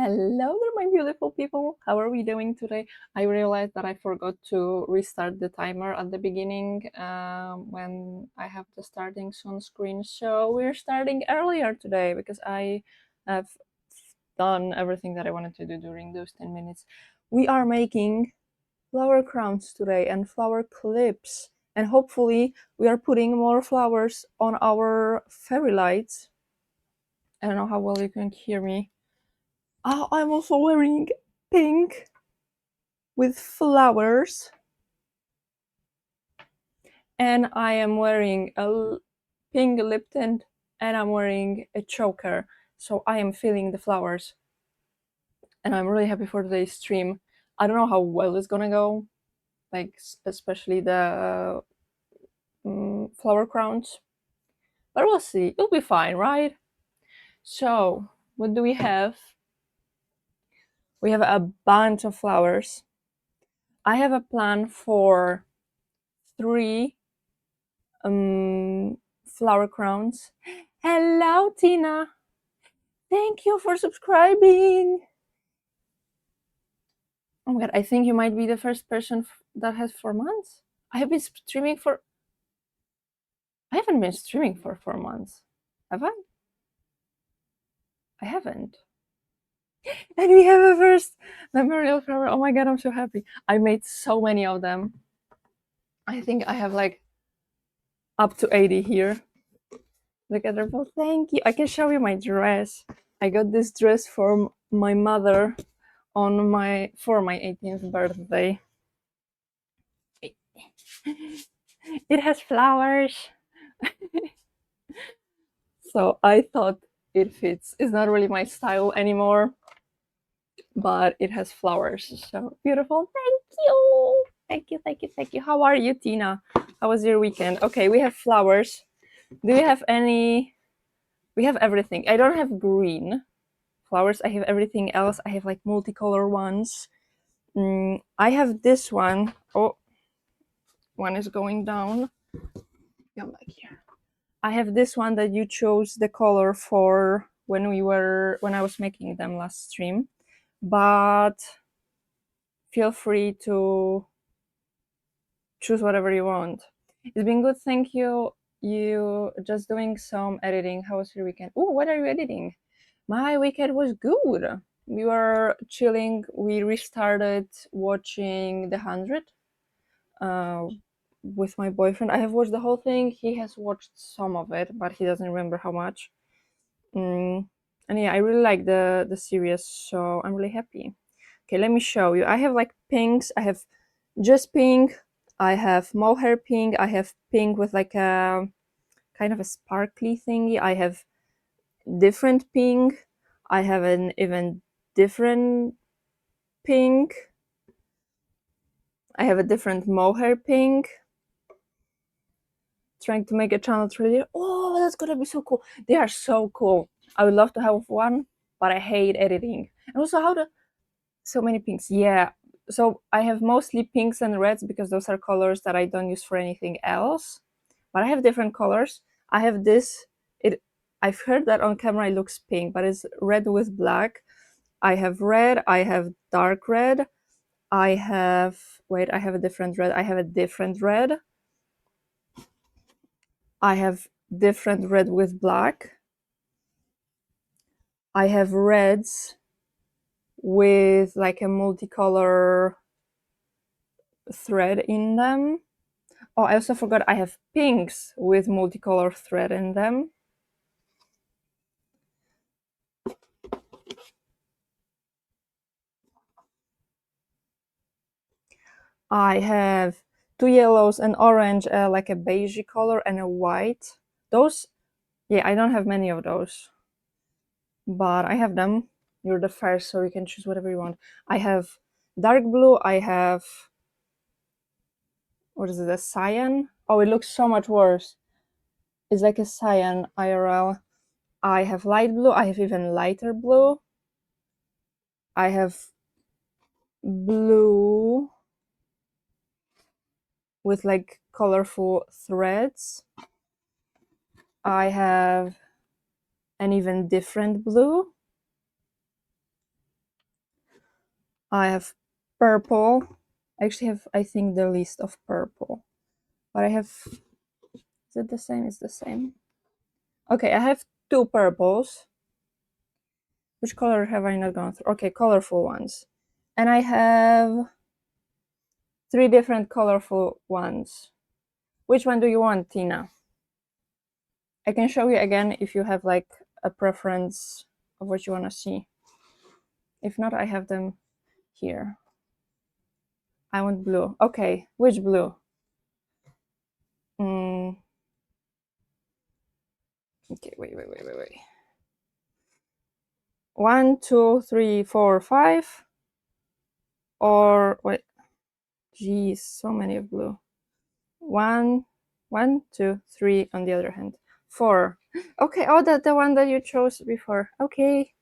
Hello there, my beautiful people. How are we doing today? I realized that I forgot to restart the timer at the beginning when I have the starting soon screen. So we're starting earlier today because I have done everything that I wanted to do during those 10 minutes. We are making flower crowns today and flower clips. And hopefully we are putting more flowers on our fairy lights. I don't know how well you can hear me. Oh, I'm also wearing pink with flowers, and I am wearing a pink lip tint, and I'm wearing a choker, so I am feeling the flowers, and I'm really happy for today's stream. I don't know how well it's gonna go, like especially the flower crowns, but we'll see. It'll be fine, right? So, what do we have? We have a bunch of flowers. I have a plan for 3 flower crowns. Hello, Tina. Thank you for subscribing. Oh my god, I think you might be the first person that has 4 months. I have been streaming for. I haven't been streaming for 4 months. Have I? I haven't. And we have a first memorial flower. Oh my god, I'm so happy. I made so many of them. I think I have like up to 80 here. Look at her. Well, thank you. I can show you my dress. I got this dress from my mother on my 18th birthday. It has flowers. So I thought it fits. It's not really my style anymore, but it has flowers. So beautiful. Thank you. Thank you, thank you, thank you. How are you, Tina? How was your weekend? Okay, we have flowers. Do you have any? We have everything. I don't have green flowers. I have everything else. I have like multicolor ones. I have this one. Oh, one is going down. Come back here. I have this one that you chose the color for when I was making them last stream, but feel free to choose whatever you want. It's been good, thank you. You just doing some editing. How was your weekend? Oh, what are you editing? My weekend was good. We were chilling. We restarted watching The 100 with my boyfriend. I have watched the whole thing. He has watched some of it, but he doesn't remember how much. And yeah, I really like the series, so I'm really happy. Okay, let me show you. I have like pinks. I have just pink. I have mohair pink. I have pink with like a kind of a sparkly thingy. I have different pink. I have an even different pink. I have a different mohair pink. Trying to make a channel trailer. Oh, that's gonna be so cool. They are so cool. I would love to have one, but I hate editing. And also, how the so many pinks. Yeah. So I have mostly pinks and reds because those are colors that I don't use for anything else. But I have different colors. I have this. I've heard that on camera it looks pink, but it's red with black. I have red. I have dark red. I have I have a different red. I have a different red. I have different red with black. I have reds with like a multicolor thread in them. Oh, I also forgot I have pinks with multicolor thread in them. I have 2 yellows, an orange, like a beigey color, and a white. Those, yeah, I don't have many of those, but I have them. You're the first, so you can choose whatever you want. I have dark blue. I have, what is it, a cyan? Oh, it looks so much worse. It's like a cyan IRL. I have light blue. I have even lighter blue. I have blue with like colorful threads. I have an even different blue. I have purple. I actually have, I think, the list of purple. But I have, is it the same? It's the same. Okay, I have 2 purples. Which color have I not gone through? Okay, colorful ones. And I have 3 different colorful ones. Which one do you want, Tina? I can show you again if you have like a preference of what you want to see. If not, I have them here. I want blue. Okay, which blue? Okay, wait. 1, 2, 3, 4, 5. Or wait, geez, so many of blue. 1, 1, 2, 3 on the other hand. 4. Okay, oh, that's the one that you chose before. Okay.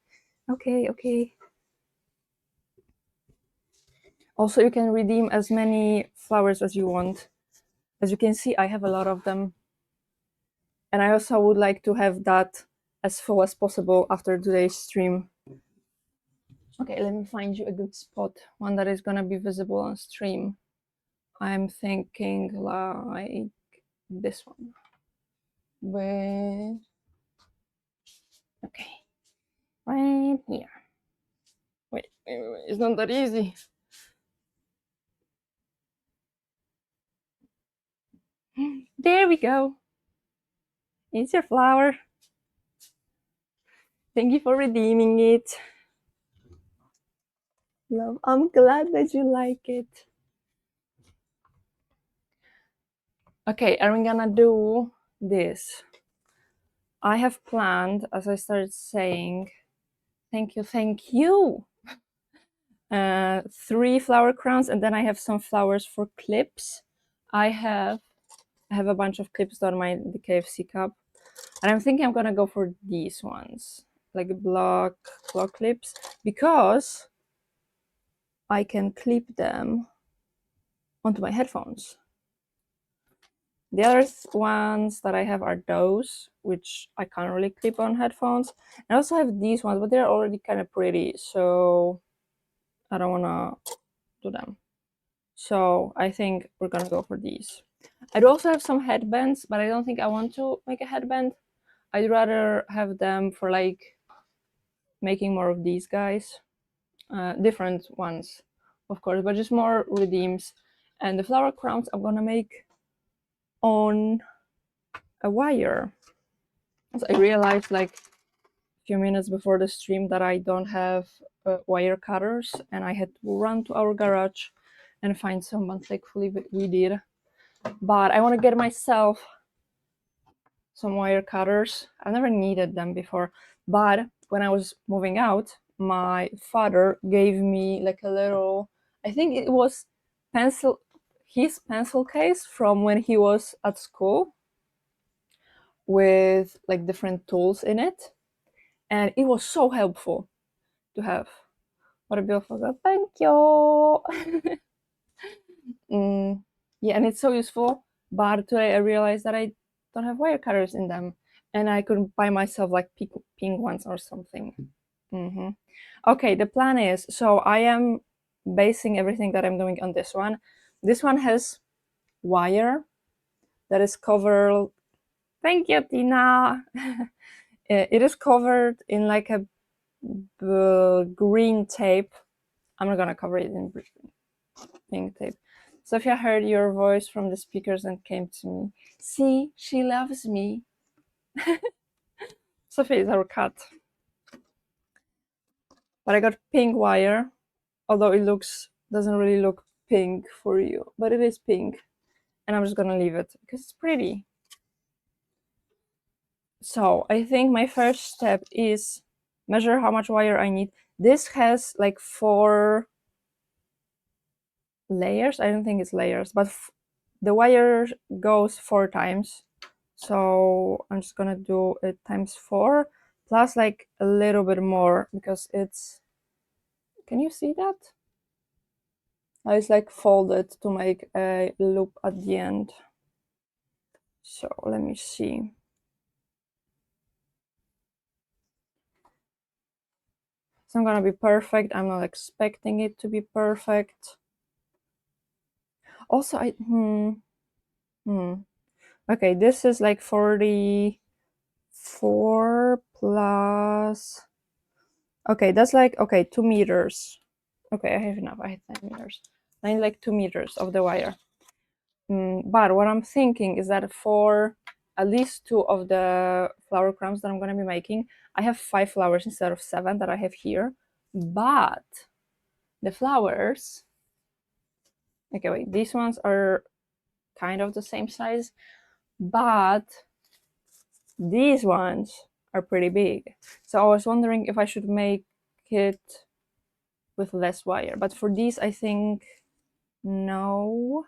Also, you can redeem as many flowers as you want. As you can see, I have a lot of them. And I also would like to have that as full as possible after today's stream. Okay, let me find you a good spot, one that is gonna be visible on stream. I'm thinking like this one. Okay, right here. Wait, it's not that easy. There we go. It's your flower. Thank you for redeeming it. Love, I'm glad that you like it. Okay, are we gonna do this? I have planned, as I started saying, thank you, 3 flower crowns, and then I have some flowers for clips. I have a bunch of clips on the KFC cup, and I'm thinking I'm gonna go for these ones, like block clips, because I can clip them onto my headphones. The other ones that I have are those, which I can't really clip on headphones. I also have these ones, but they're already kind of pretty, so I don't wanna do them. So I think we're gonna go for these. I do also have some headbands, but I don't think I want to make a headband. I'd rather have them for like making more of these guys. Different ones, of course, but just more redeems. And the flower crowns I'm gonna make on a wire. So I realized like a few minutes before the stream that I don't have wire cutters, and I had to run to our garage and find some, but thankfully we did. But I want to get myself some wire cutters. I've never needed them before, but when I was moving out, my father gave me like a little, I think it was his pencil case from when he was at school, with like different tools in it, and it was so helpful to have. What a beautiful girl. Thank you. Yeah, and it's so useful, but today I realized that I don't have wire cutters in them, and I couldn't buy myself like pink ones or something. Okay, the plan is, so I am basing everything that I'm doing on this one. This one has wire that is covered. Thank you, Tina. It is covered in like a green tape. I'm not gonna cover it in pink tape. Sophia heard your voice from the speakers and came to me. See, she loves me. Sophia is our cat. But I got pink wire, although it doesn't really look pink for you, but it is pink. And I'm just gonna leave it because it's pretty. So I think my first step is measure how much wire I need. This has like 4 layers. I don't think it's layers, but the wire goes 4 times. So I'm just gonna do it times 4 plus like a little bit more, because it's, can you see that? It's like folded to make a loop at the end. So let me see. It's not gonna be perfect. I'm not expecting it to be perfect. Also, okay, this is like 44 plus. Okay, that's like, okay, 2 meters. Okay, I have enough. I have 10 meters. I need like 2 meters of the wire. But what I'm thinking is that for at least 2 of the flower crowns that I'm going to be making, I have 5 flowers instead of 7 that I have here. But the flowers, okay, wait, these ones are kind of the same size, but these ones are pretty big. So I was wondering if I should make it with less wire. But for these, I think no.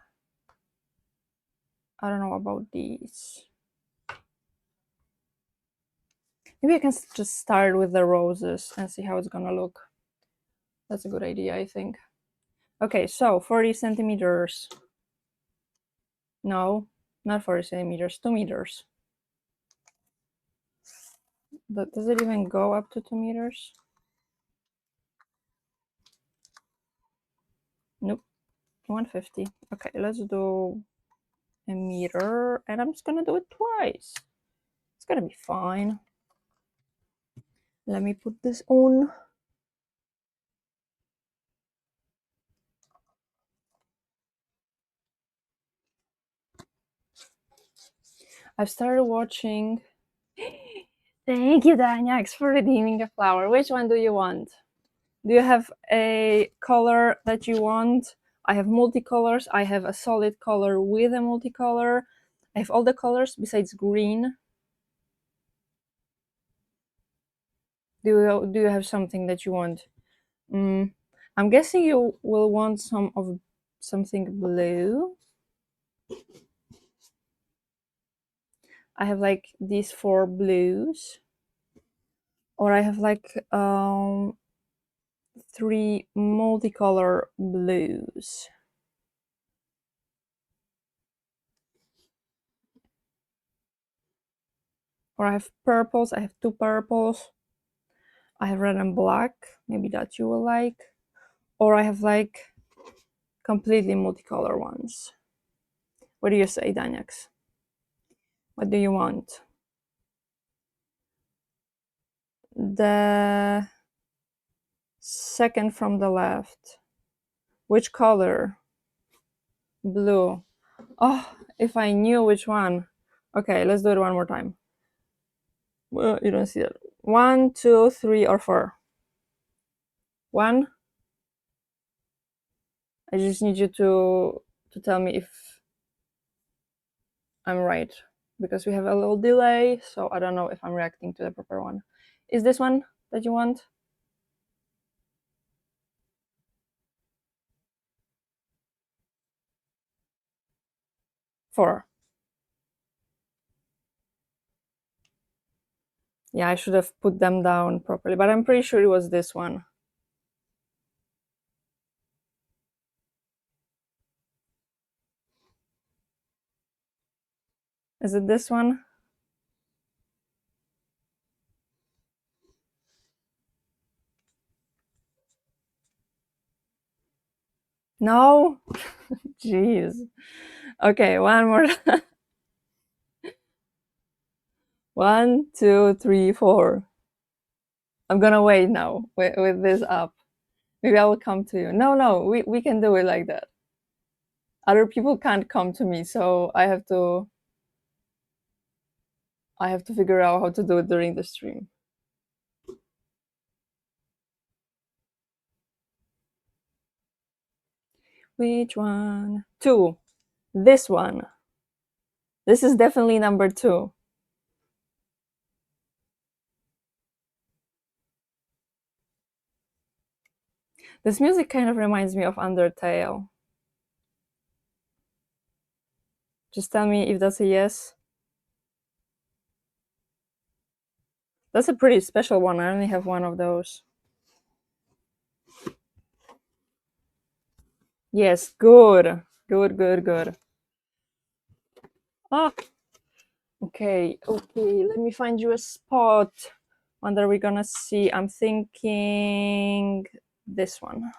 I don't know about these. Maybe I can just start with the roses and see how it's gonna look. That's a good idea, I think. Okay, so 40 centimeters. No, not 40 centimeters, 2 meters. But does it even go up to 2 meters? Nope, 150. Okay, let's do a meter, and I'm just gonna do it twice. It's gonna be fine. Let me put this on. I've started watching. Thank you, Daniax, for redeeming a flower. Which one do you want? Do you have a color that you want? I have multicolors. I have a solid color with a multicolor. I have all the colors besides green. Do you have something that you want? I'm guessing you will want something blue. I have like these 4 blues, or I have like 3 multicolor blues. Or I have purples. I have 2 purples. I have red and black. Maybe that you will like. Or I have like completely multicolor ones. What do you say, Daniax? What do you want? The second from the left. Which color? Blue. Oh, if I knew which one. Okay, let's do it one more time. Well, you don't see it. 1, 2, 3, or 4. 1. I just need you to tell me if I'm right, because we have a little delay, so I don't know if I'm reacting to the proper one. Is this one that you want? 4. Yeah, I should have put them down properly, but I'm pretty sure it was this one. Is it this one? No? Jeez. Okay, one more. 1, 2, 3, 4. I'm gonna wait now with this up. Maybe I will come to you. No, we can do it like that. Other people can't come to me, so I have to figure out how to do it during the stream. Which one? 2. This one. This is definitely number 2. This music kind of reminds me of Undertale. Just tell me if that's a yes. That's a pretty special one. I only have one of those. Yes, good. Good. Ah, okay, let me find you a spot. one that we're gonna see? I'm thinking this one.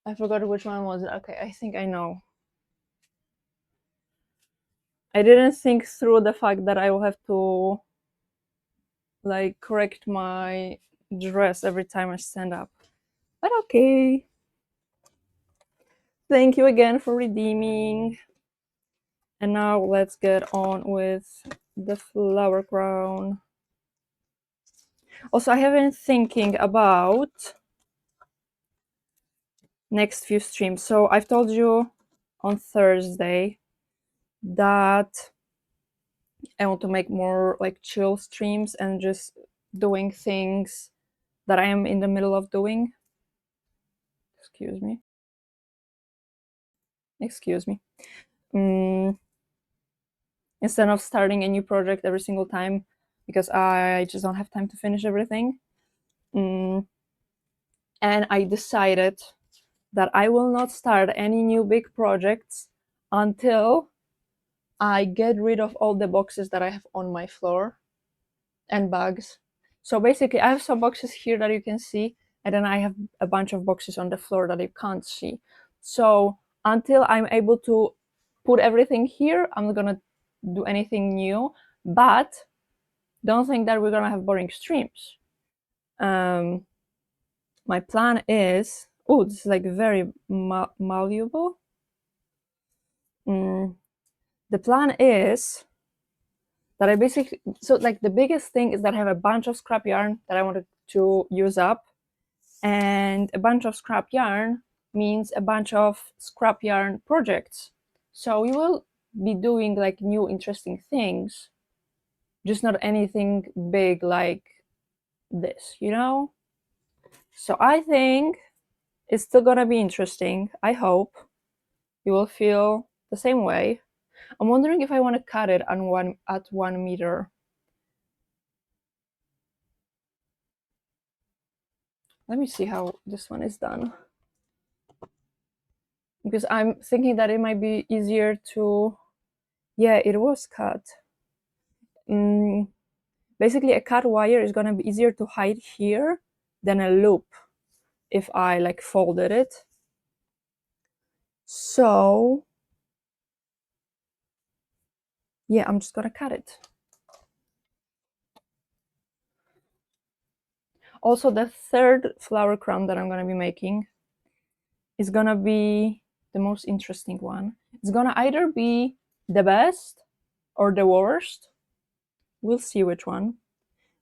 I forgot which one was it. Okay, I think I know. I didn't think through the fact that I will have to like correct my dress every time I stand up. But okay. Thank you again for redeeming. And now let's get on with the flower crown. Also, I have been thinking about next few streams. So I've told you on Thursday that I want to make more like chill streams and just doing things that I am in the middle of doing. Excuse me. Instead of starting a new project every single time, because I just don't have time to finish everything. And I decided that I will not start any new big projects until I get rid of all the boxes that I have on my floor and bags. So basically, I have some boxes here that you can see, and then I have a bunch of boxes on the floor that you can't see. So until I'm able to put everything here, I'm not gonna do anything new. But don't think that we're gonna have boring streams. My plan is, oh, this is like very malleable. The plan is that I basically, so like the biggest thing is that I have a bunch of scrap yarn that I wanted to use up, and a bunch of scrap yarn means a bunch of scrap yarn projects. So we will be doing like new interesting things, just not anything big like this, you know? So I think it's still gonna be interesting. I hope you will feel the same way. I'm wondering if I want to cut it at 1 meter. Let me see how this one is done. Because I'm thinking that it might be easier to, yeah, it was cut. Basically, a cut wire is gonna be easier to hide here than a loop if I like folded it. So yeah, I'm just gonna cut it. Also, the third flower crown that I'm gonna be making is gonna be the most interesting one. It's gonna either be the best or the worst. We'll see which one.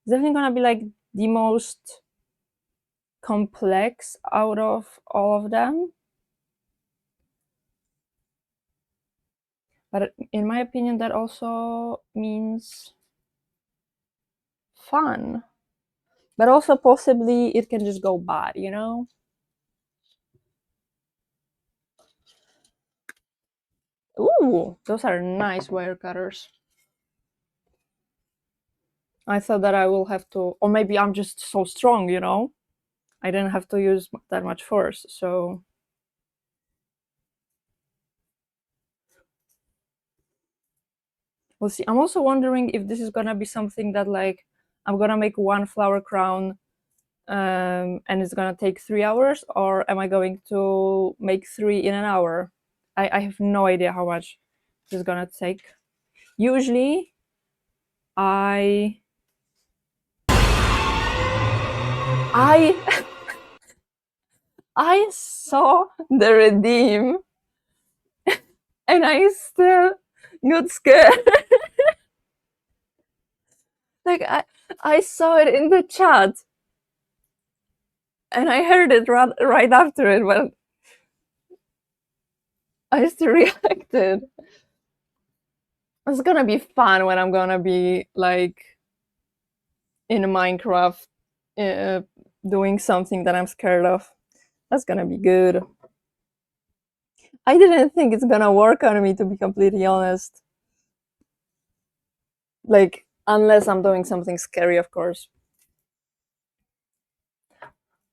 It's definitely gonna be like the most complex out of all of them. But in my opinion, that also means fun. But also possibly it can just go bad, you know? Ooh, those are nice wire cutters. I thought that I will have to, or maybe I'm just so strong, you know? I didn't have to use that much force, so. We'll see. I'm also wondering if this is gonna be something that like, I'm gonna make one flower crown and it's gonna take 3 hours, or am I going to make 3 in an hour? I have no idea how much this is gonna take. Usually, I I saw the redeem and I still got scared. Like I saw it in the chat and I heard it right after it, but I still reacted. It's gonna be fun when I'm gonna be like in Minecraft doing something that I'm scared of. That's gonna be good. I didn't think it's gonna work on me, to be completely honest. Like, unless I'm doing something scary, of course.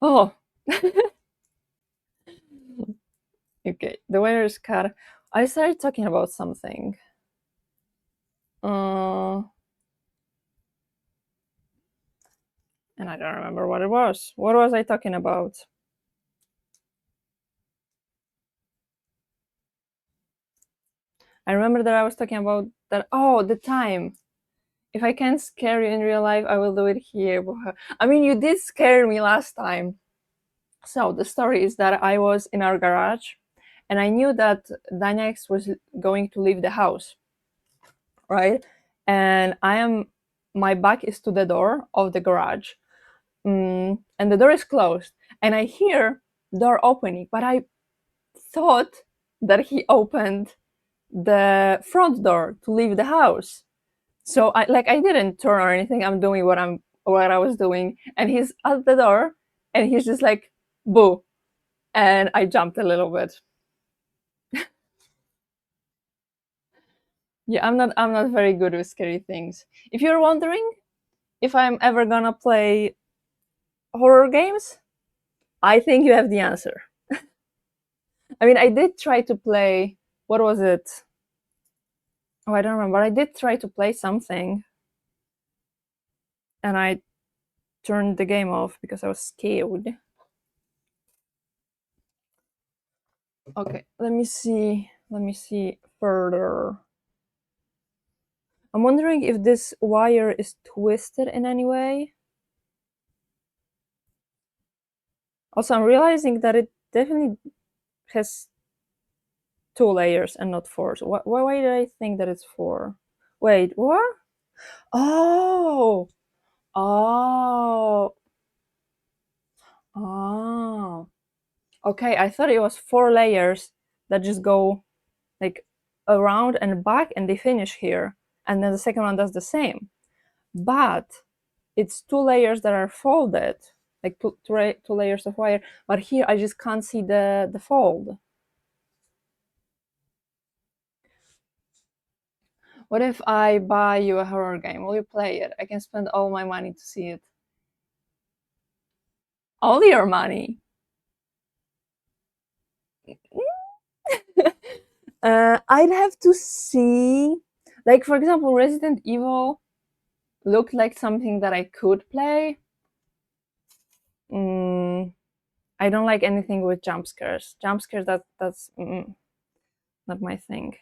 Oh. Okay, the weather is cut. I started talking about something. And I don't remember what it was. What was I talking about? I remember that I was talking about that. Oh, the time. If I can't scare you in real life, I will do it here. I mean, you did scare me last time. So the story is that I was in our garage and I knew that Daniels was going to leave the house, right? And my back is to the door of the garage. And the door is closed. And I hear door opening, but I thought that he opened the front door to leave the house. So I didn't turn or anything. I'm doing what I was doing, and he's at the door, and he's just like, "Boo!" And I jumped a little bit. Yeah, I'm not very good with scary things. If you're wondering if I'm ever gonna play horror games, I think you have the answer. I mean, I did try to play. What was it? Oh, I don't remember. I did try to play something, and I turned the game off because I was scared. Okay, let me see. Let me see further. I'm wondering if this wire is twisted in any way. Also, I'm realizing that it definitely has 2 layers and not four. So why did I think that it's four? Wait, what? Oh, oh, oh. Okay, I thought it was 4 layers that just go like around and back and they finish here. And then the second one does the same. But it's 2 layers that are folded, like two layers of wire. But here I just can't see the fold. What if I buy you a horror game? Will you play it? I can spend all my money to see it. All your money. I'd have to see. Like, for example, Resident Evil looked like something that I could play. Mm, I don't like anything with jump scares. Jump scares, that's not my thing.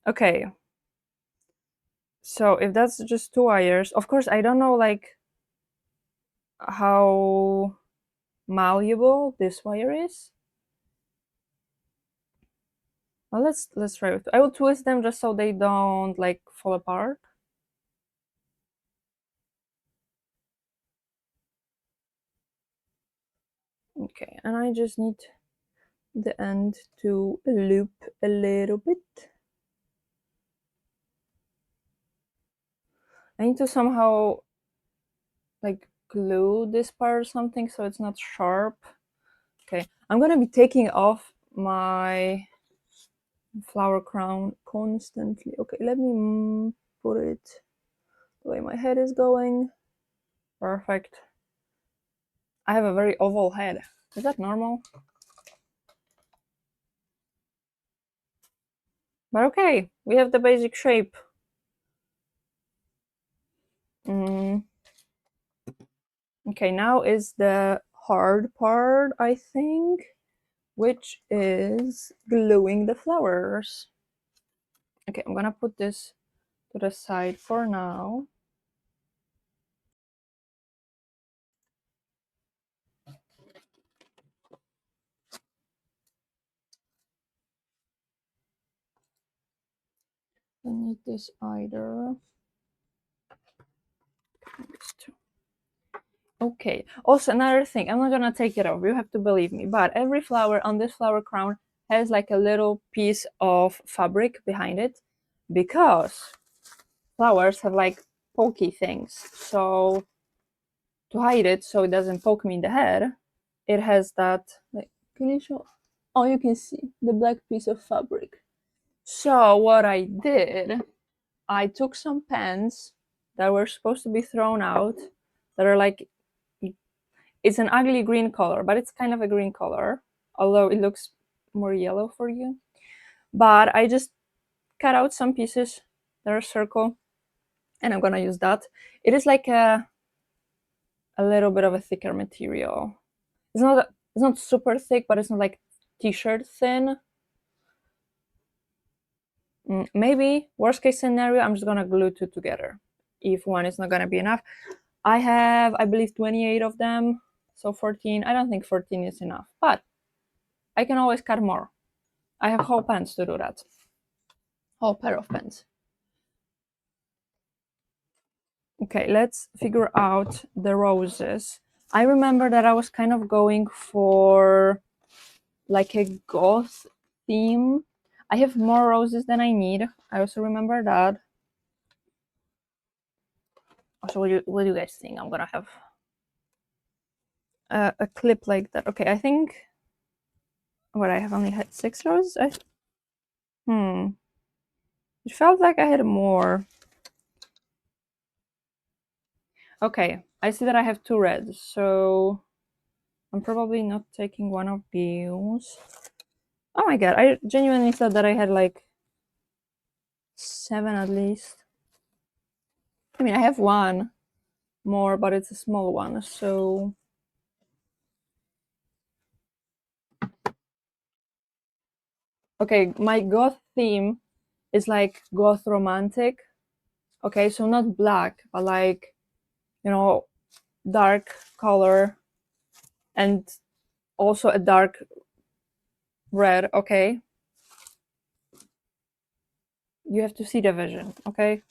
Okay, so if that's just 2 wires, of course, I don't know like how malleable this wire is. Well, let's try it. I will twist them just so they don't like fall apart. Okay, and I just need the end to loop a little bit. I need to somehow like glue this part or something so it's not sharp. Okay, I'm gonna be taking off my flower crown constantly. Okay, let me put it the way my head is going. Perfect. I have a very oval head. Is that normal? But okay, we have the basic shape. Mm. Okay, now is the hard part, I think, which is gluing the flowers. Okay, I'm gonna put this to the side for now. I need this either. Okay, also another thing, I'm not gonna take it off, you have to believe me, but every flower on this flower crown has like a little piece of fabric behind it because flowers have like pokey things. So to hide it so it doesn't poke me in the head, it has that like, can you show? Oh, you can see the black piece of fabric. So what I did, I took some pens that were supposed to be thrown out that are like, it's an ugly green color, but it's kind of a green color, although it looks more yellow for you. but I just cut out some pieces that are circle, and I'm gonna use that. It is like a little bit of a thicker material. It's not super thick, but it's not like t-shirt thin. Maybe worst case scenario, I'm just gonna glue two together if one is not gonna be enough. I have, I believe, 28 of them, so 14. I don't think 14 is enough, but I can always cut more. I have whole pens to do that. Whole pair of pens. Okay, let's figure out the roses. I remember that I was kind of going for like a goth theme. I have more roses than I need. I also remember that. So what do you guys think? I'm gonna have a clip like that. Okay, I think what I have only had 6 roses. It felt like I had more. Okay, I see that I have 2 reds, so I'm probably not taking one of these. Oh my god, I genuinely thought that I had like 7 at least. I mean, I have one more, but it's a small one, so... Okay, my goth theme is like goth romantic. Okay, so not black, but like, you know, dark color and also a dark red. Okay, you have to see the vision. Okay.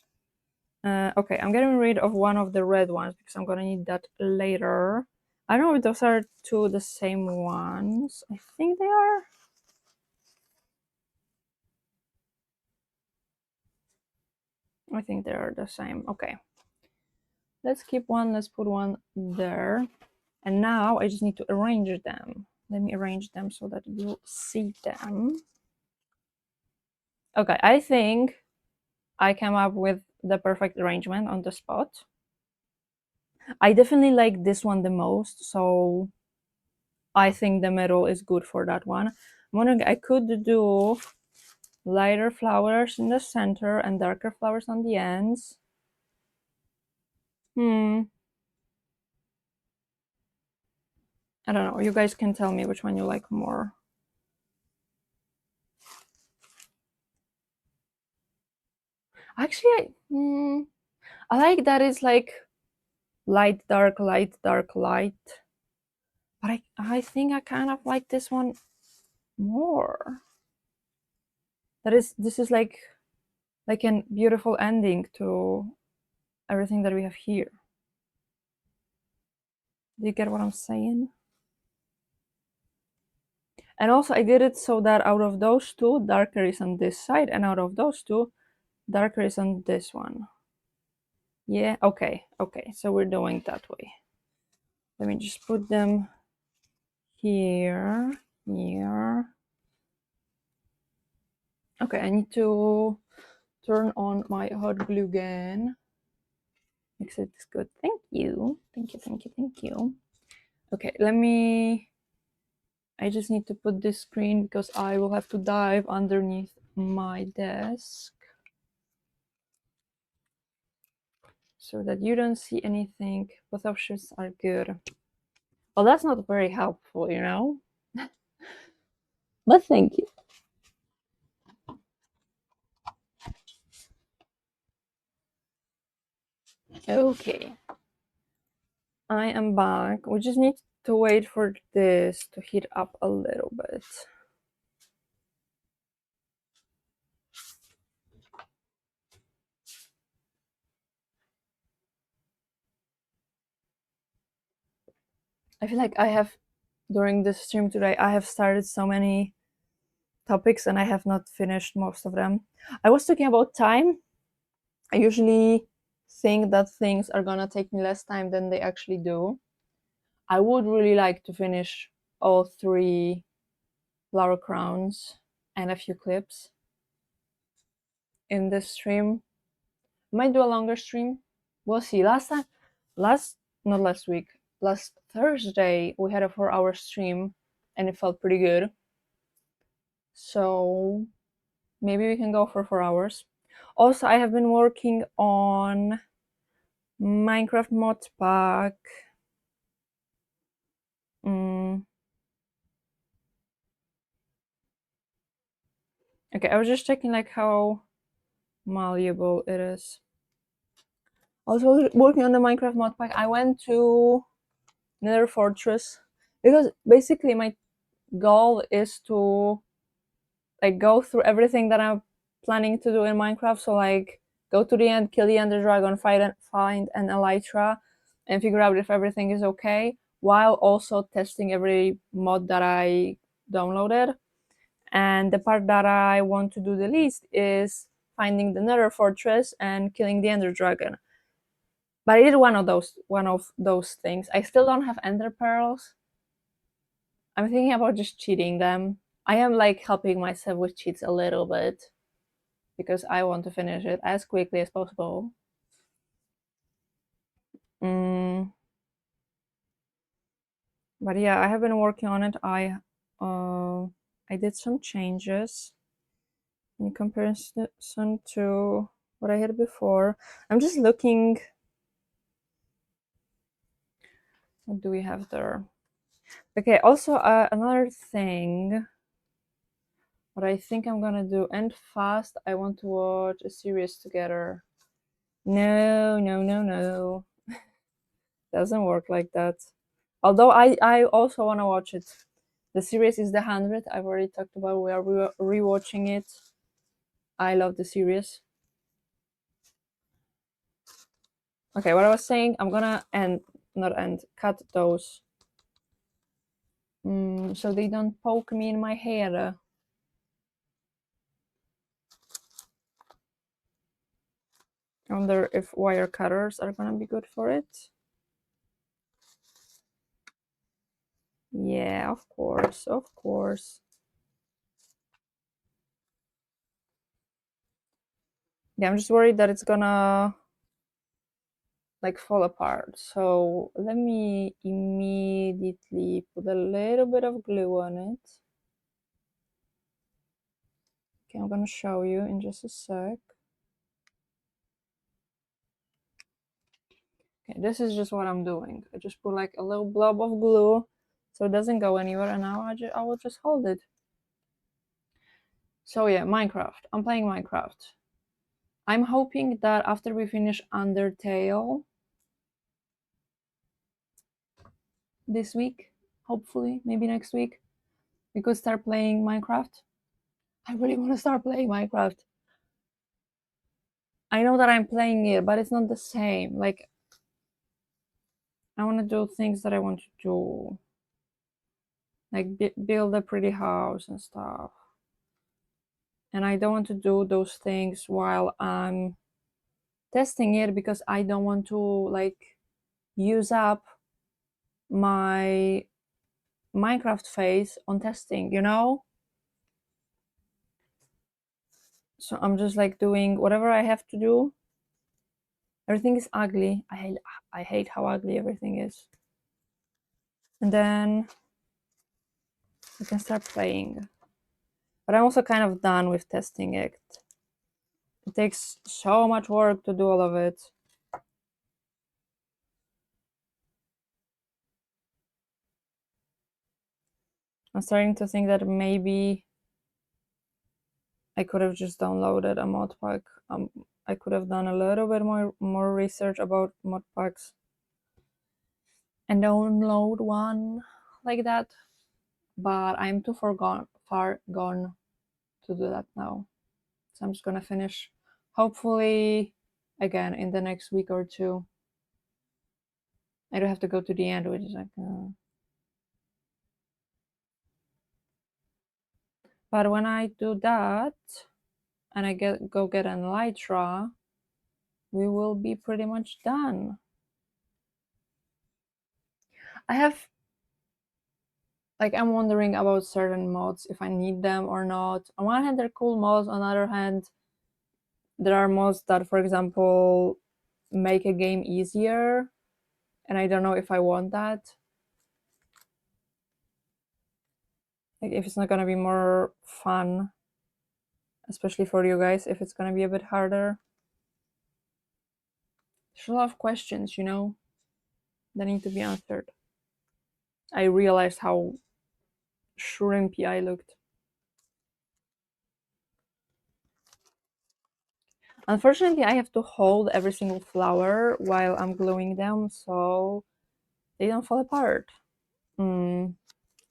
Okay, I'm getting rid of one of the red ones because I'm gonna need that later. I don't know if those are 2 the same ones. I think they are. I think they are the same. Okay. Let's keep one. Let's put one there. And now I just need to arrange them. Let me arrange them so that you see them. Okay, I think I came up with the perfect arrangement on the spot. I definitely like this one the most, so I think the middle is good for that one. I'm wondering, I could do lighter flowers in the center and darker flowers on the ends. I don't know. You guys can tell me which one you like more. Actually, I like that it's like light, dark, light, dark, light. But I think I kind of like this one more. This is like a beautiful ending to everything that we have here. Do you get what I'm saying? And also I did it so that out of those 2, darker is on this side, and out of those 2, darker is on this one. Yeah, okay, so we're doing it that way. Let me just put them here. Okay, I need to turn on my hot glue gun. Makes it good. Thank you. Okay, I just need to put this screen because I will have to dive underneath my desk so that you don't see anything. Both options are good. Well, that's not very helpful, you know? But thank you. Okay. I am back. We just need to wait for this to heat up a little bit. I feel like during this stream today, I have started so many topics and I have not finished most of them. I was talking about time. I usually think that things are gonna take me less time than they actually do. I would really like to finish all 3 flower crowns and a few clips in this stream. Might do a longer stream. We'll see. Last Thursday, we had a 4-hour stream and it felt pretty good. So maybe we can go for 4 hours. Also, I have been working on Minecraft mod pack. Okay, I was just checking like how malleable it is. Also working on the Minecraft mod pack, I went to Nether Fortress because basically my goal is to like go through everything that I'm planning to do in Minecraft. So like go to the end, kill the Ender Dragon, find an Elytra, and figure out if everything is okay, while also testing every mod that I downloaded. And the part that I want to do the least is finding the Nether Fortress and killing the Ender Dragon. But I did one of those things. I still don't have Ender Pearls. I'm thinking about just cheating them. I am like helping myself with cheats a little bit because I want to finish it as quickly as possible. Mm. But yeah, I have been working on it. I did some changes in comparison to what I had before. I'm just looking. What do we have there? Okay, also another thing, what I think I'm gonna do, and fast, I want to watch a series together. No, no, no, no. Doesn't work like that. Although I also want to watch it. The series is The 100. I've already talked about. We are rewatching it. I love the series. Okay, what I was saying, I'm gonna cut those. So they don't poke me in my hair. I wonder if wire cutters are gonna be good for it. Yeah, of course, of course. Yeah, I'm just worried that it's gonna like fall apart. So let me immediately put a little bit of glue on it. Okay, I'm gonna show you in just a sec. Okay, this is just what I'm doing. I just put like a little blob of glue so it doesn't go anywhere, and now I will just hold it. So yeah, Minecraft. I'm playing Minecraft. I'm hoping that after we finish Undertale this week, hopefully, maybe next week, we could start playing Minecraft. I really want to start playing Minecraft. I know that I'm playing it, but it's not the same. Like, I want to do things that I want to do, like build a pretty house and stuff. And I don't want to do those things while I'm testing it because I don't want to like use up my Minecraft phase on testing, you know? So I'm just like doing whatever I have to do. Everything is ugly. I hate how ugly everything is. And then we can start playing. But I'm also kind of done with testing it. It takes so much work to do all of it. I'm starting to think that maybe I could have just downloaded a mod pack. I could have done a little bit more research about mod packs and download one like that. But I'm too far gone to do that now. So I'm just gonna finish, hopefully, again in the next week or two. I don't have to go to the end, which is like. But when I do that, and I go get an elytra, we will be pretty much done. I have like I'm wondering about certain mods if I need them or not. On one hand, they're cool mods. On the other hand, there are mods that, for example, make a game easier, and I don't know if I want that. Like if it's not gonna be more fun especially for you guys if it's gonna be a bit harder. There's a lot of questions, that need to be answered. I realized how shrimpy I looked. Unfortunately, I have to hold every single flower while I'm gluing them so they don't fall apart. Mm.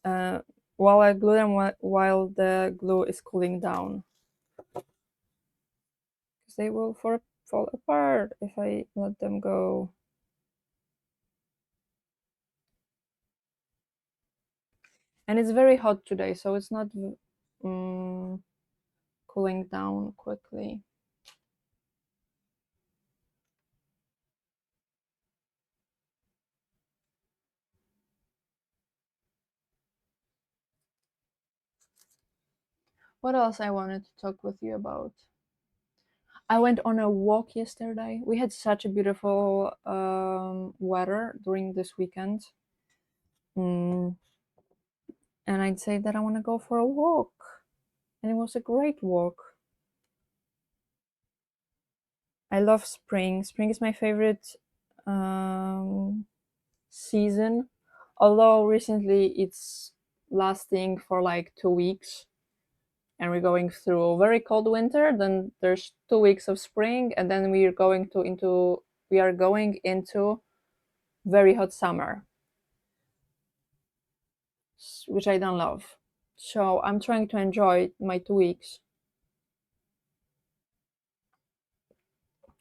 Uh, while I glue them, while the glue is cooling down, because they will fall apart if I let them go. And it's very hot today, so it's not cooling down quickly. What else I wanted to talk with you about? I went on a walk yesterday. We had such a beautiful weather during this weekend. Mm, and I'd say that I want to go for a walk. And it was a great walk. I love spring. Spring is my favorite season. Although recently it's lasting for like 2 weeks and we're going through a very cold winter, then there's 2 weeks of spring, and then we are going into very hot summer, which I don't love. So I'm trying to enjoy my 2 weeks.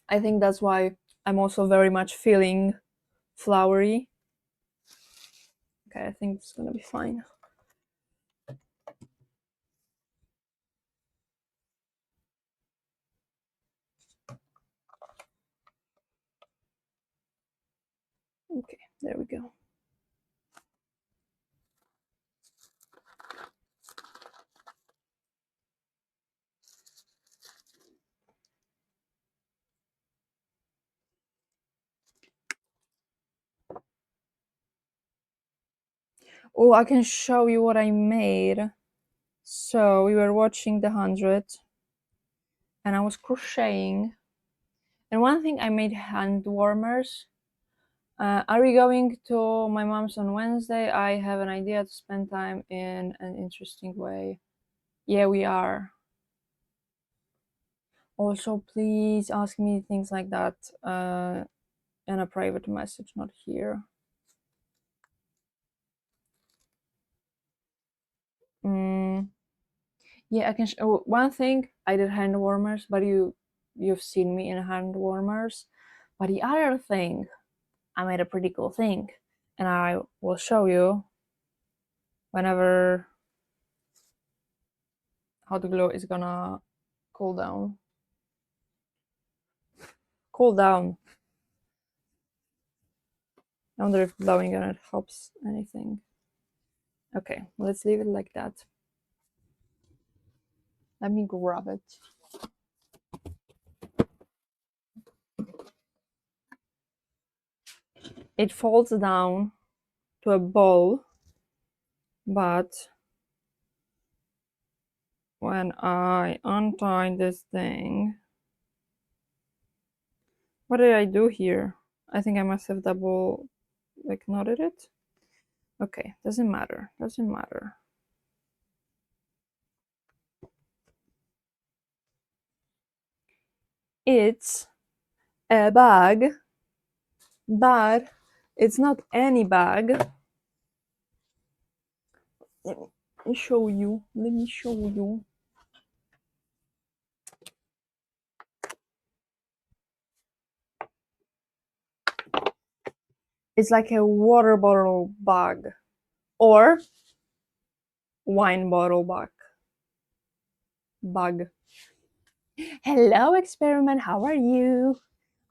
I think that's why I'm also very much feeling flowery. Okay, I think it's gonna be fine. Okay, there we go. Oh, I can show you what I made. So we were watching The 100 and I was crocheting. And one thing, I made hand warmers. Are we going to my mom's on Wednesday? I have an idea to spend time in an interesting way. Yeah, we are. Also, please ask me things like that in a private message, not here. Yeah, I can. One thing, I did hand warmers, but you've seen me in hand warmers. But the other thing, I made a pretty cool thing, and I will show you whenever how the glue is gonna cool down. Cool down. I wonder if blowing on it helps anything. Okay, let's leave it like that. Let me grab it. It falls down to a ball, but when I untie this thing, what did I do here? I think I must have double knotted it. Okay, doesn't matter. Doesn't matter. It's a bag, but it's not any bag. Let me show you. Let me show you. It's like a water bottle bag or wine bottle bag. Hello, experiment. How are you?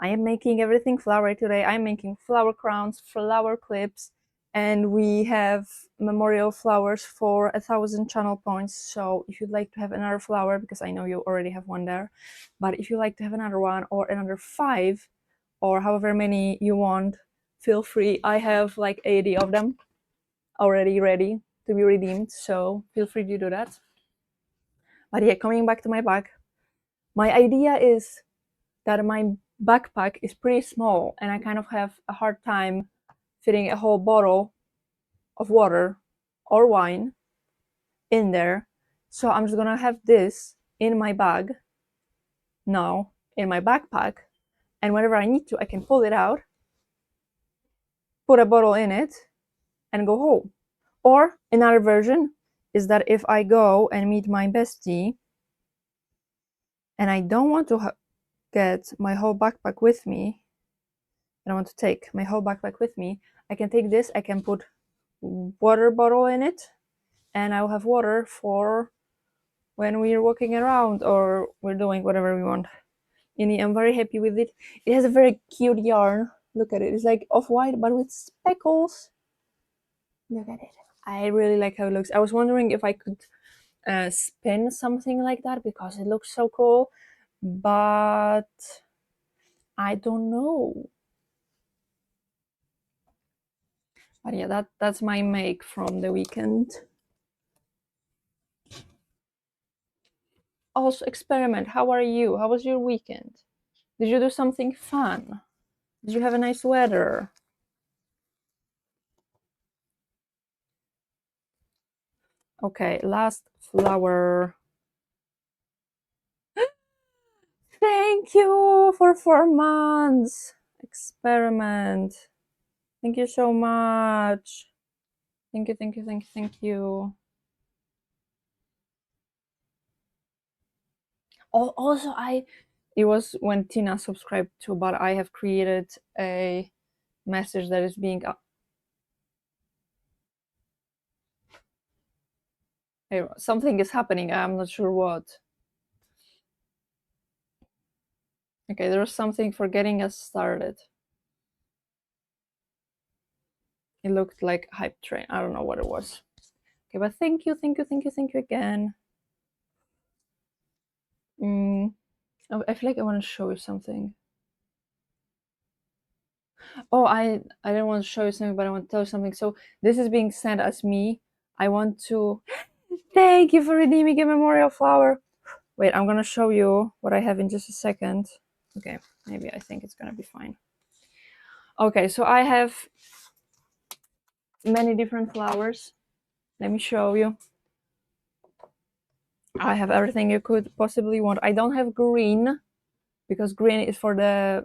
I am making everything flowery today. I'm making flower crowns, flower clips, and we have memorial flowers for 1,000 channel points. So if you'd like to have another flower, because I know you already have one there, but if you'd like to have another one or another 5 or however many you want, feel free. I have like 80 of them already ready to be redeemed, so feel free to do that. But yeah, coming back to my bag, my idea is that my backpack is pretty small and I kind of have a hard time fitting a whole bottle of water or wine in there. So I'm just gonna have this in my bag now, in my backpack, and whenever I need to, I can pull it out, put a bottle in it, and go home. Or another version is that if I go and meet my bestie and I don't want to get my whole backpack with me, and I want to take my whole backpack with me, I can take this, I can put water bottle in it, and I'll have water for when we're walking around or we're doing whatever we want. And I'm very happy with it. It has a very cute yarn. Look at it. It's like off-white but with speckles. Look at it. I really like how it looks. I was wondering if I could spin something like that because it looks so cool, but I don't know. But yeah, that's my make from the weekend. Also, experiment. How are you? How was your weekend? Did you do something fun? Did you have a nice weather? Okay, last flower. Thank you for 4 months. Experiment. Thank you so much. Thank you, thank you, thank you, thank you. Also, it was when Tina subscribed to, but I have created a message that is being something is happening. I'm not sure what. Okay, there's something for getting us started. It looked like hype train. I don't know what it was. Okay, but thank you, thank you, thank you, thank you again. I feel like I want to show you something. Oh, I didn't want to show you something, but I want to tell you something. So this is being sent as me. I want to thank you for redeeming a memorial flower. Wait, I'm gonna show you what I have in just a second. Okay, maybe I think it's gonna be fine. Okay, so I have many different flowers. Let me show you. I have everything you could possibly want. I don't have green because green is for the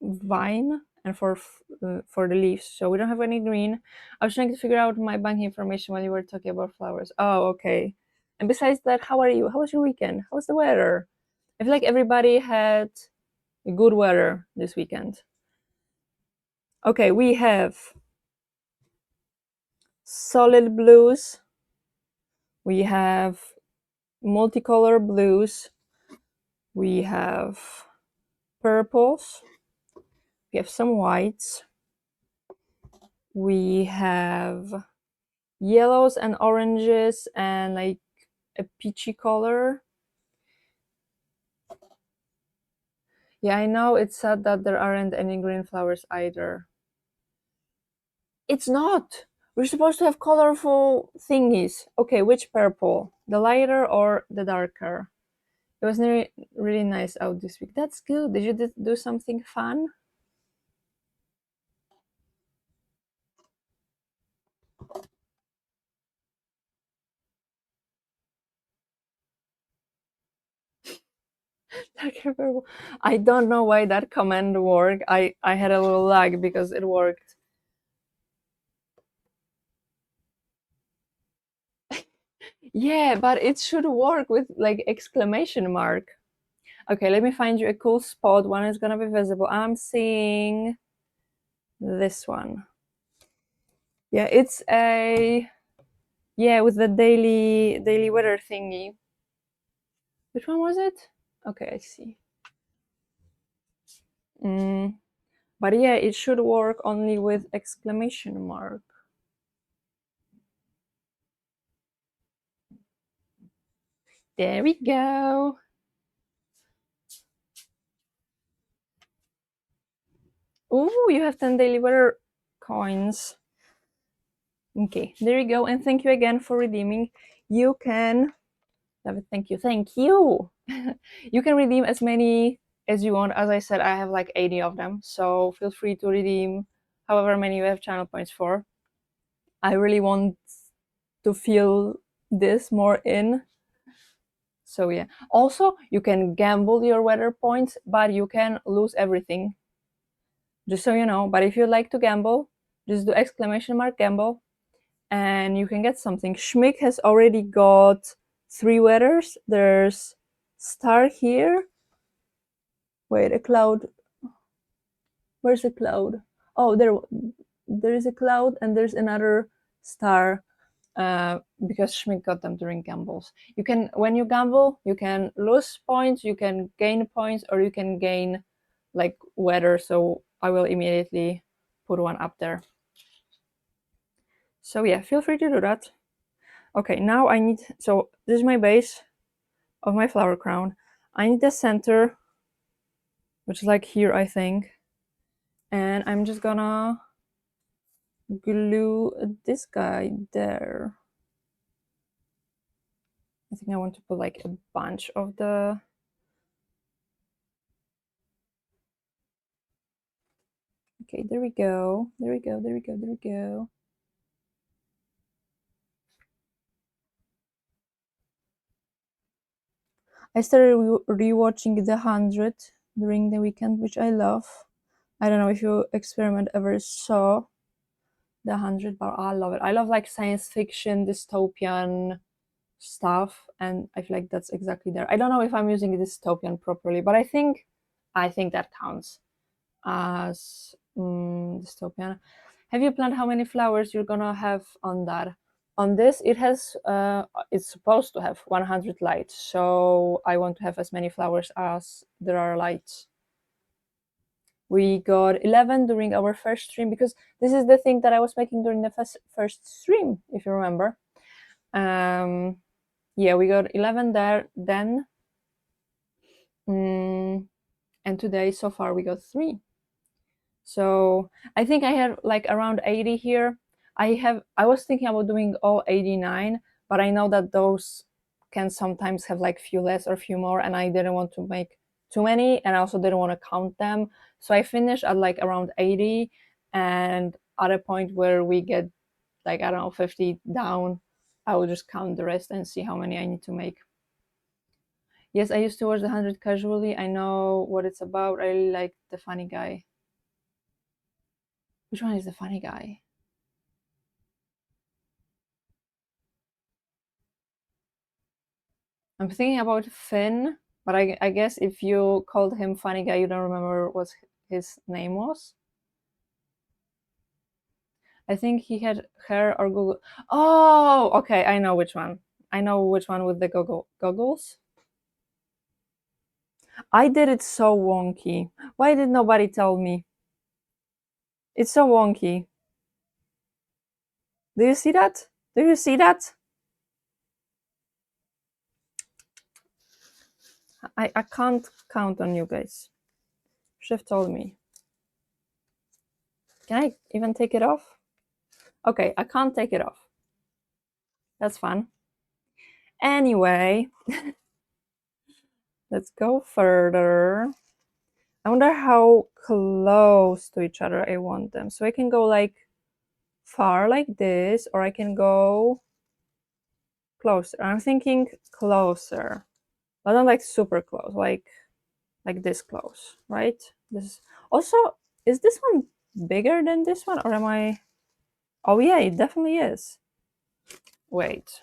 vine and for the leaves, so we don't have any green. I was trying to figure out my bank information while you were talking about flowers. Oh, okay. And besides that, how are you? How was your weekend? How was the weather? I feel like everybody had good weather this weekend. Okay, we have solid blues, we have multicolor blues, we have purples, we have some whites, we have yellows and oranges and like a peachy color. Yeah, I know it's sad that there aren't any green flowers either. It's not. We're supposed to have colorful thingies. Okay, which purple? The lighter or the darker? It was really nice out this week. That's good. Did you do something fun? Darker purple. I don't know why that command worked. I had a little lag because it worked. Yeah, but it should work with like exclamation mark. Okay, let me find you a cool spot. One is gonna be visible. I'm seeing this one. Yeah, it's a with the daily weather thingy. Which one was it? Okay, I see. But yeah, it should work only with exclamation mark. There we go. Ooh, you have 10 daily weather coins. Okay, there you go. And thank you again for redeeming. You can David, thank you. Thank you. You can redeem as many as you want. As I said, I have like 80 of them. So feel free to redeem however many you have channel points for. I really want to feel this more in. So yeah. Also, you can gamble your weather points, but you can lose everything. Just so you know. But if you like to gamble, just do exclamation mark gamble and you can get something. Schmick has already got 3 weathers. There's star here. Wait, a cloud. Where's the cloud? Oh, there is a cloud and there's another star because Schmick got them during gambles. You can, when you gamble, you can lose points, you can gain points, or you can gain like weather. So I will immediately put one up there. So yeah, feel free to do that. Okay, now I need, so this is my base of my flower crown. I need the center, which is like here, I think. And I'm just gonna glue this guy there. I think I want to put like a bunch of the... Okay, there we go. There we go, there we go, there we go. I started rewatching The 100 during the weekend, which I love. I don't know if you experiment ever saw The 100, but I love it. I love like science fiction, dystopian stuff, and I feel like that's exactly there. I don't know if I'm using dystopian properly, but I think that counts as dystopian. Have you planned how many flowers you're gonna have on that? On this, it has it's supposed to have 100 lights, so I want to have as many flowers as there are lights. We got 11 during our first stream because this is the thing that I was making during the first stream, if you remember. Yeah, we got 11 there then. And today, so far, we got 3. So I think I had like around 80 here. I was thinking about doing all 89, but I know that those can sometimes have like few less or few more, and I didn't want to make too many, and I also didn't want to count them. So I finished at like around 80, and at a point where we get like, I don't know, 50 down, I will just count the rest and see how many I need to make. Yes, I used to watch The 100 casually. I know what it's about. I really like the funny guy. Which one is the funny guy? I'm thinking about Finn, but I guess if you called him funny guy, you don't remember what his name was. I think he had hair or Google. Oh, okay, I know which one. I know which one with the goggles. I did it so wonky. Why did nobody tell me? It's so wonky. Do you see that? Do you see that? I can't count on you guys. Should have told me. Can I even take it off? Okay, I can't take it off. That's fun. Anyway, let's go further. I wonder how close to each other I want them. So I can go like far like this, or I can go closer. I'm thinking closer, but not like super close, like this close, right? This also, is this one bigger than this one, or am I? Oh yeah, it definitely is. Wait,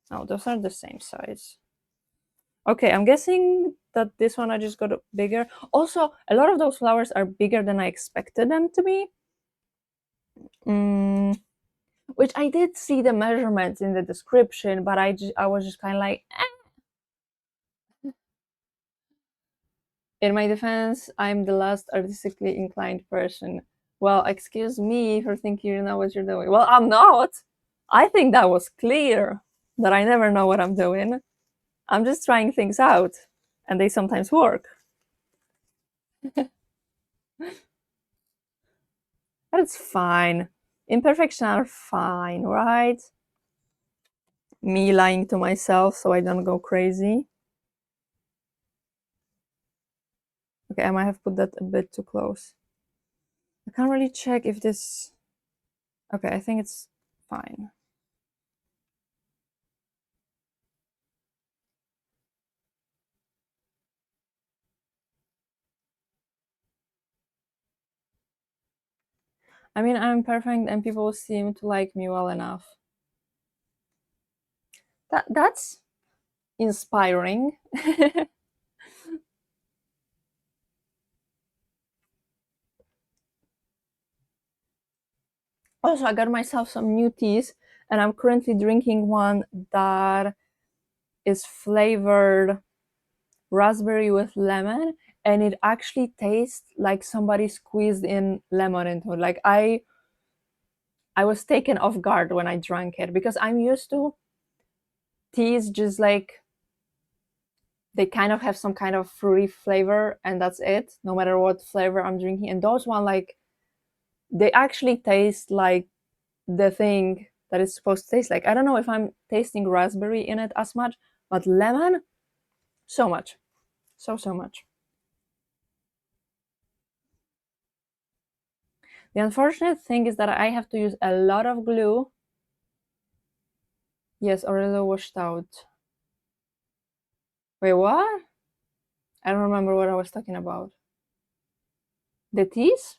no, those are the same size. Okay, I'm guessing that this one I just got bigger. Also, a lot of those flowers are bigger than I expected them to be. Which I did see the measurements in the description, but I was just kind of like, eh. In my defense, I'm the last artistically inclined person. Well, excuse me for thinking you know what you're doing. Well, I'm not. I think that was clear that I never know what I'm doing. I'm just trying things out, and they sometimes work. But it's fine. Imperfections are fine, right? me lying to myself so I don't go crazy. Okay, I might have put that a bit too close. I can't really check if this... Okay, I think it's fine. I mean, I'm perfect and people seem to like me well enough. That's inspiring. Also, I got myself some new teas, and I'm currently drinking one that is flavored raspberry with lemon, and it actually tastes like somebody squeezed in lemon into it. Like I was taken off guard when I drank it because I'm used to teas just like they kind of have some kind of fruity flavor and that's it, no matter what flavor I'm drinking. And those one like they actually taste like the thing that it's supposed to taste like. I don't know if I'm tasting raspberry in it as much, but lemon, so much. So much. The unfortunate thing is that I have to use a lot of glue. Yes, or a little washed out. Wait, what? I don't remember what I was talking about. The teas?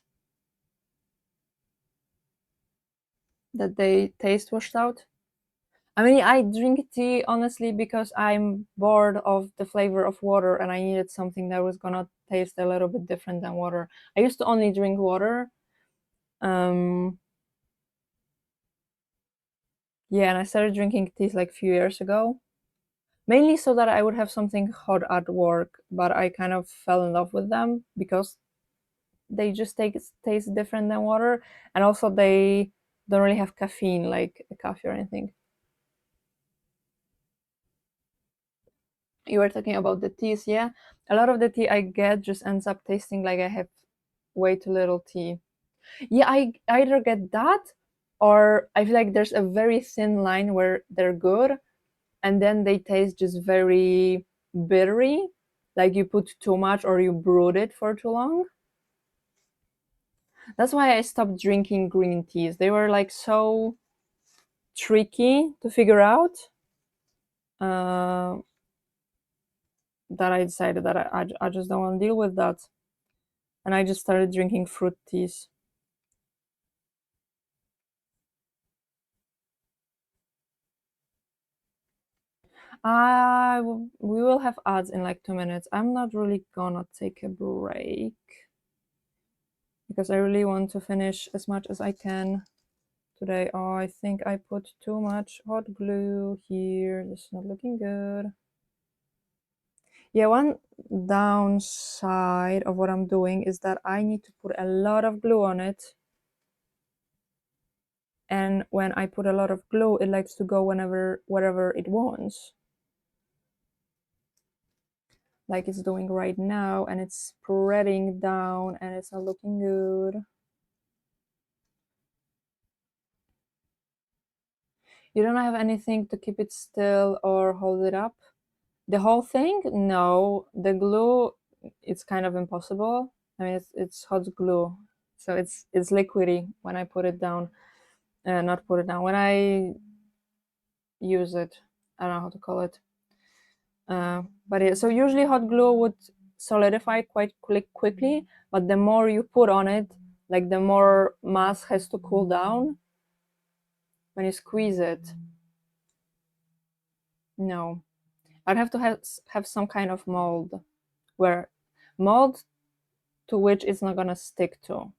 That they taste washed out? I mean, I drink tea honestly because I'm bored of the flavor of water and I needed something that was gonna taste a little bit different than water. I used to only drink water. Um, yeah, and I started drinking teas like a few years ago, mainly so that I would have something hot at work, but I kind of fell in love with them because they just taste different than water, and also they don't really have caffeine like a coffee or anything. You were talking about the teas, yeah. A lot of the tea I get just ends up tasting like I have way too little tea. Yeah, I either get that or I feel like there's a very thin line where they're good and then they taste just very bittery, like you put too much or you brewed it for too long. That's why I stopped drinking green teas. They were like so tricky to figure out, uh, that I decided that I just don't want to deal with that. And I just started drinking fruit teas. We will have ads in like 2 minutes. I'm not really gonna take a break because I really want to finish as much as I can today. Oh, I think I put too much hot glue here. This is not looking good. Yeah, one downside of what I'm doing is that I need to put a lot of glue on it. And when I put a lot of glue, it likes to go wherever it wants. Like it's doing right now, and it's spreading down and it's not looking good. You don't have anything to keep it still or hold it up? The whole thing? No. The glue, it's kind of impossible. I mean, it's hot glue, so it's liquidy when I put it down. Not put it down. When I use it, I don't know how to call it. But yeah, so usually hot glue would solidify quite quickly, but the more you put on it, like the more mass has to cool down when you squeeze it. No, I'd have to have some kind of mold where mold to which it's not gonna stick to.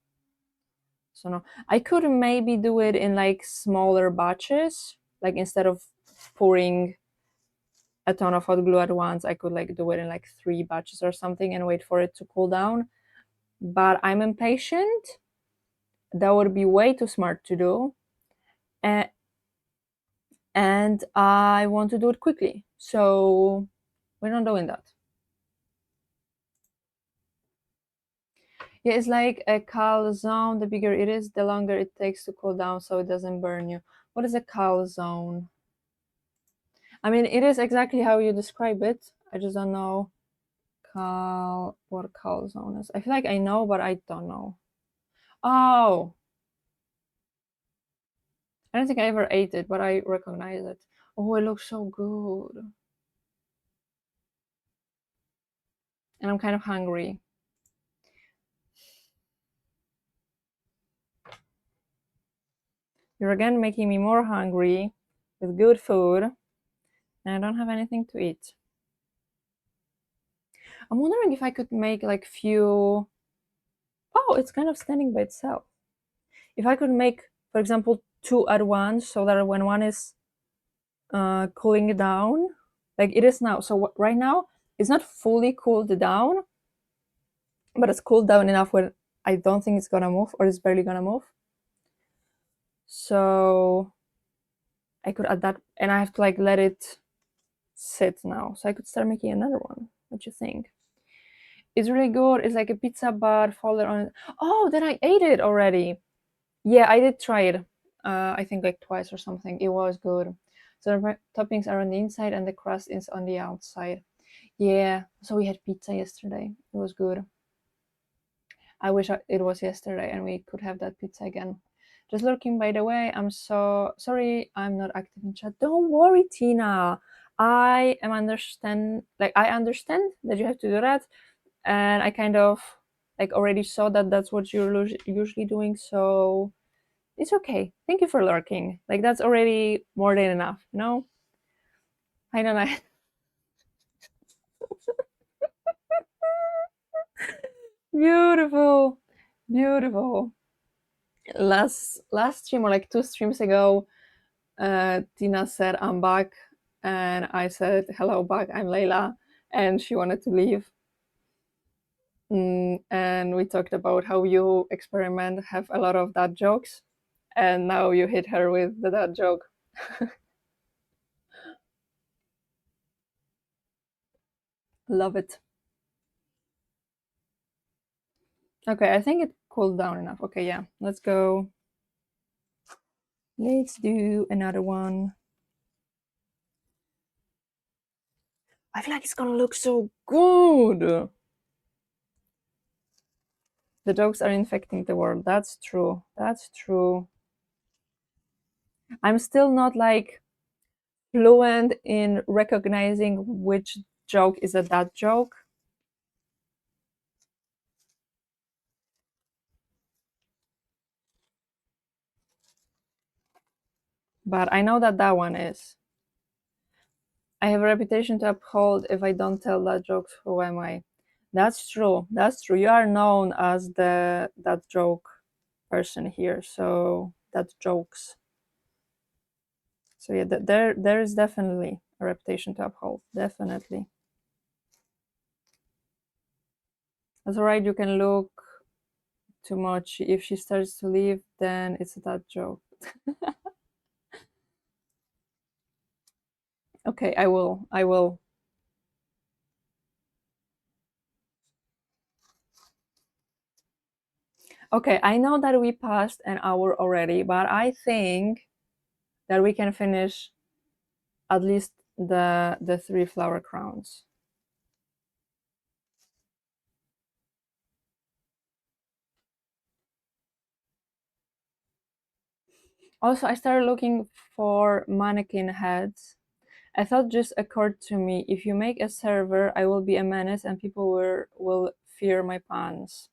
So no, I could maybe do it in like smaller batches, like instead of pouring a ton of hot glue at once, I could like do it in like 3 batches or something and wait for it to cool down. But I'm impatient. That would be way too smart to do. And, and I want to do it quickly. So we're not doing that. Yeah, it's like a calzone. The bigger it is, the longer it takes to cool down so it doesn't burn you. What is a calzone? I mean, it is exactly how you describe it. I just don't know what calzone is. I feel like I know, but I don't know. Oh, I don't think I ever ate it, but I recognize it. Oh, it looks so good. And I'm kind of hungry. You're again making me more hungry with good food, and I don't have anything to eat. I'm wondering if I could make like few. Oh, it's kind of standing by itself. If I could make, for example, two at once, so that when one is cooling down, like it is now. So right now, it's not fully cooled down, but it's cooled down enough where I don't think it's gonna move, or it's barely gonna move. So I could add that, and I have to like let it sit now. So I could start making another one. What you think? It's really good. It's like a pizza but folded on it. Oh, then I ate it already. Yeah, I did try it. I think like twice or something. It was good. So the toppings are on the inside and the crust is on the outside. Yeah. So we had pizza yesterday. It was good. I wish it was yesterday and we could have that pizza again. Just lurking, by the way. I'm so sorry I'm not active in chat. Don't worry, Tina. I understand. Like I understand that you have to do that, and I kind of like already saw that that's what you're usually doing. So it's okay. Thank you for lurking. Like that's already more than enough, you know? I don't know. Beautiful. Beautiful. Last stream or like two streams ago, Tina said I'm back and I said hello back, I'm Layla, and she wanted to leave. And we talked about how you experiment have a lot of dad jokes, and now you hit her with the dad joke. Love it. Okay, I think it cooled down enough. Okay, yeah, let's go. Let's do another one. I feel like it's gonna look so good. The jokes are infecting the world. That's true. That's true. I'm still not like fluent in recognizing which joke is a dad joke. But I know that that one is. I have a reputation to uphold. If I don't tell that jokes, who am I? That's true. That's true. You are known as the that joke person here. So that jokes. So yeah, there is definitely a reputation to uphold. Definitely. That's all right. You can look too much. If she starts to leave, then it's a dad joke. Okay, I will. I will. Okay, I know that we passed an hour already, but I think that we can finish at least the three flower crowns. Also, I started looking for mannequin heads. I thought just occurred to me, if you make a server, I will be a menace and people will fear my pants.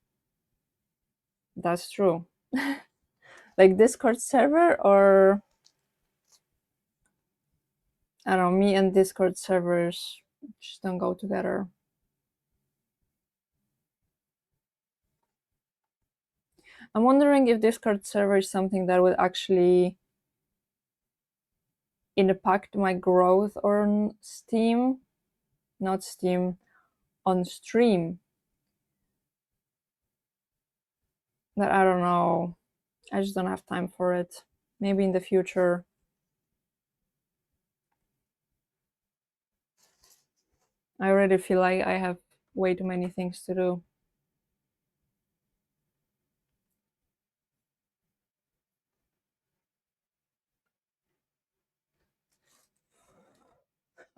That's true. Like Discord server, or I don't know, me and Discord servers just don't go together. I'm wondering if Discord server is something that would actually impact my growth on Steam, not Steam, on stream. That I don't know. I just don't have time for it. Maybe in the future. I already feel like I have way too many things to do.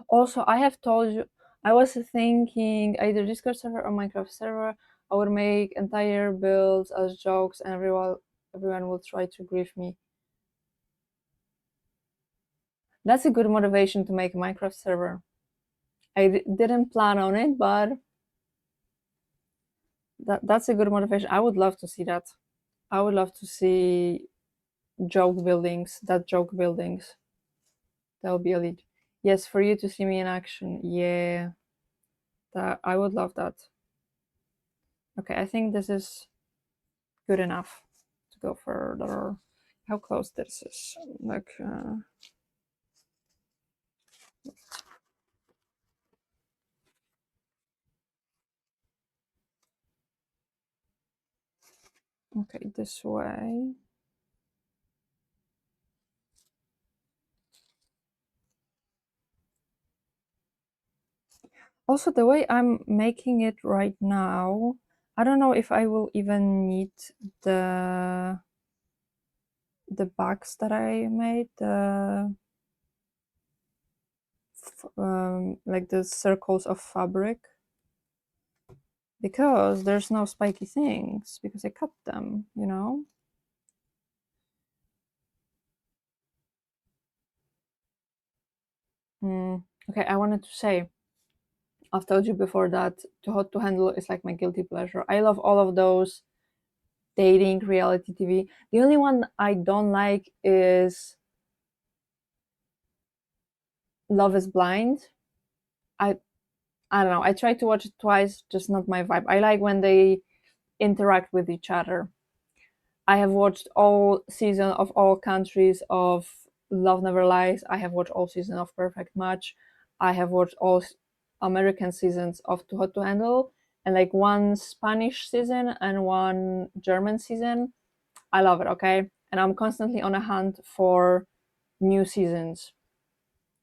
Also, I have told you, I was thinking either Discord server or Minecraft server. I would make entire builds as jokes, and everyone will try to grief me. That's a good motivation to make a Minecraft server. I didn't plan on it, but that's a good motivation. I would love to see that. I would love to see joke buildings. That would be elite. Yes, for you to see me in action. Yeah, that I would love that. Okay, I think this is good enough to go further. How close this is? Like, okay, this way. Also, the way I'm making it right now, I don't know if I will even need the bags that I made, like the circles of fabric, because there's no spiky things because I cut them, you know. Okay, I wanted to say, I've told you before that Too Hot to Handle is like my guilty pleasure. I love all of those dating reality TV. The only one I don't like is Love is Blind. I I don't know. I tried to watch it twice, just not my vibe. I like when they interact with each other. I have watched all season of all countries of Love Never Lies. I have watched all season of Perfect Match. I have watched all American seasons of Too Hot to Handle, and like one Spanish season and one German season. I love it, okay? And I'm constantly on a hunt for new seasons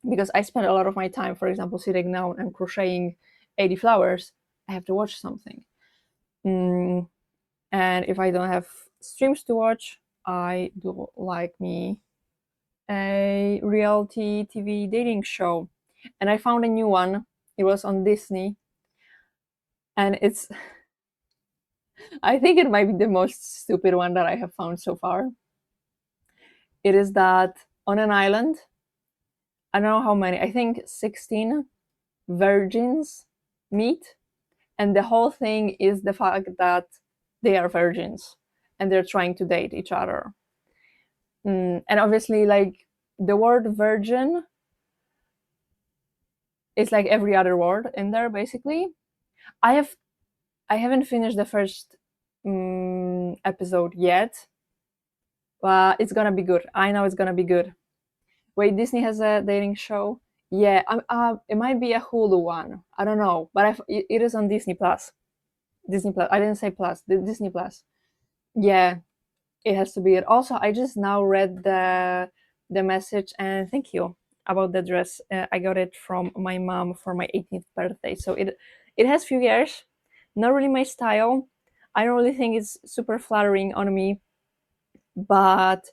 because I spend a lot of my time, for example, sitting down and crocheting 80 flowers. I have to watch something. Mm, and if I don't have streams to watch, I do like me a reality TV dating show. And I found a new one. It was on Disney. And it's, I think it might be the most stupid one that I have found so far. It is that on an island, I don't know how many, I think 16 virgins meet. And the whole thing is the fact that they are virgins and they're trying to date each other. And obviously, like, the word virgin is like every other word in there, basically. I have I haven't finished the first episode yet, but it's gonna be good. I know it's gonna be good. Wait, Disney has a dating show. Yeah, it might be a Hulu one. I don't know, but it is on Disney Plus. Disney Plus. I didn't say Plus. Disney Plus. Yeah, it has to be it. Also, I just now read the message, and thank you about the dress. I got it from my mom for my 18th birthday. So it has few years. Not really my style. I don't really think it's super flattering on me, but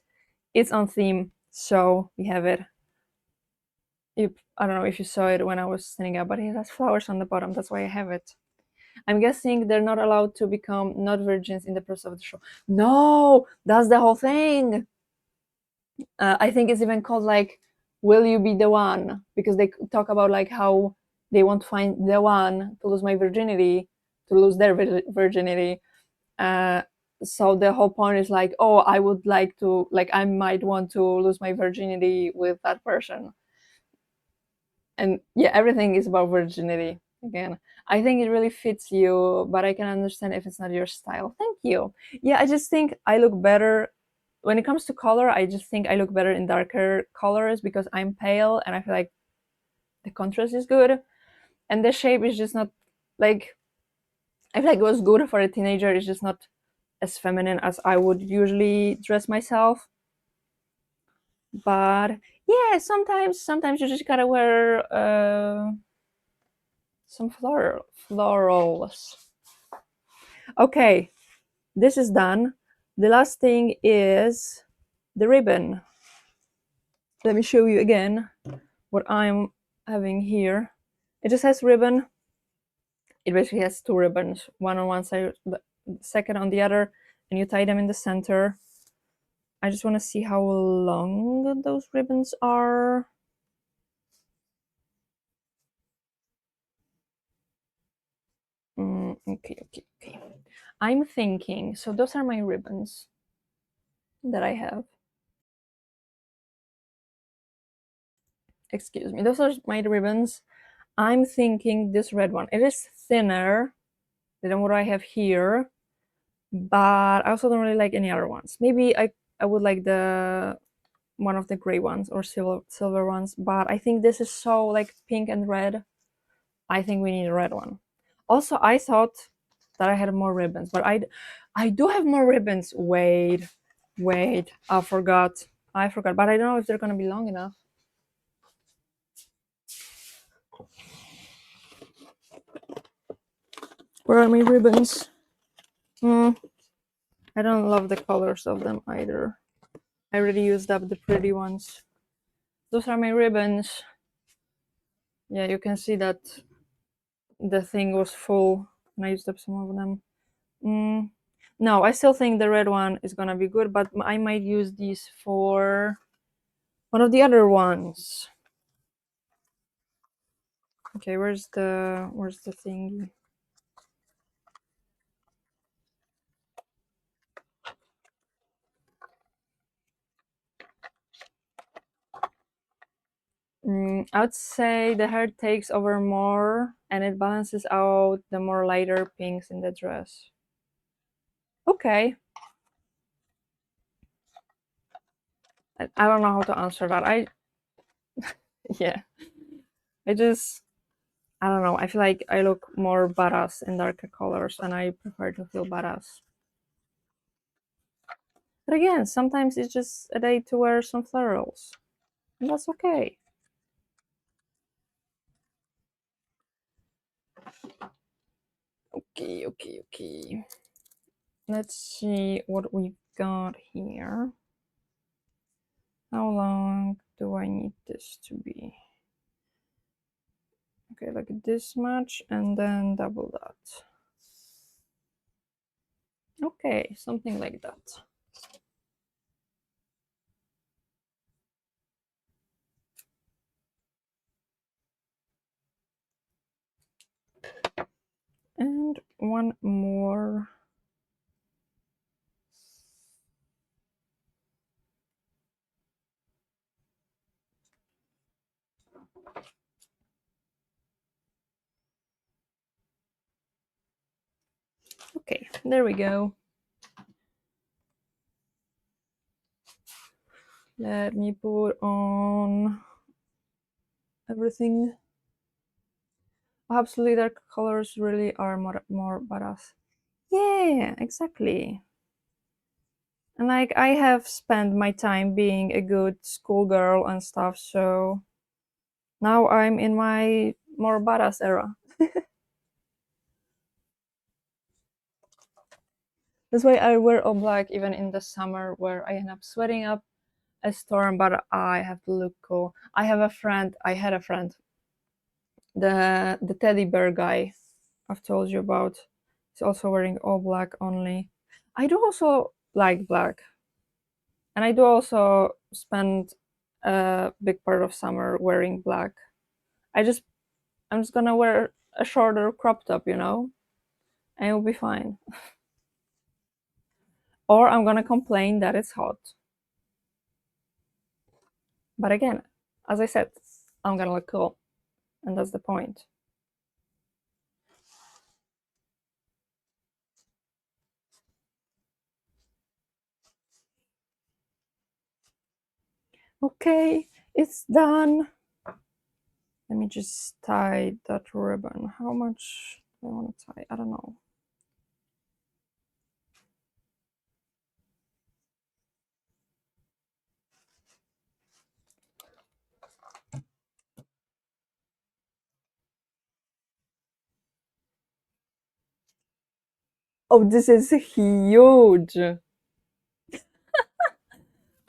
it's on theme. So we have it. I don't know if you saw it when I was standing up, but it has flowers on the bottom. That's why I have it. I'm guessing they're not allowed to become not virgins in the process of the show. No, that's the whole thing. I think it's even called like "Will You Be the One?" because they talk about like how they want to find the one to lose my virginity, to lose their virginity. Uh, so the whole point is like, oh, I would like to, like, I might want to lose my virginity with that person, and yeah, everything is about virginity again. I think it really fits you, but I can understand if it's not your style. Thank you. Yeah, I just think I look better when it comes to color. I just think I look better in darker colors because I'm pale and I feel like the contrast is good, and the shape is just not like, I feel like it was good for a teenager. It's just not as feminine as I would usually dress myself. But yeah, sometimes you just gotta wear some florals. Okay, this is done. The last thing is the ribbon. Let me show you again what I'm having here. It just has ribbon. It basically has two ribbons, one on one side, the second on the other, and you tie them in the center. I just want to see how long those ribbons are. Okay. I'm thinking, so those are my ribbons that I have. Excuse me, those are my ribbons. I'm thinking this red one. It is thinner than what I have here, but I also don't really like any other ones. Maybe I would like the one of the gray ones or silver ones, but I think this is so like pink and red. I think we need a red one. Also, I thought that I had more ribbons, but I do have more ribbons. Wait, I forgot. But I don't know if they're gonna be long enough. Where are my ribbons? I don't love the colors of them either. I already used up the pretty ones. Those are my ribbons. Yeah, you can see that the thing was full and I used up some of them. No, I still think the red one is gonna be good, but I might use these for one of the other ones. Okay, where's the thingy? I would say the hair takes over more and it balances out the more lighter pinks in the dress. Okay. I don't know how to answer that. Yeah. I just, I don't know. I feel like I look more badass in darker colors and I prefer to feel badass. But again, sometimes it's just a day to wear some florals. And that's okay. Okay. Let's see what we've got here. How long do I need this to be? Okay, like this much and then double that. Okay, something like that. And one more. Okay, there we go. Let me put on everything. Absolutely dark colors really are more badass. Yeah, exactly. And like I have spent my time being a good schoolgirl and stuff, so now I'm in my more badass era. That's why I wear all black even in the summer where I end up sweating up a storm, but I have to look cool. I had a friend, the teddy bear guy I've told you about. He's also wearing all black only. I do also like black. And I do also spend a big part of summer wearing black. I'm just gonna wear a shorter crop top, and it'll be fine. Or I'm gonna complain that it's hot. But again, as I said, I'm gonna look cool. And that's the point. Okay, it's done. Let me just tie that ribbon. How much do I want to tie? I don't know. Oh, this is huge.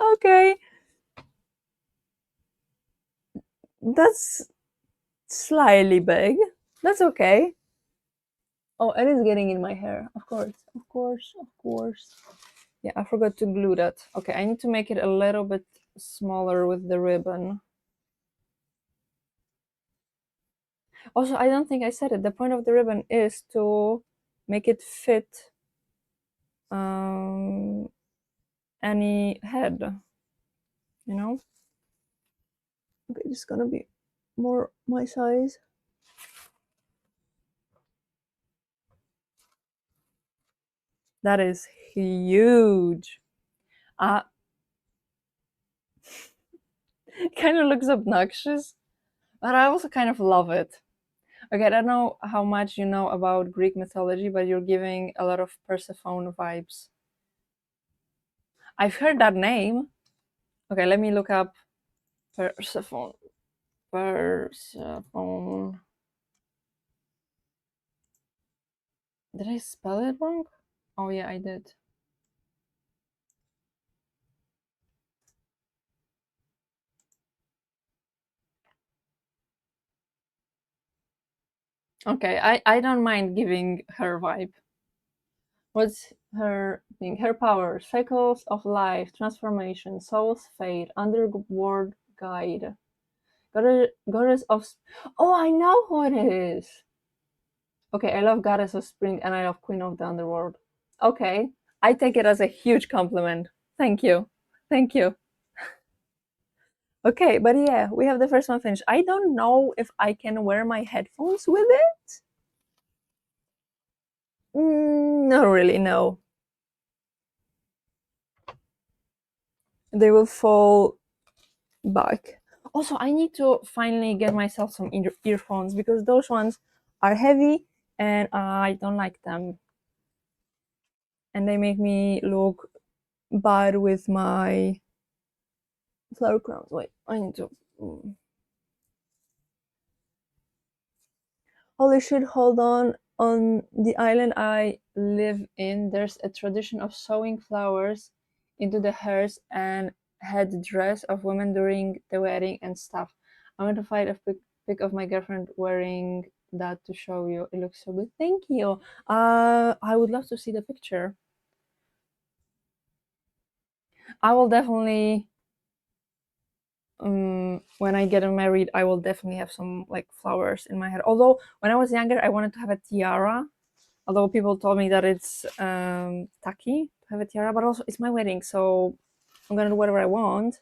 Okay. That's slightly big. That's okay. Oh, and it's getting in my hair. Of course, of course, of course. Yeah, I forgot to glue that. Okay, I need to make it a little bit smaller with the ribbon. Also, I don't think I said it. The point of the ribbon is to make it fit um, any head, you know? Okay, it's gonna be more my size. That is huge. Uh, it kind of looks obnoxious, but I also kind of love it. Okay, I don't know how much you know about Greek mythology, but you're giving a lot of Persephone vibes. I've heard that name. Okay, let me look up Persephone. Persephone. Did I spell it wrong? Oh yeah, I did. Okay, I don't mind giving her vibe. What's her thing? Her power, cycles of life, transformation, soul's fate, underworld guide, goddess of. Oh, I know who it is. Okay, I love goddess of spring and I love queen of the underworld. Okay, I take it as a huge compliment. Thank you, thank you. Okay, but yeah, we have the first one finished. I don't know if I can wear my headphones with it. Not really, no. They will fall back. Also, I need to finally get myself some earphones because those ones are heavy and I don't like them. And they make me look bad with my flower crowns. Wait, I need to. Holy shit, hold on. On the island I live in, there's a tradition of sewing flowers into the hairs and headdress of women during the wedding and stuff. I want to find a pic of my girlfriend wearing that to show you. It looks so good. Thank you. I would love to see the picture. I will definitely when I get married, I will definitely have some like flowers in my head. Although when I was younger, I wanted to have a tiara. Although people told me that it's tacky to have a tiara, but also it's my wedding, so I'm gonna do whatever I want.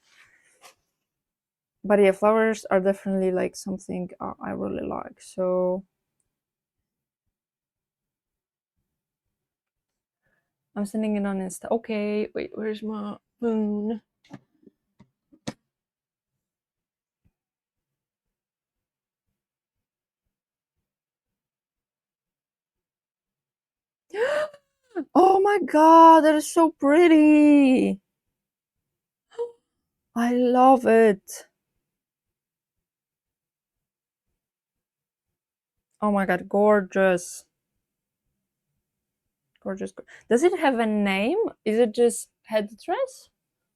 But yeah, flowers are definitely like something I really like. So I'm sending it on Insta. Okay, wait, where's my phone? Oh my god, that is so pretty. I love it. Oh my god, gorgeous. Gorgeous. Does it have a name? Is it just headdress?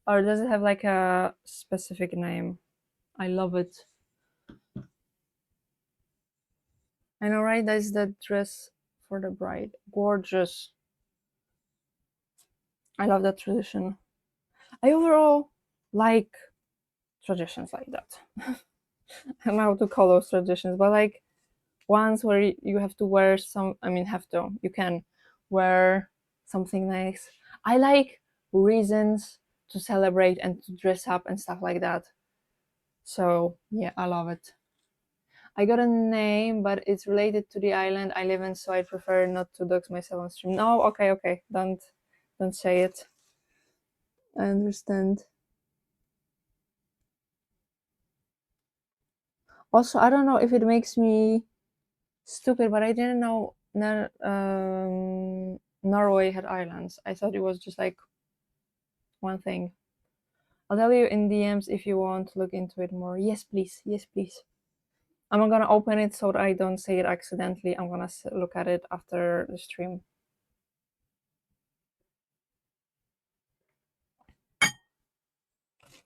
Or does it have like a specific name? I love it. I know, right? That is the dress for the bride. Gorgeous. I love that tradition. I overall like traditions like that. I don't know how to call those traditions, but like ones where you have to wear some, I mean, have to, you can wear something nice. I like reasons to celebrate and to dress up and stuff like that. So, yeah, I love it. I got a name, but it's related to the island I live in, so I prefer not to dox myself on stream. No, okay, okay, don't say it. I understand. Also, I don't know if it makes me stupid, but I didn't know Norway had islands. I thought it was just like one thing. I'll tell you in DMs if you want to look into it more. Yes, please. Yes, please. I'm gonna open it so that I don't say it accidentally. I'm gonna look at it after the stream.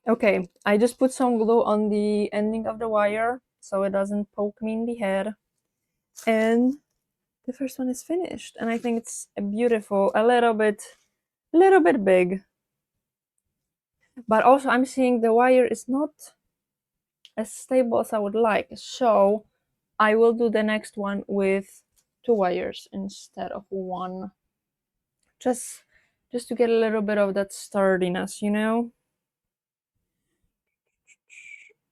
Okay, I just put some glue on the ending of the wire so it doesn't poke me in the head. And the first one is finished, and I think it's beautiful, a little bit big, but also I'm seeing the wire is not as stable as I would like, so I will do the next one with 2 wires instead of 1, just to get a little bit of that sturdiness, you know.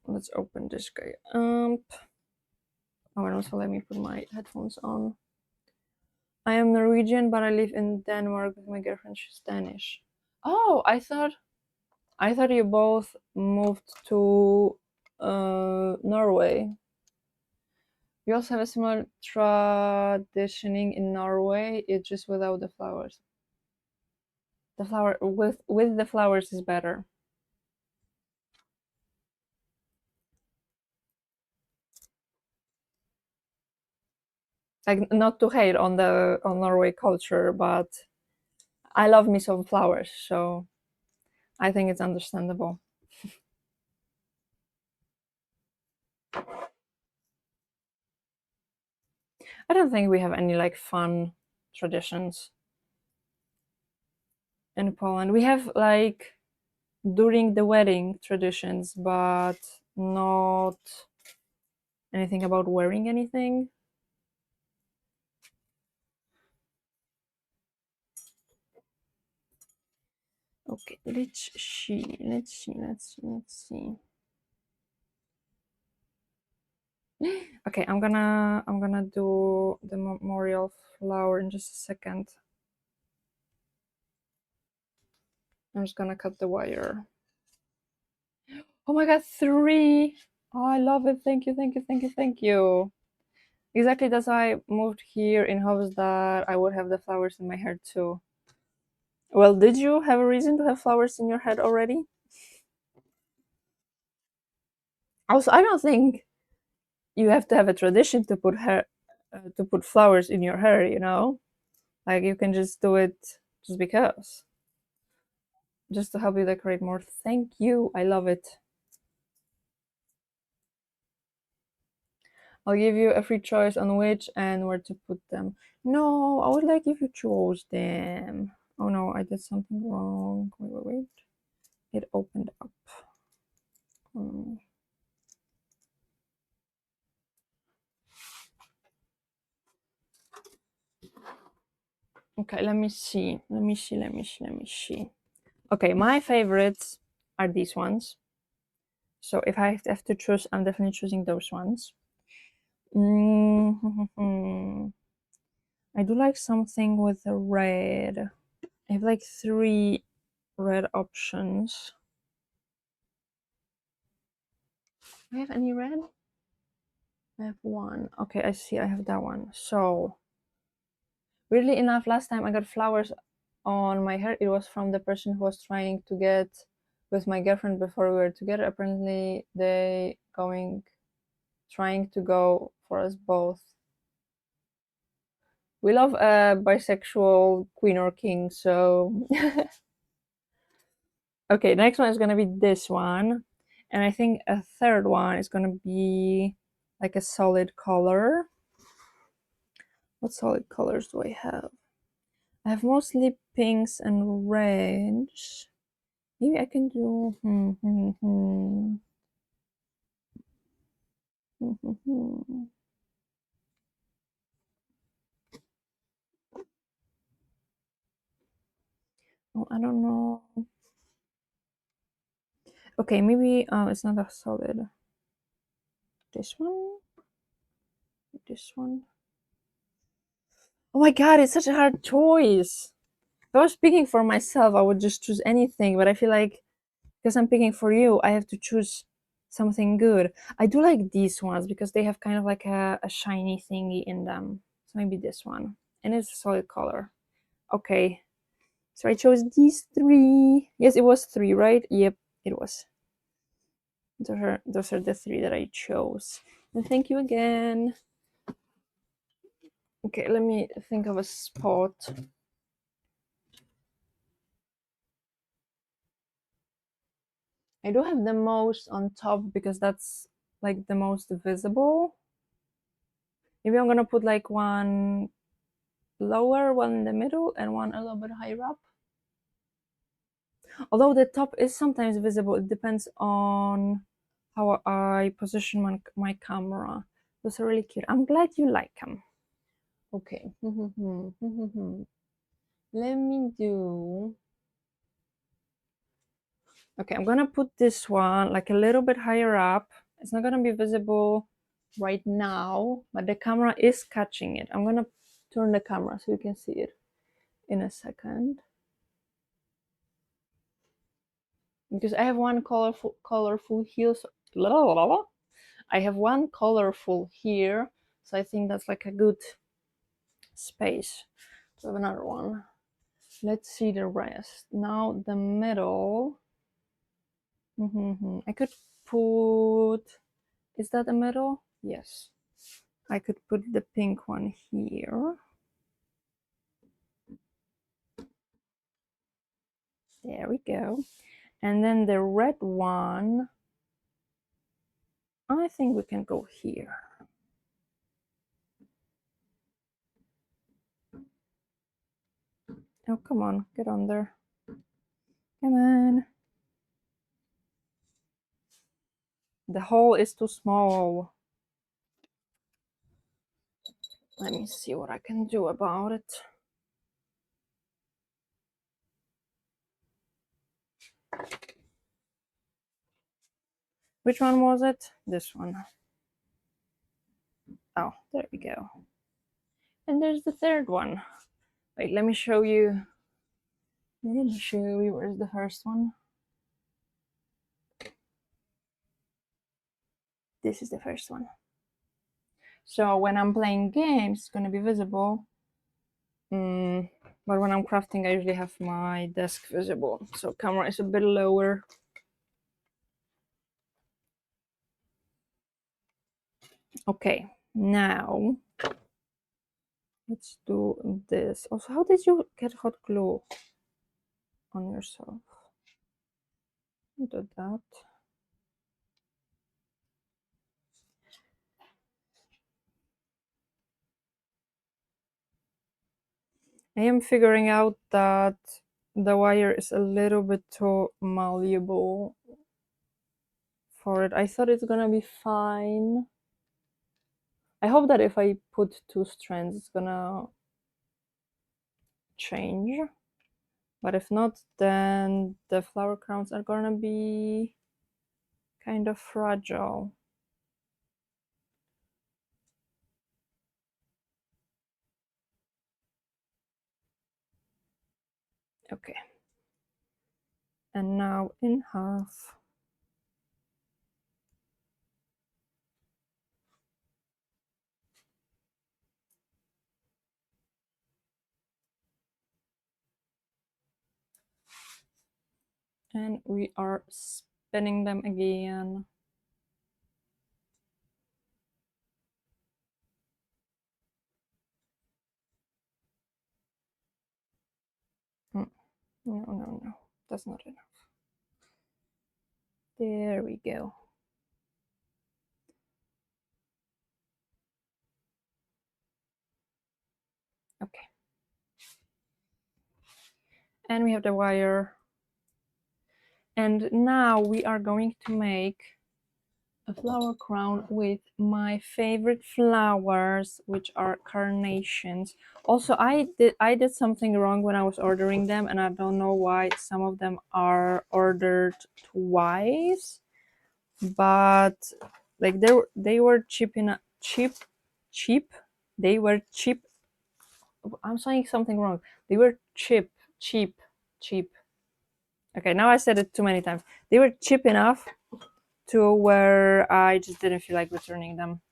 Let's open this guy up. Oh, and also let me put my headphones on. I am Norwegian, but I live in Denmark with my girlfriend. She's Danish. Oh, I thought you both moved to Norway. We also have a similar traditioning in Norway. It's just without the flowers. The flower with the flowers is better. Like, not to hate on Norway culture, but I love me some flowers, so I think it's understandable. I don't think we have any like fun traditions in Poland. We have like during the wedding traditions, but not anything about wearing anything. Okay, let's see. Okay, I'm gonna do the memorial flower in just a second. I'm just gonna cut the wire. Oh my god, 3! Oh, I love it. Thank you. Exactly, that's why I moved here in hopes that I would have the flowers in my hair too. Well, did you have a reason to have flowers in your head already? Also, I don't think you have to have a tradition to put flowers in your hair, you know? Like, you can just do it just because. Just to help you decorate more. Thank you. I love it. I'll give you a free choice on which and where to put them. No, I would like if you chose them. Oh no, I did something wrong. Wait. It opened up. Okay, let me see. Okay, my favorites are these ones. So if I have to choose, I'm definitely choosing those ones. I do like something with a red. I have like 3 red options. Do I have any red? I have 1. Okay, I see. I have that one. So, weirdly enough, last time I got flowers on my hair, it was from the person who was trying to get with my girlfriend before we were together. Apparently, they trying to go for us both. We love a bisexual queen or king, so. Okay, next one is gonna be this one, and I think a third one is gonna be like a solid color. What solid colors do I have? I have mostly pinks and reds. Maybe I can do. Oh, I don't know. Okay, maybe it's not a solid. This one. This one. Oh my god, it's such a hard choice. If I was speaking for myself, I would just choose anything, but I feel like because I'm picking for you, I have to choose something good. I do like these ones because they have kind of like a shiny thingy in them. So maybe this one. And it's a solid color. Okay. So I chose these 3. Yes, it was 3, right? Yep, it was. Those are the 3 that I chose. And thank you again. Okay, let me think of a spot. I do have the most on top because that's like the most visible. Maybe I'm gonna put like one lower, one in the middle, and one a little bit higher up. Although the top is sometimes visible, it depends on how I position my camera. Those are really cute. I'm glad you like them. Okay. Let me do. Okay, I'm gonna put this one like a little bit higher up. It's not gonna be visible right now, but the camera is catching it. I'm gonna turn the camera so you can see it in a second. Because I have one colorful here. So, I have one colorful here, so I think that's like a good space. So I have another one. Let's see the rest. Now the middle. I could put. Is that the middle? Yes. I could put the pink one here. There we go. And then the red one, I think we can go here. Oh, come on, get on there. Come on. The hole is too small. Let me see what I can do about it. Which one was it? This one. Oh, there we go. And there's the third one. Wait, let me show you. Let me show you where's the first one. This is the first one. So when I'm playing games, it's going to be visible. But when I'm crafting, I usually have my desk visible. So camera is a bit lower. Okay, now let's do this. Also, how did you get hot glue on yourself? Do that. I am figuring out that the wire is a little bit too malleable for it. I thought it's gonna be fine. I hope that if I put 2 strands, it's gonna change. But if not, then the flower crowns are gonna be kind of fragile. Okay. And now in half. And we are spinning them again. No, that's not enough. There we go. Okay. And we have the wire. And now we are going to make a flower crown with my favorite flowers, which are carnations. Also, I did something wrong when I was ordering them, and I don't know why some of them are ordered twice. But like they were cheap. They were cheap. I'm saying something wrong. They were cheap. Okay, now I said it too many times. They were cheap enough to where I just didn't feel like returning them.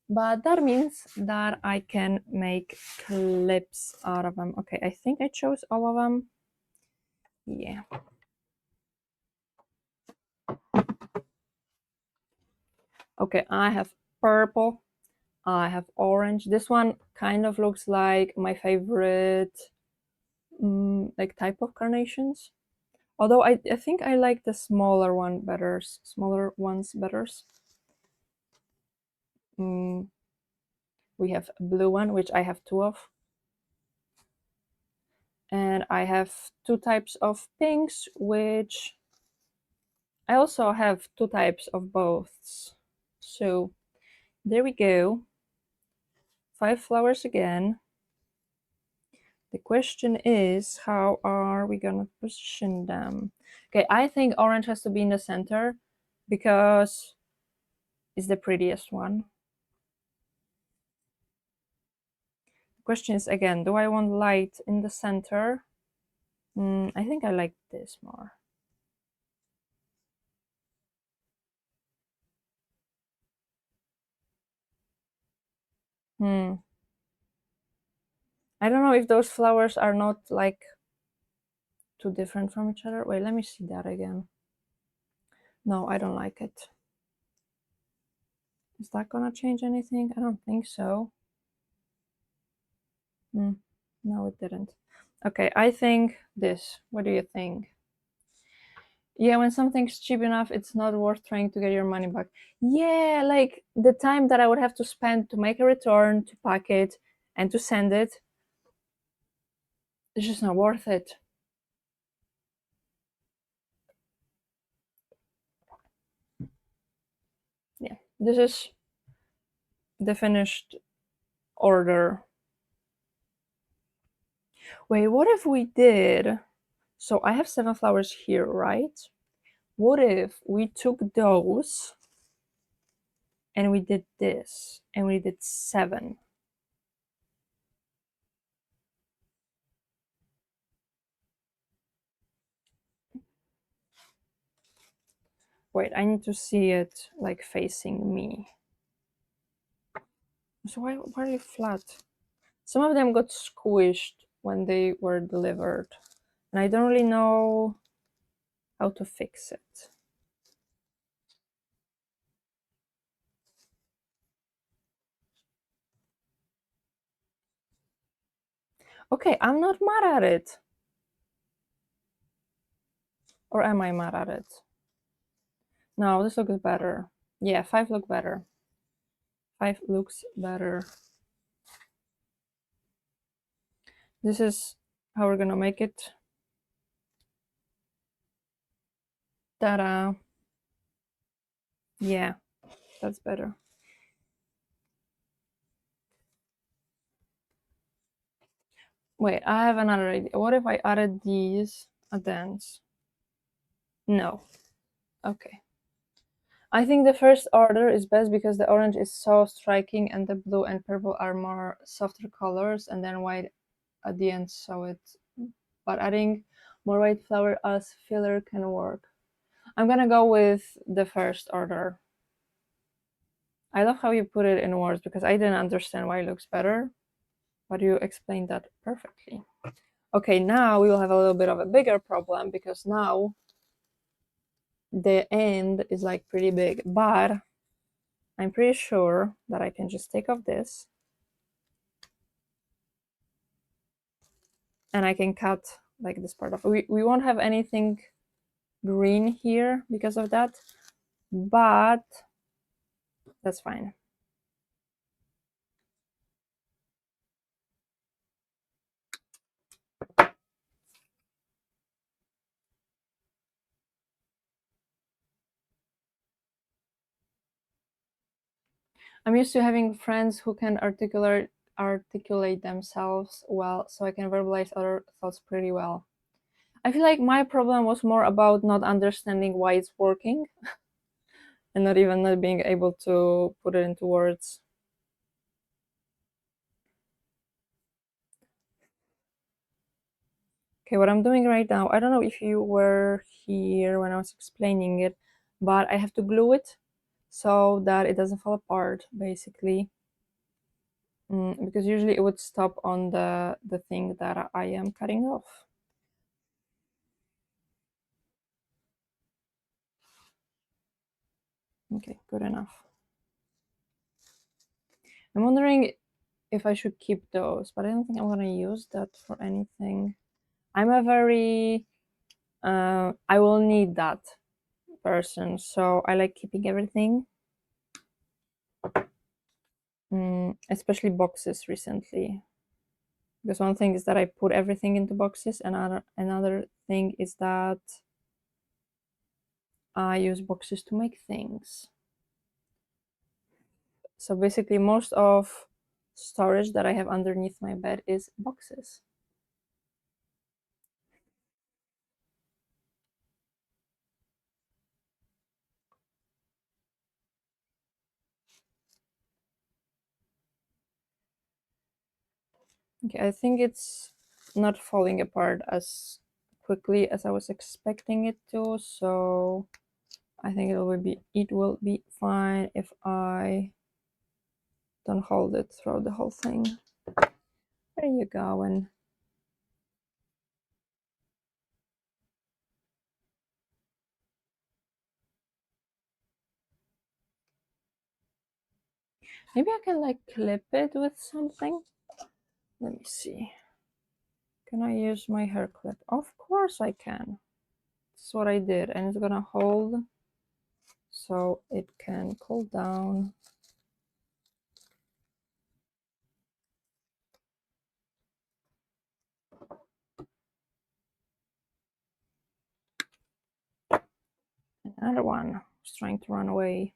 But that means that I can make clips out of them. Okay, I think I chose all of them. Yeah. Okay, I have purple. I have orange. This one kind of looks like my favorite like type of carnations. Although I think I like the smaller ones better. Mm, we have a blue one, which I have 2 of. And I have 2 types of pinks, which I also have 2 types of both. So there we go. 5 flowers again. The question is, how are we gonna position them? Okay, I think orange has to be in the center because it's the prettiest one. The question is again, do I want light in the center? I think I like this more. I don't know if those flowers are not like too different from each other. Wait, let me see that again. No, I don't like it. Is that gonna change anything? I don't think so. No, it didn't. Okay, I think this. What do you think? Yeah, when something's cheap enough, it's not worth trying to get your money back. Yeah, like the time that I would have to spend to make a return, to pack it, and to send it, it's just not worth it. Yeah, this is the finished order. Wait, what if we did? So I have 7 flowers here, right? What if we took those and we did this and we did 7? Wait, I need to see it like facing me. So why are they flat? Some of them got squished when they were delivered, and I don't really know how to fix it. Okay, I'm not mad at it. Or am I mad at it? No, this looks better. Yeah, 5 look better. 5 looks better. This is how we're gonna make it. Ta-da. Yeah, that's better. Wait, I have another idea. What if I added these addends? No. Okay. I think the first order is best because the orange is so striking and the blue and purple are more softer colors, and then white at the end, so it's, but adding more white flower as filler can work. I'm gonna go with the first order. I love how you put it in words because I didn't understand why it looks better, but you explained that perfectly. Okay, now we will have a little bit of a bigger problem because now the end is like pretty big, but I'm pretty sure that I can just take off this and I can cut like this part off. We won't have anything green here because of that, but that's fine. I'm used to having friends who can articulate themselves well, so I can verbalize other thoughts pretty well. I feel like my problem was more about not understanding why it's working and not even not being able to put it into words. Okay, what I'm doing right now, I don't know if you were here when I was explaining it, but I have to glue it so that it doesn't fall apart, basically. Because usually it would stop on the thing that I am cutting off. Okay, good enough. I'm wondering if I should keep those, but I don't think I'm gonna use that for anything. I'm a very I will need that person, so I like keeping everything, especially boxes recently. Because one thing is that I put everything into boxes, and another thing is that I use boxes to make things. So basically, most of storage that I have underneath my bed is boxes. Okay, I think it's not falling apart as quickly as I was expecting it to, so I think it will be fine if I don't hold it throughout the whole thing. There you go. And maybe I can like clip it with something. Let me see. Can I use my hair clip? Of course I can. This is what I did, and it's gonna hold so it can cool down. Another one was trying to run away.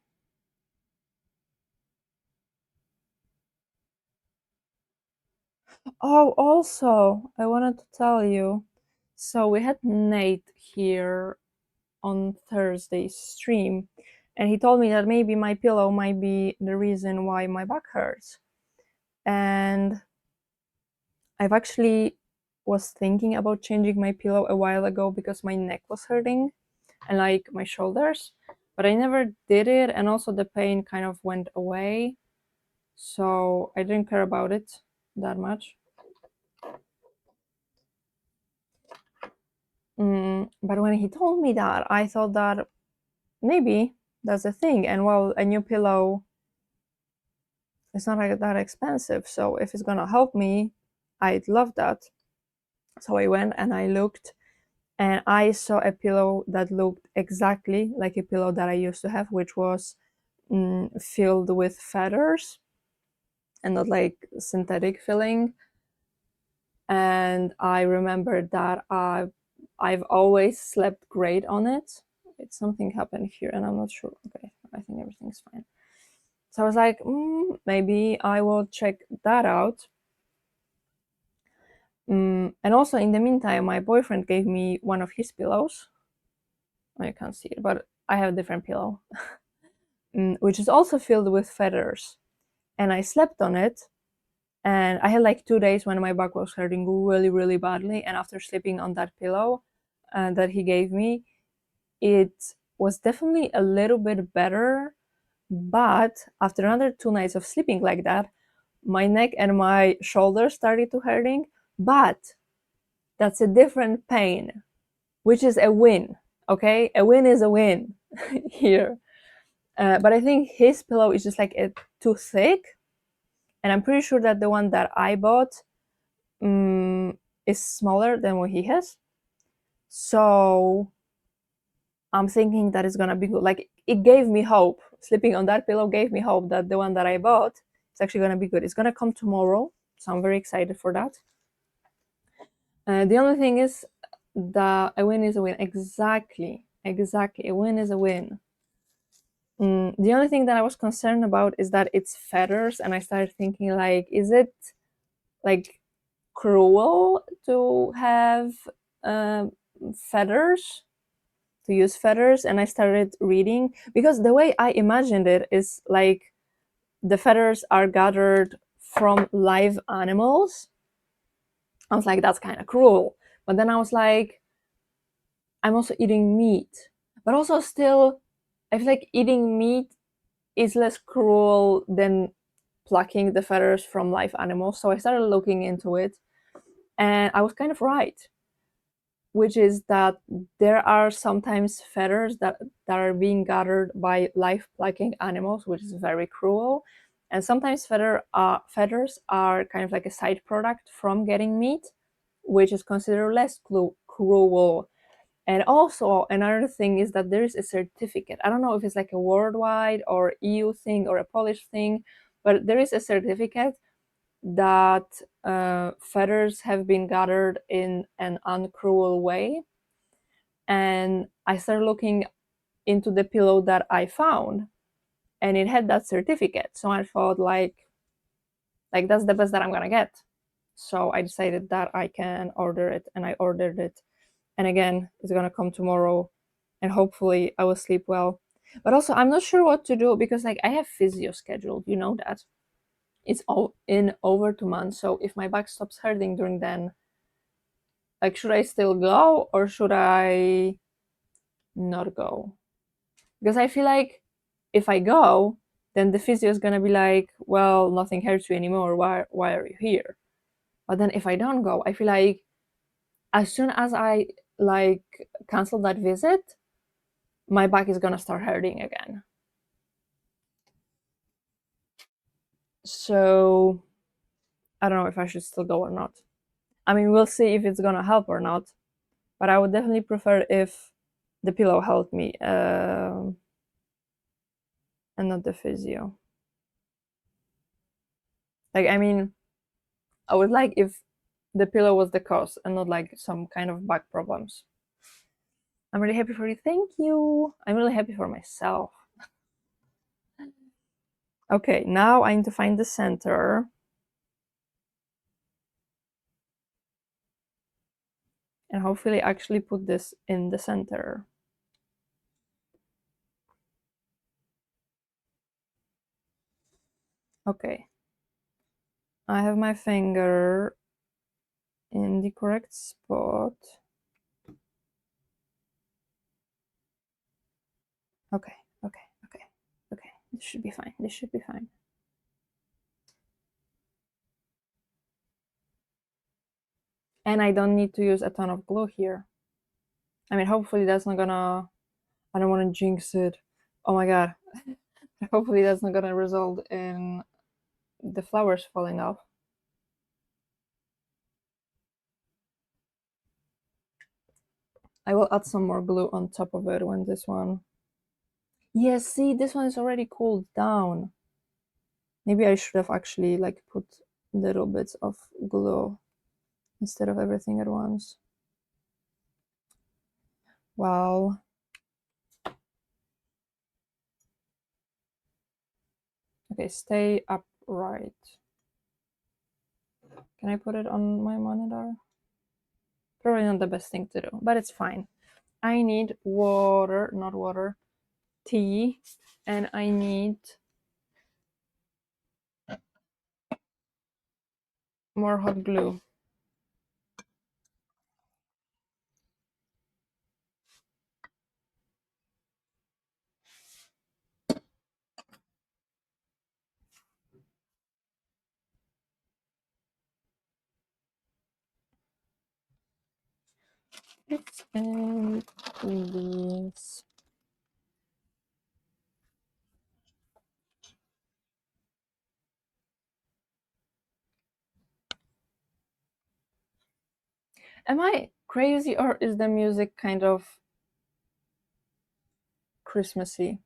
Oh, also, I wanted to tell you. So we had Nate here on Thursday's stream, and he told me that maybe my pillow might be the reason why my back hurts. And I've actually was thinking about changing my pillow a while ago because my neck was hurting and like my shoulders, but I never did it, and also the pain kind of went away, so I didn't care about it that much. But when he told me that, I thought that maybe that's the thing. And well, a new pillow is not like that expensive, so if it's gonna help me, I'd love that. So I went and I looked, and I saw a pillow that looked exactly like a pillow that I used to have, which was filled with feathers and not like synthetic filling. And I remembered that I've always slept great on it. It's something happened here, and I'm not sure. Okay, I think everything's fine. So I was like, maybe I will check that out. And also, in the meantime, my boyfriend gave me one of his pillows. I can't see it, but I have a different pillow, which is also filled with feathers. And I slept on it, and I had like 2 days when my back was hurting really, really badly. And after sleeping on that pillow that he gave me, it was definitely a little bit better. But after another 2 nights of sleeping like that, my neck and my shoulders started to hurting. But that's a different pain, which is a win. Okay, a win is a win here. But I think his pillow is just like too thick, and I'm pretty sure that the one that I bought is smaller than what he has. So I'm thinking that it's gonna be good. Like, it gave me hope. Sleeping on that pillow gave me hope that the one that I bought is actually gonna be good. It's gonna come tomorrow, so I'm very excited for that. The only thing is that a win is a win. Exactly. A win is a win. The only thing that I was concerned about is that it's feathers, and I started thinking, like, is it like cruel to have uh, feathers? To use feathers? And I started reading, because the way I imagined it is like the feathers are gathered from live animals. I was like, that's kind of cruel. But then I was like, I'm also eating meat. But also, still, I feel like eating meat is less cruel than plucking the feathers from live animals. So I started looking into it, and I was kind of right, which is that there are sometimes feathers that are being gathered by live plucking animals, which is very cruel. And sometimes feathers are kind of like a side product from getting meat, which is considered less cruel. And also another thing is that there is a certificate. I don't know if it's like a worldwide or EU thing or a Polish thing, but there is a certificate that feathers have been gathered in an uncruel way. And I started looking into the pillow that I found, and it had that certificate. So I thought like that's the best that I'm gonna get. So I decided that I can order it, and I ordered it. And again, it's gonna come tomorrow, and hopefully I will sleep well. But also, I'm not sure what to do because like I have physio scheduled. You know that it's all in over 2 months. So if my back stops hurting during then, like should I still go or should I not go? Because I feel like if I go, then the physio is gonna be like, well, nothing hurts you anymore. Why are you here? But then if I don't go, I feel like as soon as I like cancel that visit, my back is gonna start hurting again. So I don't know if I should still go or not. I mean, we'll see if it's gonna help or not. But I would definitely prefer if the pillow helped me and not the physio. Like, I mean, I would like if the pillow was the cause and not like some kind of back problems. I'm really happy for you. Thank you. I'm really happy for myself. Okay, now I need to find the center. And hopefully actually put this in the center. Okay. I have my finger in the correct spot. Okay, okay, okay, okay. This should be fine. This should be fine. And I don't need to use a ton of glue here. I mean, hopefully that's not gonna, I don't want to jinx it. Oh my god. Hopefully that's not gonna result in the flowers falling off. I will add some more glue on top of it when this one. Yes, see, this one is already cooled down. Maybe I should have actually like put little bits of glue instead of everything at once. Wow. Okay, stay upright. Can I put it on my monitor? Probably not the best thing to do, but it's fine. I need water, not water, tea, and I need more hot glue. It's in these. Am I crazy or is the music kind of Christmassy?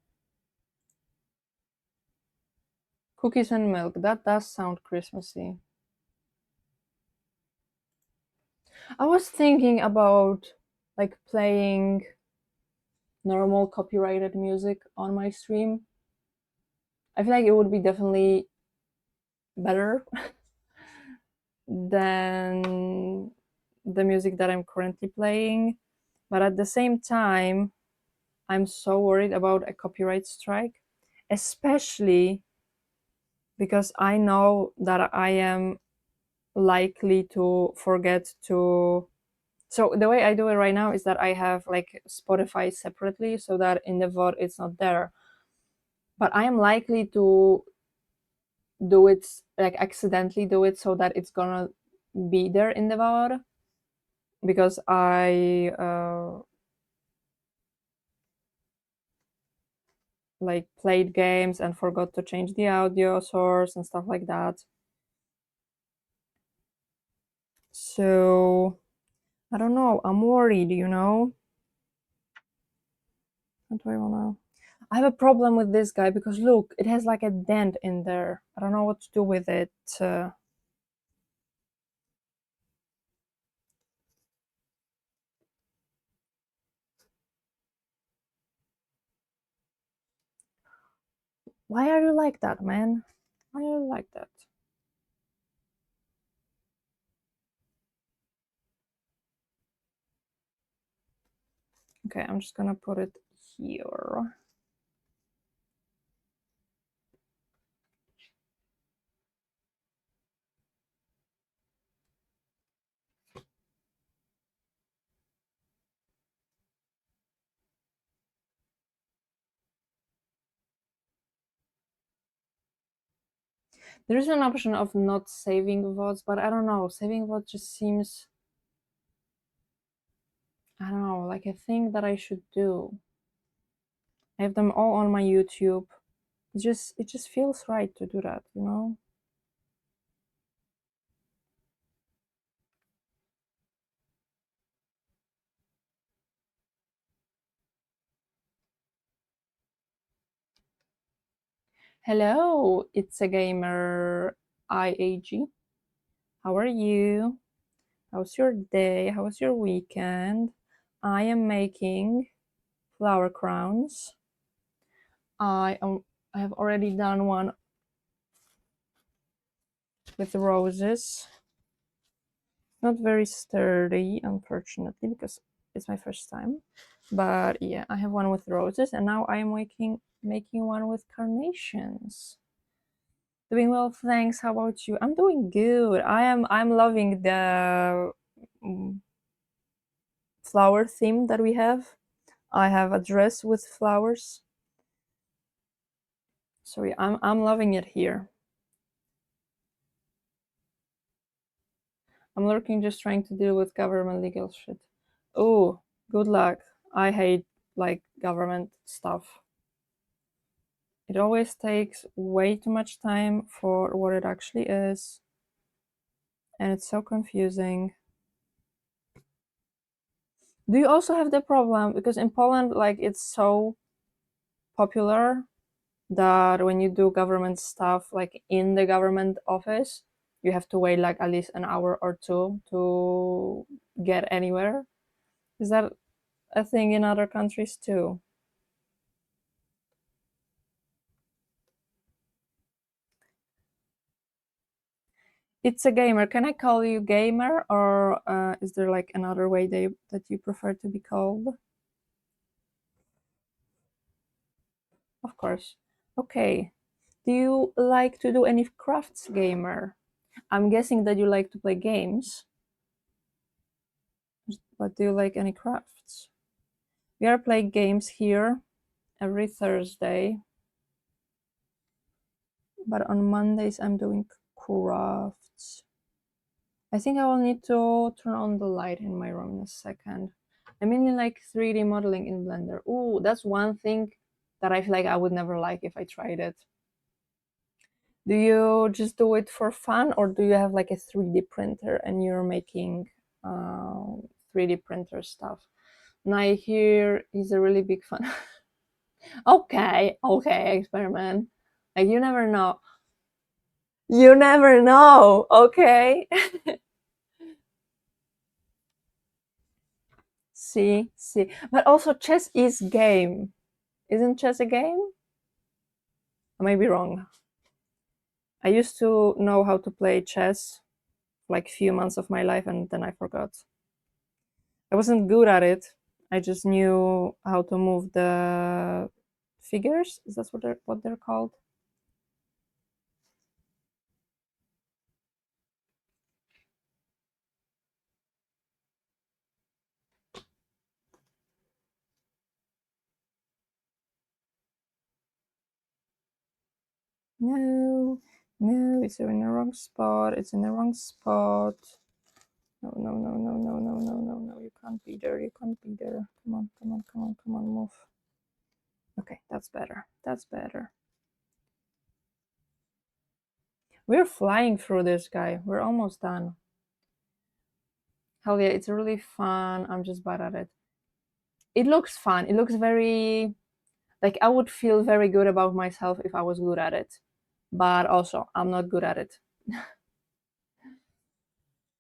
Cookies and milk, that does sound Christmassy. I was thinking about like playing normal copyrighted music on my stream. I feel like it would be definitely better than the music that I'm currently playing. But at the same time, I'm so worried about a copyright strike, especially because I know that I am likely to forget to. So the way I do it right now is that I have like Spotify separately so that in the VOD it's not there. But I am likely to do it, like accidentally do it so that it's gonna be there in the VOD because I like played games and forgot to change the audio source and stuff like that. So I don't know, I'm worried, you know? What do I wanna? I have a problem with this guy because look, it has like a dent in there. I don't know what to do with it. Why are you like that, man? Why are you like that? Okay, I'm just gonna put it here. There is an option of not saving VODs, but I don't know. Saving VODs just seems, I don't know, like a thing that I should do. I have them all on my YouTube. It just feels right to do that, you know? Hello, it's a gamer IAG. How are you? How's your day? How's your weekend? I am making flower crowns. I have already done one with roses. Not very sturdy, unfortunately, because it's my first time. But yeah, I have one with roses, and now I am making one with carnations. Doing well, thanks. How about you? I'm doing good. I'm loving the flower theme that we have. I have a dress with flowers. So yeah, I'm loving it here. I'm lurking, just trying to deal with government legal shit. Oh, good luck. I hate like government stuff. It always takes way too much time for what it actually is, and it's so confusing. Do you also have the problem because in Poland, like it's so popular that when you do government stuff, like in the government office, you have to wait like at least an hour or two to get anywhere. Is that a thing in other countries too? It's a gamer. Can I call you gamer, or is there like another way that you prefer to be called? Of course. Okay. Do you like to do any crafts, gamer? I'm guessing that you like to play games, but do you like any crafts? We are playing games here every Thursday, but on Mondays I'm doing crafts. I think I will need to turn on the light in my room in a second. I mean, like 3D modeling in Blender. Ooh, that's one thing that I feel like I would never like if I tried it. Do you just do it for fun, or do you have like a 3D printer and you're making 3D printer stuff? And I hear he's a really big fan. Okay, okay, experiment. Like you never know. You never know. Okay. See. But also, chess is game. Isn't chess a game? I may be wrong. I used to know how to play chess like few months of my life, and then I forgot. I wasn't good at it. I just knew how to move the figures. Is that what they're called? No, no, it's in the wrong spot. It's in the wrong spot. No. You can't be there. You can't be there. Come on, move. Okay, that's better. That's better. We're flying through this guy. We're almost done. Hell yeah, it's really fun. I'm just bad at it. It looks fun. It looks very Like I would feel very good about myself if I was good at it, but also I'm not good at it.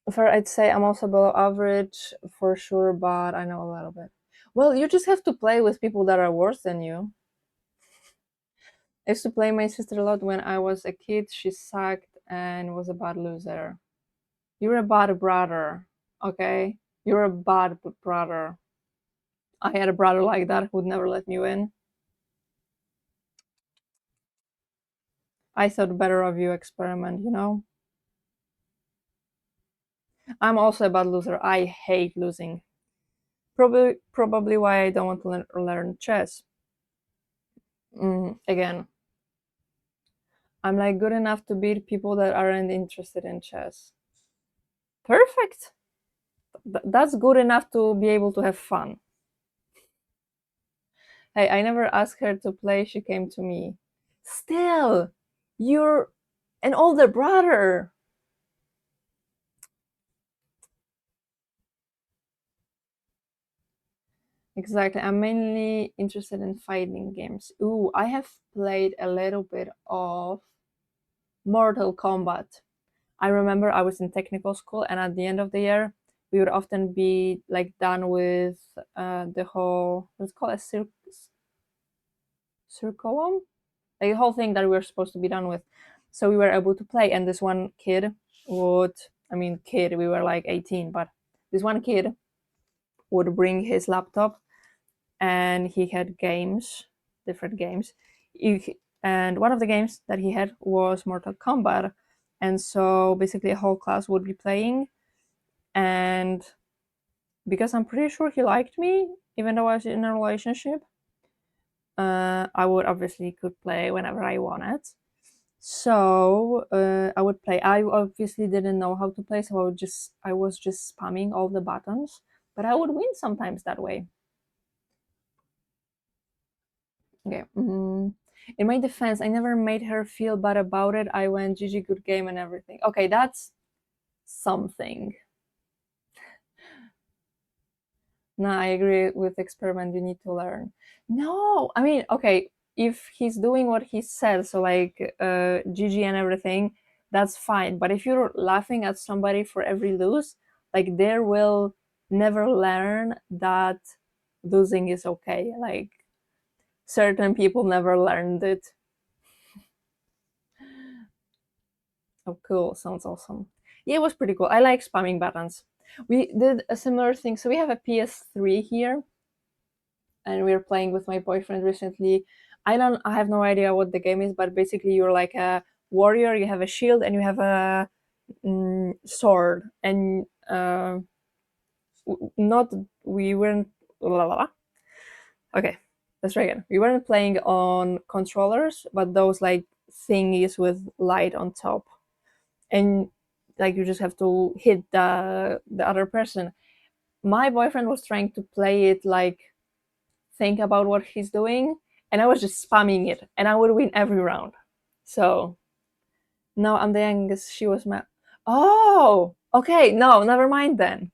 For I'd say I'm also below average for sure, but I know a little bit. Well, you just have to play with people that are worse than you. I used to play my sister a lot when I was a kid. She sucked and was a bad loser. You're a bad brother, okay? You're a bad brother. I had a brother like that who would never let me win. I thought better of you, experiment, you know? I'm also a bad loser. I hate losing. Probably why I don't want to learn chess. Again, I'm like good enough to beat people that aren't interested in chess. Perfect. That's good enough to be able to have fun. Hey, I never asked her to play, she came to me. Still, you're an older brother. Exactly. I'm mainly interested in fighting games. Ooh, I have played a little bit of Mortal Kombat. I remember I was in technical school, and at the end of the year, we would often be like done with the whole what's it called a circulum, like the whole thing that we were supposed to be done with. So we were able to play, and this one kid would, I mean, kid, we were like 18, but this one kid would bring his laptop, and he had games, different games. And one of the games that he had was Mortal Kombat. And so basically, a whole class would be playing. And because I'm pretty sure he liked me, even though I was in a relationship, I would obviously could play whenever I wanted. So I would play. I obviously didn't know how to play, so I was just spamming all the buttons, but I would win sometimes that way. Okay. In my defense, I never made her feel bad about it. I went GG, good game, and everything. Okay, that's something. No, I agree with experiment. You need to learn. No, I mean, okay, if he's doing what he said, so like GG and everything, that's fine. But if you're laughing at somebody for every lose, like they will never learn that losing is okay. Like certain people never learned it. Oh, cool. Sounds awesome. Yeah, it was pretty cool. I like spamming buttons. We did a similar thing. So we have a PS3 here, and we were playing with my boyfriend recently. I have no idea what the game is, but basically you're like a warrior, you have a shield, and you have a sword. And not, we weren't, la, la, la. Okay, let's try again. We weren't playing on controllers, but those like thingies with light on top. And like you just have to hit the other person. My boyfriend was trying to play it like think about what he's doing, and I was just spamming it, and I would win every round. So no, I'm the youngest. She was my. Oh, okay. No, never mind then.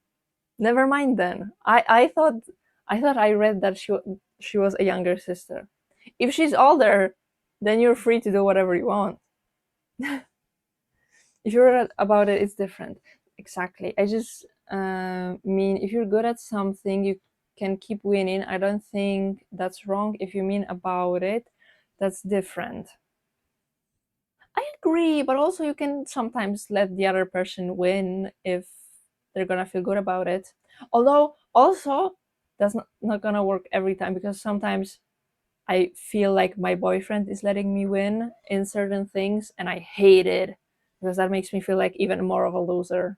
Never mind then. I thought I read that she was a younger sister. If she's older, then you're free to do whatever you want. If you're about it, it's different. Exactly. I just mean if you're good at something, you can keep winning. I don't think that's wrong. If you mean about it, that's different. I agree, but also you can sometimes let the other person win if they're gonna feel good about it. Although also that's not gonna work every time, because sometimes I feel like my boyfriend is letting me win in certain things, and I hate it because that makes me feel like even more of a loser.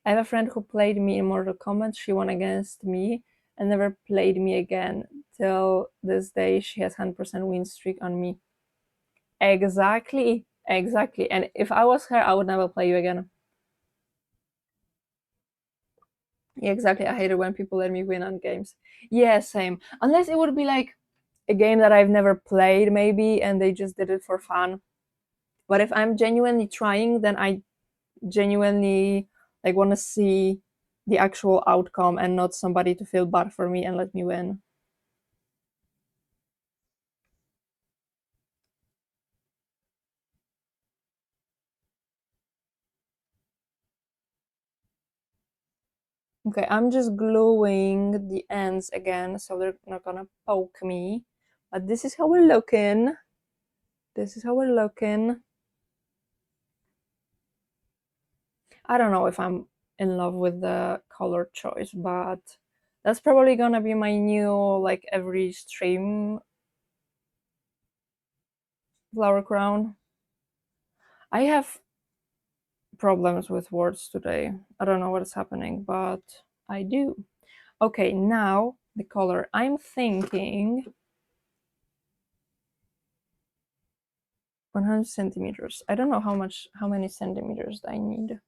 I have a friend who played me in Mortal Kombat. She won against me and never played me again. Till this day, she has 100% win streak on me. Exactly, exactly. And if I was her, I would never play you again. Yeah, exactly. I hate it when people let me win on games. Yeah, same. Unless it would be like a game that I've never played, maybe, and they just did it for fun. But if I'm genuinely trying, then I genuinely like want to see the actual outcome and not somebody to feel bad for me and let me win. Okay, I'm just gluing the ends again so they're not gonna poke me. But this is how we're looking. This is how we're looking. I don't know if I'm in love with the color choice, but that's probably gonna be my new, like, every stream flower crown. I have problems with words today. I don't know what's happening, but I do. Okay, now the color. I'm thinking 100 centimeters. I don't know how many centimeters I need.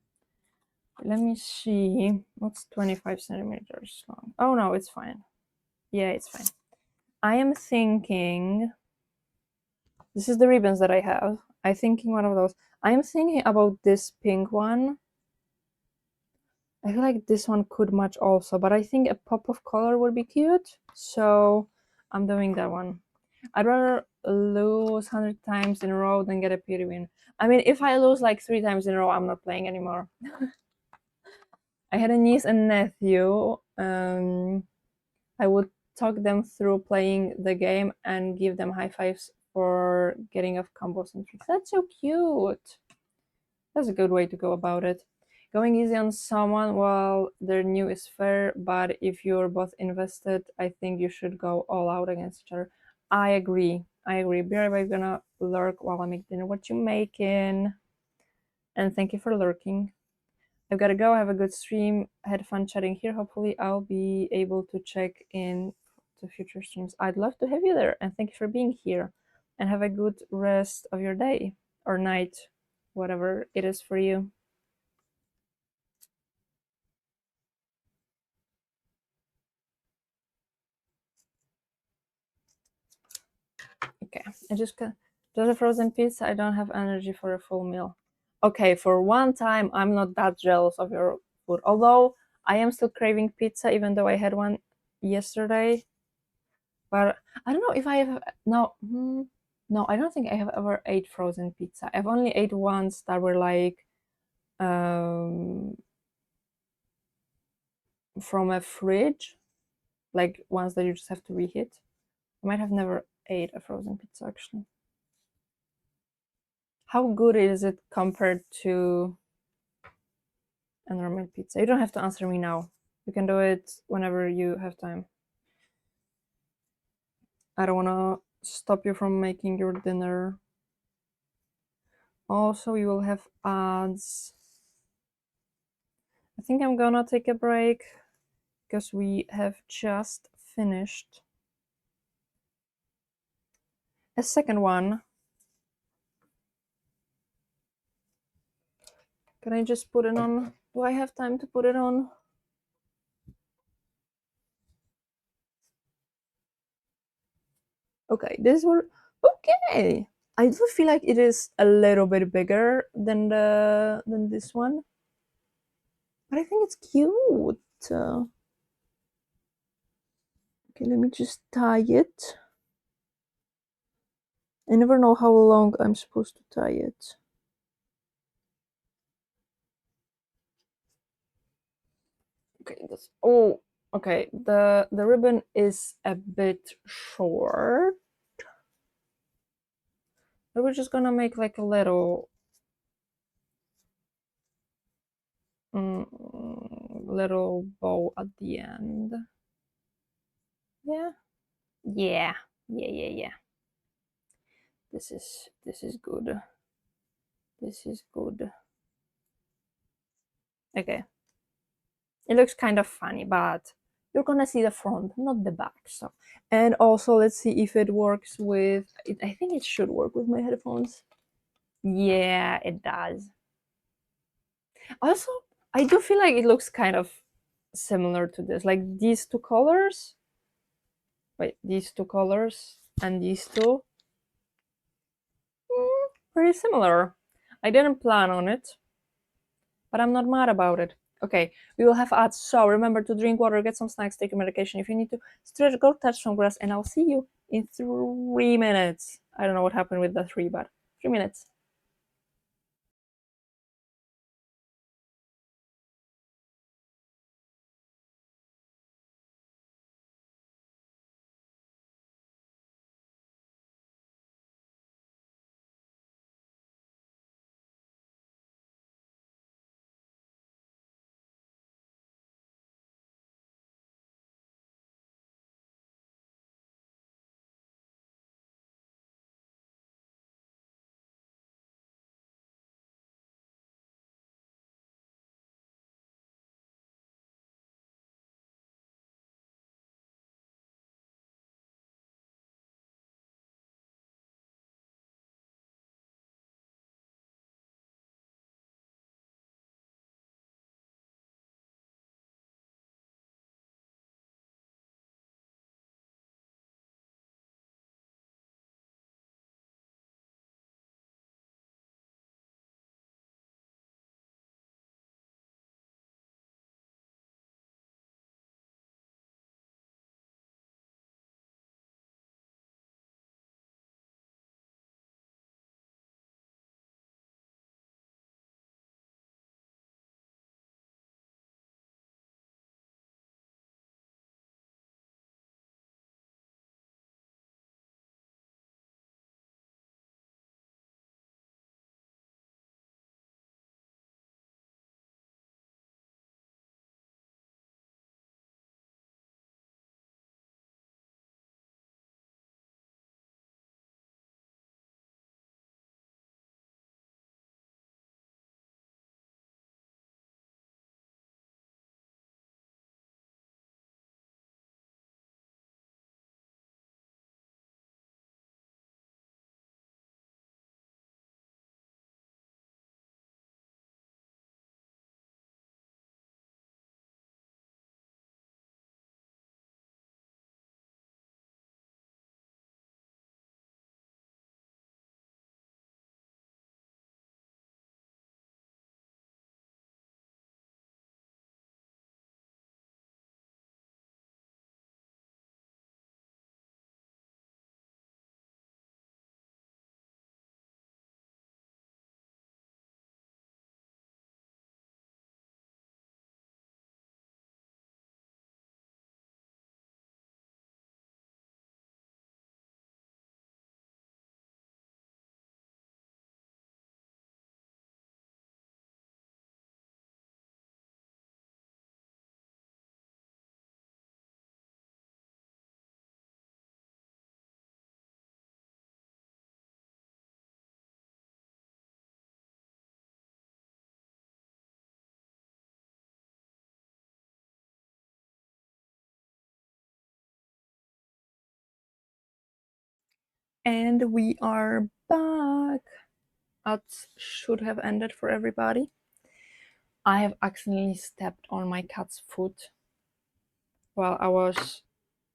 Let me see. What's 25 centimeters long? Oh no, it's fine. Yeah, it's fine. I am thinking, this is the ribbons that I have. I'm thinking one of those. I am thinking about this pink one. I feel like this one could match also, but I think a pop of color would be cute. So I'm doing that one. I'd rather lose 100 times in a row than get a pity win. I mean, if I lose like 3 times in a row, I'm not playing anymore. I had a niece and nephew. I would talk them through playing the game and give them high fives for getting off combos and tricks. That's so cute. That's a good way to go about it. Going easy on someone while they're new is fair, but if you're both invested, I think you should go all out against each other. I agree. I agree. Be right back. Gonna lurk while I make dinner. What you making? And thank you for lurking. I've got to go. Have a good stream. I had fun chatting here. Hopefully, I'll be able to check in to future streams. I'd love to have you there. And thank you for being here. And have a good rest of your day or night, whatever it is for you. Okay, I just got a frozen pizza. I don't have energy for a full meal. Okay, for one time, I'm not that jealous of your food. Although I am still craving pizza, even though I had one yesterday. But I don't know if I have no. No, I don't think I have ever ate frozen pizza. I've only ate ones that were like um, from a fridge, like ones that you just have to reheat. I might have never ate a frozen pizza actually. How good is it compared to a normal pizza? You don't have to answer me now. You can do it whenever you have time. I don't want to stop you from making your dinner. Also, you will have ads. I think I'm gonna take a break because we have just finished a second one. Can I just put it on? Do I have time to put it on? Okay, this will. Okay, I do feel like it is a little bit bigger than this one, but I think it's cute. Okay, let me just tie it. I never know how long I'm supposed to tie it. Okay, that's okay. The ribbon is a bit short. But we're just gonna make like a little little bow at the end. Yeah. Yeah. Yeah. This is good. This is good. Okay. It looks kind of funny, but you're gonna see the front, not the back. So, and also let's see if it works with. I think it should work with my headphones. Yeah, it does. Also, I do feel like it looks kind of similar to this. Like these two colors. Wait, these two colors and these two. Pretty similar. I didn't plan on it, but I'm not mad about it. Okay, we will have ads. So remember to drink water, get some snacks, take your medication. If you need to stretch, go touch some grass, and I'll see you in 3 minutes. I don't know what happened with the 3, but 3 minutes. And we are back. That should have ended for everybody. I have accidentally stepped on my cat's foot while I was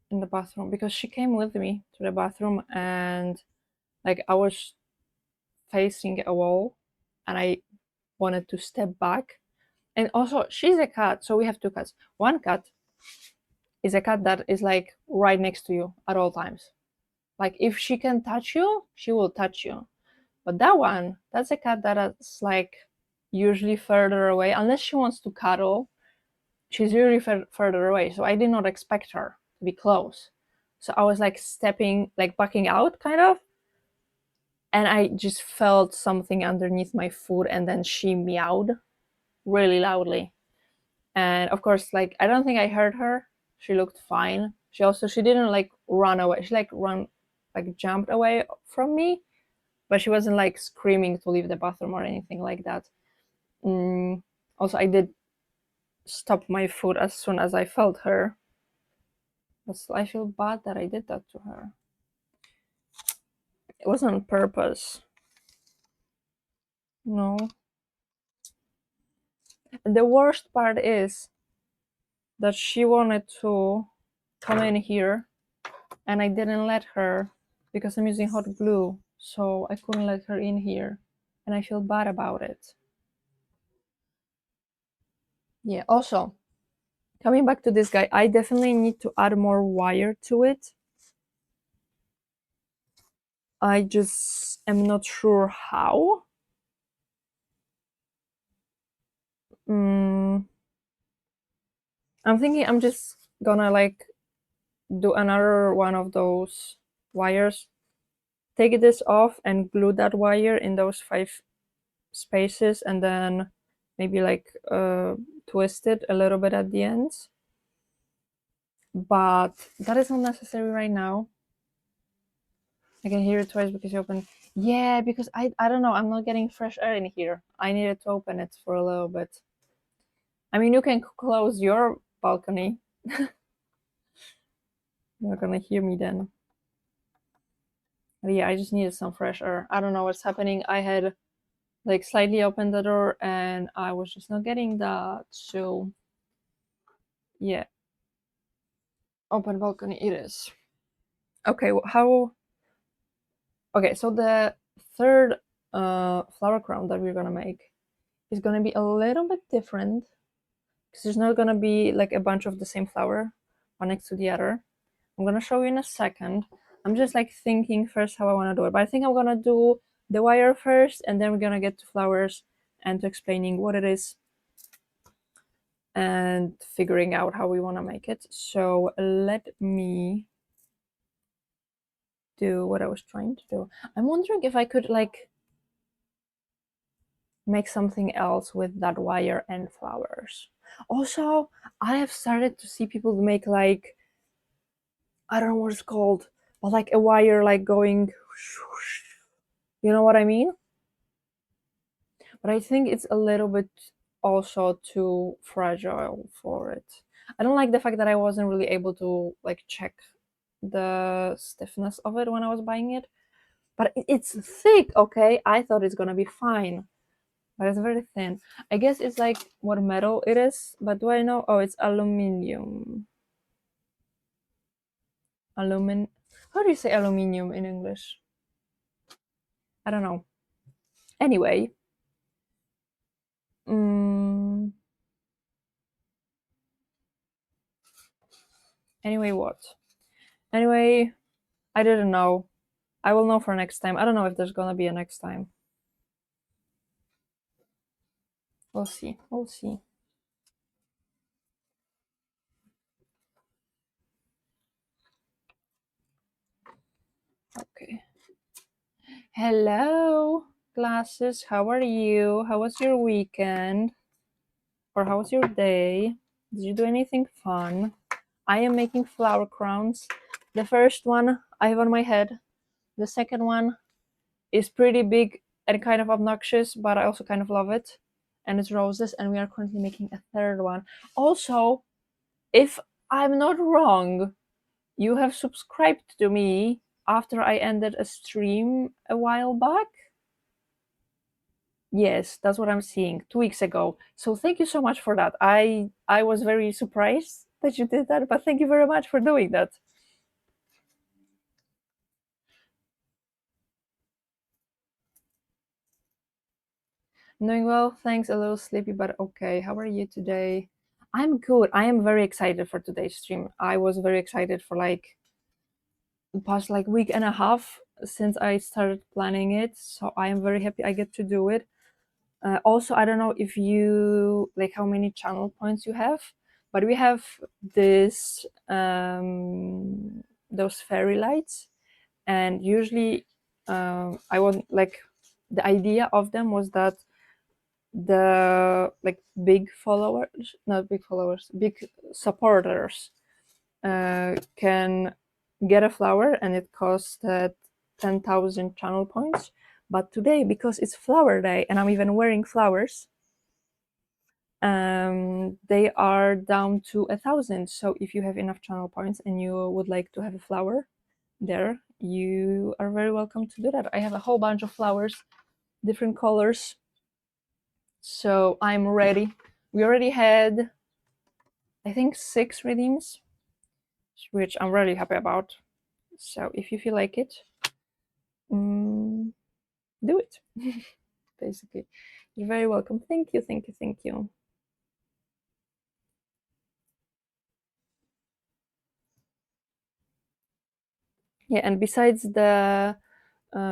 in the bathroom because she came with me to the bathroom and like I was facing a wall and I wanted to step back. And also, she's a cat, so we have two cats. One cat is a cat that is like right next to you at all times. Like if she can touch you, she will touch you. But that one, that's a cat that is like usually further away, unless she wants to cuddle. She's usually further away, so I did not expect her to be close. So I was like stepping, like backing out, kind of, and I just felt something underneath my foot, and then she meowed really loudly. And of course, like I don't think I heard her. She looked fine. She didn't like run away. She like jumped away from me, but she wasn't like screaming to leave the bathroom or anything like that. Also, I did stop my foot as soon as I felt her. But I feel bad that I did that to her. It wasn't on purpose. No. And the worst part is that she wanted to come in here and I didn't let her because I'm using hot glue. So I couldn't let her in here. And I feel bad about it. Yeah, also, coming back to this guy, I definitely need to add more wire to it. I just am not sure how. I'm thinking I'm just gonna like do another one of those wires, take this off and glue that wire in those 5 spaces, and then maybe like twist it a little bit at the ends. But that is not necessary right now. I can hear it twice because you open. Yeah, because I don't know, I'm not getting fresh air in here. I needed to open it for a little bit. I mean, you can close your balcony. You're not gonna hear me then. But yeah, I just needed some fresh air. I don't know what's happening. I had like slightly opened the door and I was just not getting that. So yeah, open balcony it is. Okay, how? Okay, so the third flower crown that we're gonna make is gonna be a little bit different because there's not gonna be like a bunch of the same flower one next to the other. I'm gonna show you in a second. I'm just like thinking first how I want to do it, but I think I'm gonna do the wire first, and then we're gonna get to flowers and to explaining what it is and figuring out how we want to make it. So let me do what I was trying to do. I'm wondering if I could like make something else with that wire and flowers. Also, I have started to see people make like, I don't know what it's called, but like a wire like going, you know what I mean? But I think it's a little bit also too fragile for it. I don't like the fact that I wasn't really able to like check the stiffness of it when I was buying it. But it's thick, okay? I thought it's gonna be fine. But it's very thin. I guess it's like what metal it is, but do I know? Oh, it's aluminium. How do you say aluminium in English? I don't know. Anyway. Mm, anyway, what? Anyway, I didn't know. I will know for next time. I don't know if there's gonna be a next time. We'll see. We'll see. Okay. Hello, glasses. How are you? How was your weekend? Or how was your day? Did you do anything fun? I am making flower crowns. The first one I have on my head. The second one is pretty big and kind of obnoxious, but I also kind of love it. And it's roses, and we are currently making a third one. Also, if I'm not wrong, you have subscribed to me after I ended a stream a while back. Yes, that's what I'm seeing, 2 weeks ago. So thank you so much for that. I was very surprised that you did that, but thank you very much for doing that. Doing well, thanks. A little sleepy, but okay. How are you today? I'm good. I am very excited for today's stream. I was very excited for like the past like week and a half since I started planning it. So I am very happy I get to do it. Also, I don't know if you like how many channel points you have, but we have this those fairy lights, and usually I want like the idea of them was that the like big followers, not big followers, big supporters can get a flower, and it costs 10,000 channel points. But today, because it's flower day and I'm even wearing flowers, they are down to 1,000. So if you have enough channel points and you would like to have a flower there, you are very welcome to do that. I have a whole bunch of flowers, different colors, so I'm ready. We already had, I think, 6 redeems, which I'm really happy about. So if you feel like it, do it. Basically, you're very welcome. Thank you, thank you, thank you. Yeah, and besides the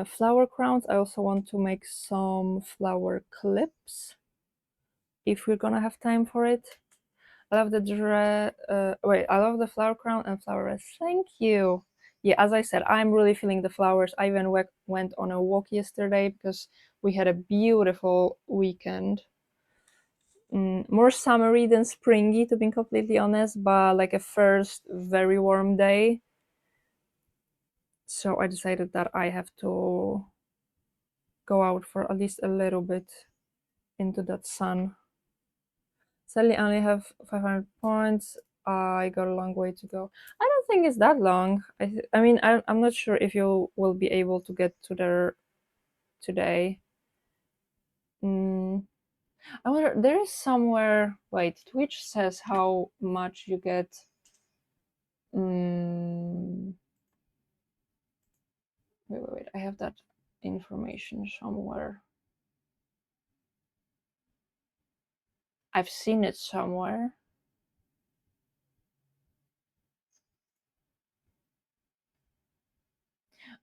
flower crowns, I also want to make some flower clips if we're gonna have time for it. I love the I love the flower crown and flower wreath. Thank you. Yeah, as I said, I'm really feeling the flowers. I even went on a walk yesterday because we had a beautiful weekend. More summery than springy, to be completely honest, but like a first very warm day. So I decided that I have to go out for at least a little bit into that sun. Sadly, I only have 500 points. I got a long way to go. I don't think it's that long. I mean, I'm not sure if you will be able to get to there today. I wonder, there is somewhere, wait, Twitch says how much you get. Wait, I have that information somewhere. I've seen it somewhere.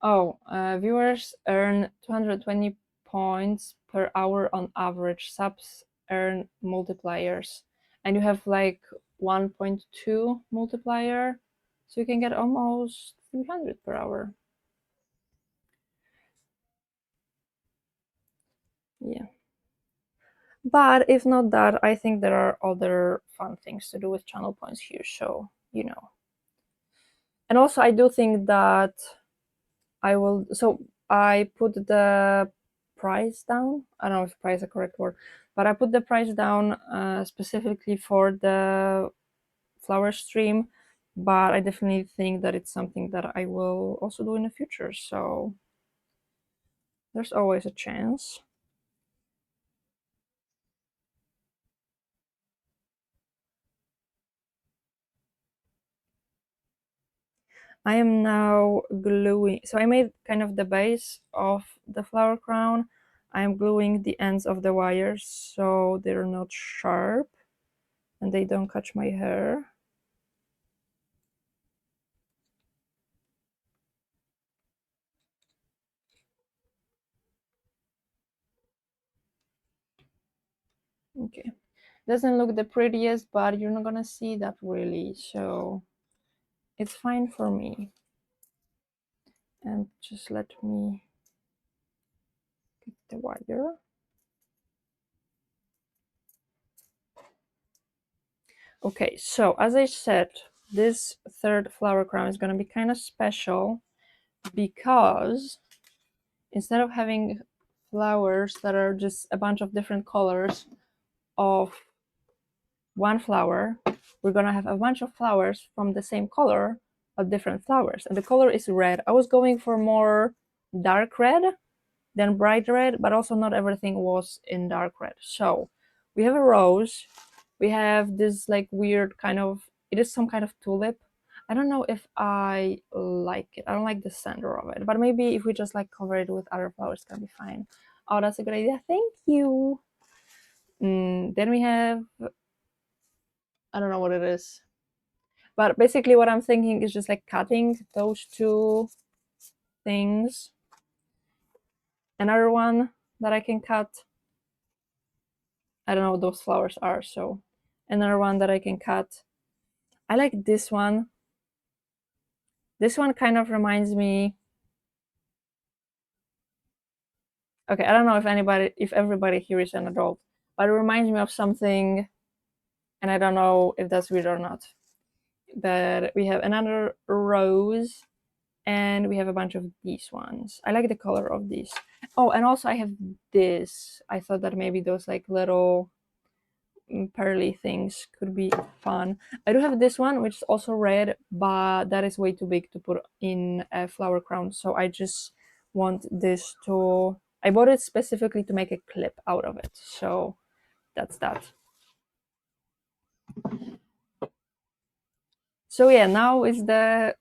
Oh, viewers earn 220 points per hour on average. Subs earn multipliers. And you have like 1.2 multiplier, so you can get almost 300 per hour. Yeah. But if not that, I think there are other fun things to do with channel points here, so you know. And also, I do think that I will. So I put the price down. I don't know if price is a correct word, but I put the price down specifically for the flower stream. But I definitely think that it's something that I will also do in the future. So there's always a chance. I am now gluing. So I made kind of the base of the flower crown. I'm gluing the ends of the wires so they're not sharp and they don't catch my hair. Okay. Doesn't look the prettiest, but you're not gonna see that really, so it's fine for me. And just let me get the wire. Okay, so as I said, this third flower crown is gonna be kind of special because instead of having flowers that are just a bunch of different colors of one flower, we're gonna have a bunch of flowers from the same color, of different flowers, and the color is red. I was going for more dark red than bright red, but also not everything was in dark red. So we have a rose, we have this like weird kind of, it is some kind of tulip. I don't know if I like it. I don't like the center of it, but maybe if we just like cover it with other flowers, can be fine. Oh, that's a good idea. Thank you. Then we have, I don't know what it is, but basically what I'm thinking is just like cutting those two things. Another one that I can cut, I don't know what those flowers are, so another one that I can cut. I like this one. This one kind of reminds me, okay, I don't know if everybody here is an adult, but it reminds me of something, and I don't know if that's weird or not. But we have another rose, and we have a bunch of these ones. I like the color of these. Oh, and also I have this. I thought that maybe those like little pearly things could be fun. I do have this one, which is also red, but that is way too big to put in a flower crown. So I just want this to, I bought it specifically to make a clip out of it. So that's that. So yeah, now is the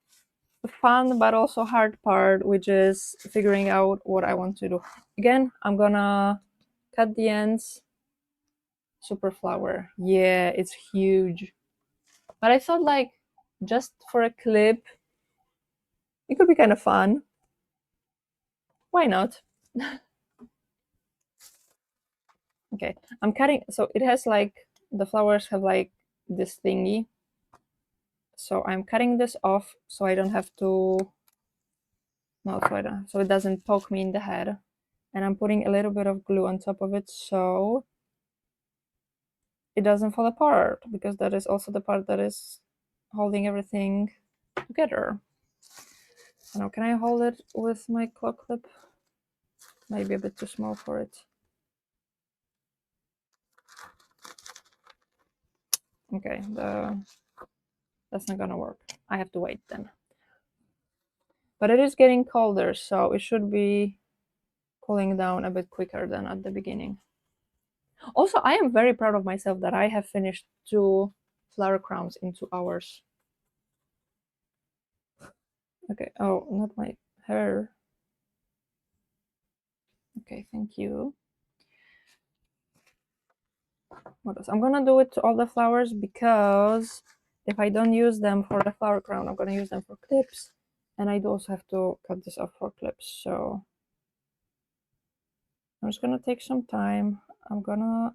fun but also hard part, which is figuring out what I want to do. Again, I'm gonna cut the ends. Super flower. Yeah, it's huge. But I thought like just for a clip, it could be kind of fun. Why not? Okay, I'm cutting. So it has like, the flowers have like this thingy. So I'm cutting this off so I don't have to, no, so it doesn't poke me in the head. And I'm putting a little bit of glue on top of it so it doesn't fall apart, because that is also the part that is holding everything together. Now, can I hold it with my claw clip? Maybe a bit too small for it. Okay, that's not gonna work. I have to wait then. But it is getting colder, so it should be cooling down a bit quicker than at the beginning. Also, I am very proud of myself that I have finished 2 flower crowns in 2 hours. Okay, oh, not my hair. Okay, thank you. What else? I'm gonna do it to all the flowers, because if I don't use them for the flower crown, I'm gonna use them for clips. And I do also have to cut this off for clips, so I'm just gonna take some time. I'm gonna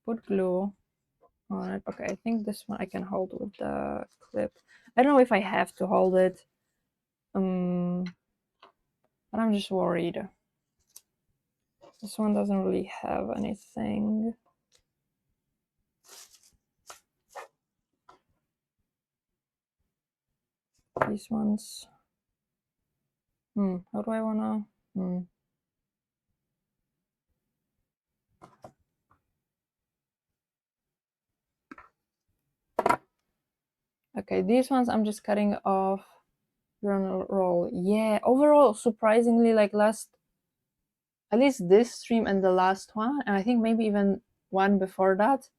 put glue on it. Okay, I think this one I can hold with the clip. I don't know if I have to hold it, but I'm just worried. This one doesn't really have anything. These ones. How do I wanna? Okay, these ones I'm just cutting off roll. Yeah, overall, surprisingly, like at least this stream and the last one, and I think maybe even one before that,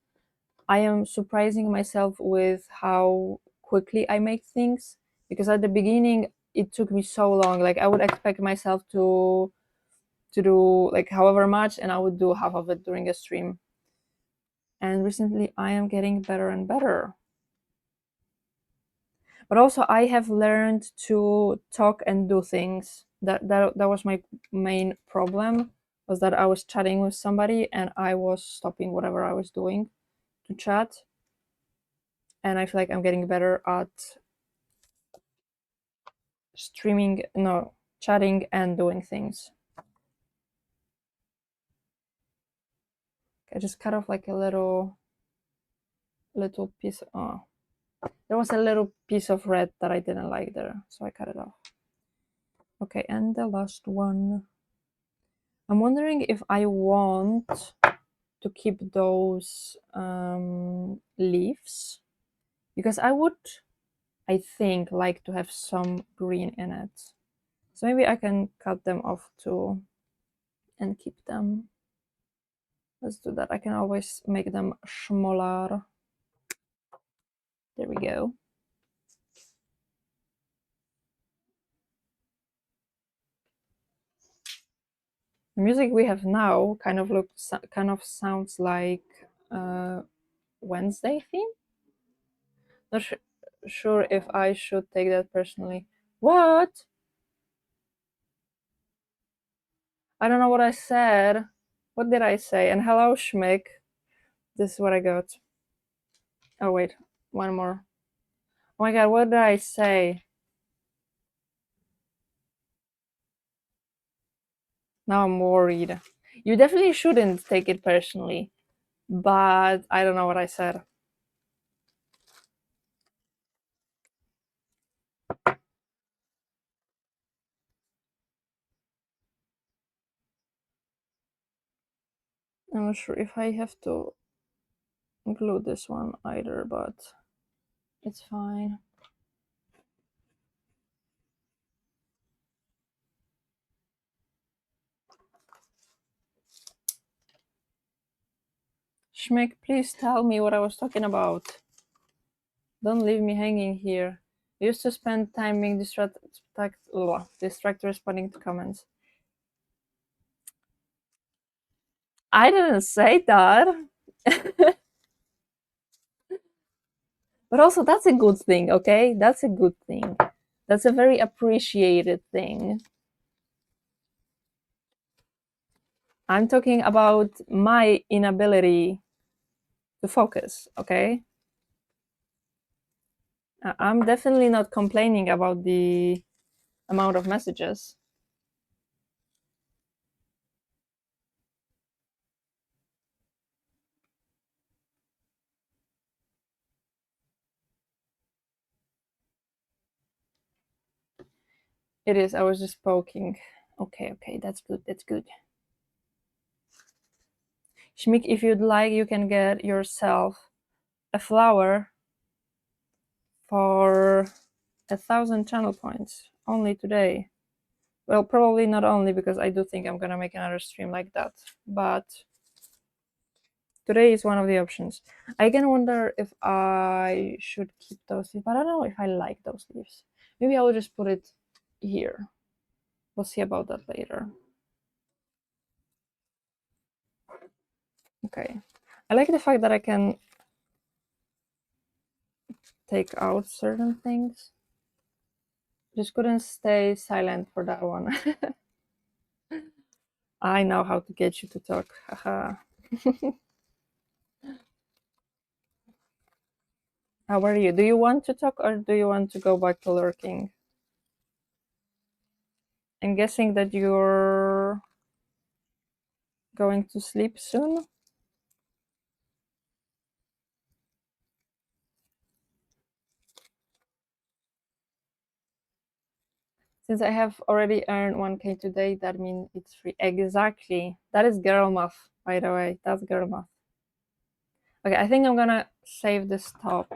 I am surprising myself with how quickly I make things, because at the beginning it took me so long. Like I would expect myself to do like however much, and I would do half of it during a stream. And recently I am getting better and better. But also I have learned to talk and do things. That was my main problem, was that I was chatting with somebody and I was stopping whatever I was doing to chat. And I feel like I'm getting better at streaming, no, chatting and doing things. I just cut off like a little piece. Oh, there was a little piece of red that I didn't like there, so I cut it off. Okay, and the last one. I'm wondering if I want to keep those leaves, because I would I think, like to have some green in it. So maybe I can cut them off too and keep them. Let's do that. I can always make them smaller. There we go. The music we have now kind of sounds like Wednesday theme. Not sure if I should take that personally. What? I don't know what I said. What did I say? And hello, Schmick. This is what I got. Oh wait, one more. Oh my god, what did I say? Now I'm worried. You definitely shouldn't take it personally, but I don't know what I said. I'm not sure if I have to glue this one either, but it's fine. Schmick, please tell me what I was talking about. Don't leave me hanging here. I used to spend time being distracted responding to comments. I didn't say that. But also, that's a good thing, okay? That's a good thing. That's a very appreciated thing. I'm talking about my inability to focus, okay? I'm definitely not complaining about the amount of messages. It is, I was just poking. Okay, that's good, that's good. Schmick, if you'd like, you can get yourself a flower for 1,000 channel points only today. Well, probably not only, because I do think I'm gonna make another stream like that, but today is one of the options. I can wonder if I should keep those leaves, but I don't know if I like those leaves. Maybe I will just put it here. We'll see about that later. Okay. I like the fact that I can take out certain things. Just couldn't stay silent for that one. I know how to get you to talk. Haha. How are you? Do you want to talk or do you want to go back to lurking? I'm guessing that you're going to sleep soon. Since I have already earned 1K today, that means it's free. Exactly. That is girl math, by the way. That's girl math. Okay, I think I'm gonna save this top.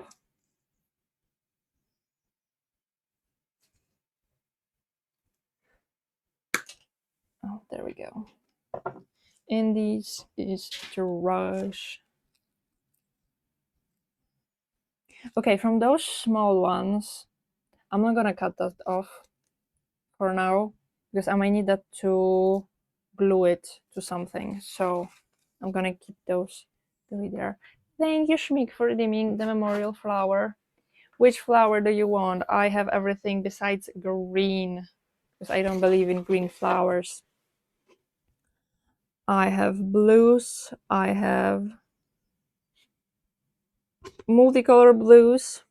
Oh, there we go. And this is to rush. Okay, from those small ones, I'm not gonna cut that off for now because I might need that to glue it to something. So I'm gonna keep those there. Thank you, Schmick, for redeeming the memorial flower. Which flower do you want? I have everything besides green because I don't believe in green flowers. I have blues. I have multicolor blues.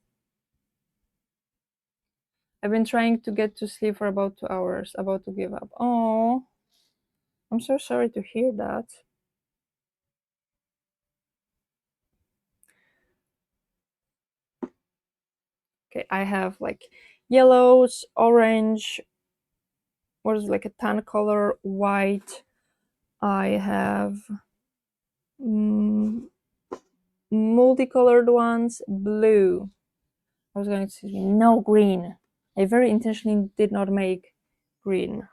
I've been trying to get to sleep for about 2 hours, about to give up. Oh, I'm so sorry to hear that. Okay, I have like yellows, orange, what is like a tan color, white. I have multicolored ones, blue. I was going to say no green. I very intentionally did not make green.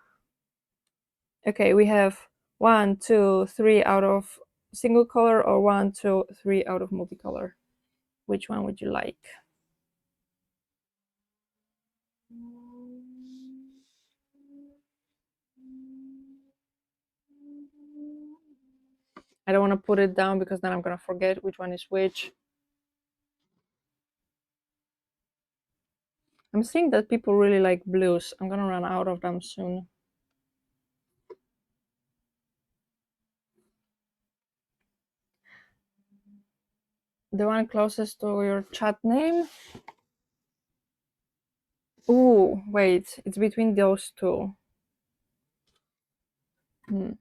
Okay, we have 1, 2, 3 out of single color, or 1, 2, 3 out of multicolor. Which one would you like? I don't want to put it down because then I'm gonna forget which one is which. I'm seeing that people really like blues. I'm gonna run out of them soon. The one closest to your chat name? Ooh, wait, it's between those two. Wait.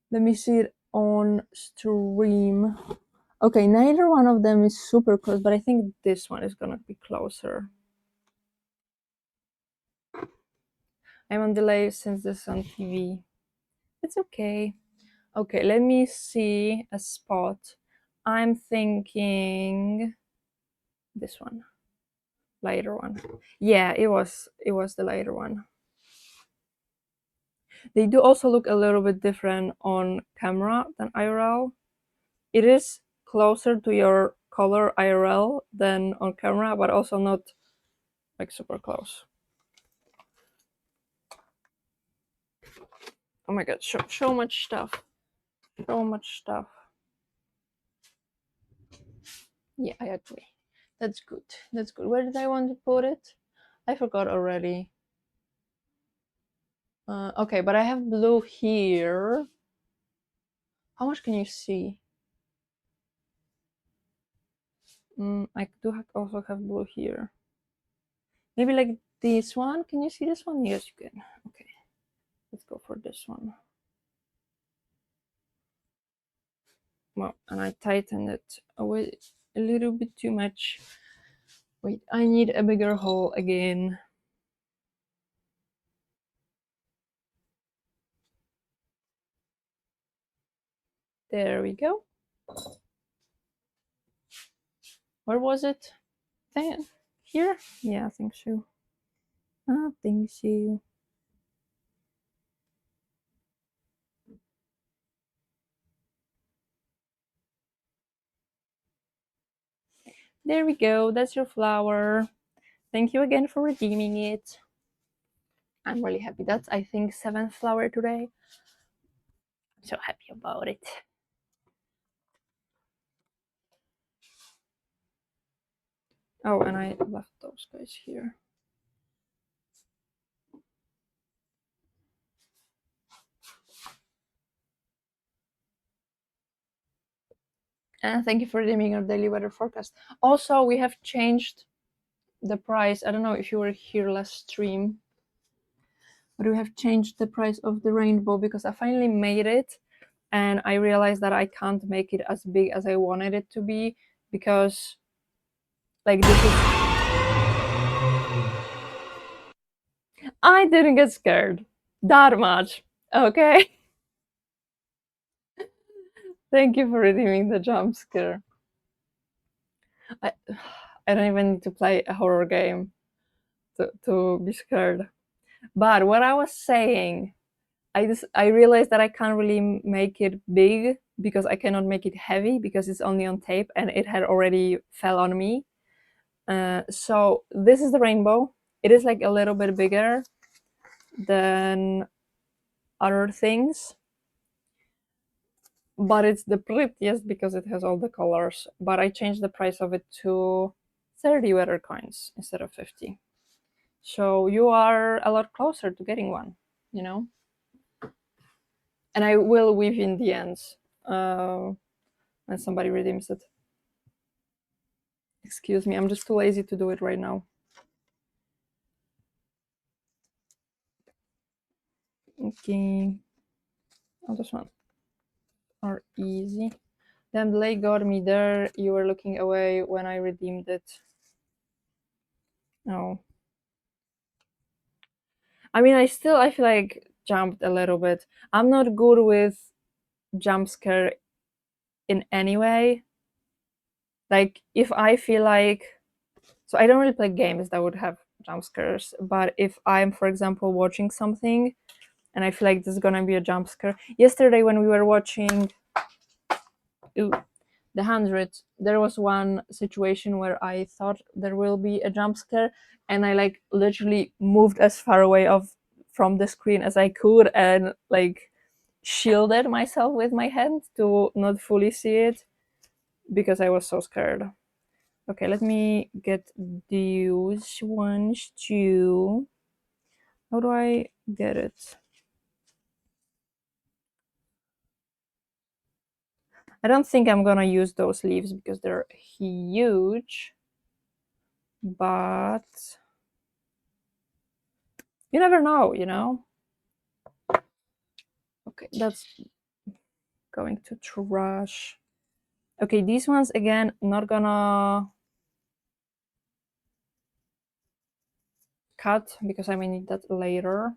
Let me see it on stream. Okay, neither one of them is super close, but I think this one is gonna be closer. I'm on delay since this is on TV. It's okay. Okay, let me see a spot. I'm thinking this one, lighter one. Yeah, it was the lighter one. They do also look a little bit different on camera than IRL. It is closer to your color IRL than on camera, but also not like super close. Oh my god, so much stuff. So much stuff. Yeah, I agree. That's good. That's good. Where did I want to put it? I forgot already. Okay, but I have blue here. How much can you see? I do also have blue here. Maybe like this one. Can you see this one? Yes, you can. Okay, let's go for this one. Well, and I tightened it away a little bit too much. Wait, I need a bigger hole again. There we go. Where was it? Here? Yeah, I think so. I think so. There we go. That's your flower. Thank you again for redeeming it. I'm really happy. That's, I think, 7th flower today. I'm so happy about it. Oh, and I left those guys here. And thank you for redeeming our daily weather forecast. Also, we have changed the price. I don't know if you were here last stream, but we have changed the price of the rainbow because I finally made it, and I realized that I can't make it as big as I wanted it to be because, like, this is. I didn't get scared that much. Okay. Thank you for redeeming the jump scare. I don't even need to play a horror game to be scared. But what I was saying, I realized that I can't really make it big because I cannot make it heavy because it's only on tape and it had already fell on me. So this is the rainbow. It is like a little bit bigger than other things, but it's the prettiest because it has all the colors. But I changed the price of it to 30 weather coins instead of 50. So you are a lot closer to getting one, you know? And I will weave in the ends when somebody redeems it. Excuse me, I'm just too lazy to do it right now. Okay. Oh, this one are easy. Then delay got me there. You were looking away when I redeemed it. Oh. I mean, I feel like jumped a little bit. I'm not good with jump scare in any way. Like if I feel like, so I don't really play games that would have jump scares, but if I'm, for example, watching something and I feel like there's gonna be a jump scare. Yesterday when we were watching ooh, The 100, there was one situation where I thought there will be a jump scare, and I like literally moved as far away from the screen as I could, and like shielded myself with my hand to not fully see it because I was so scared. Okay, let me get these ones too. How do I get it? I don't think I'm gonna use those leaves because they're huge, but you never know, you know? Okay, that's going to trash. Okay, these ones again, not gonna cut because I may need that later.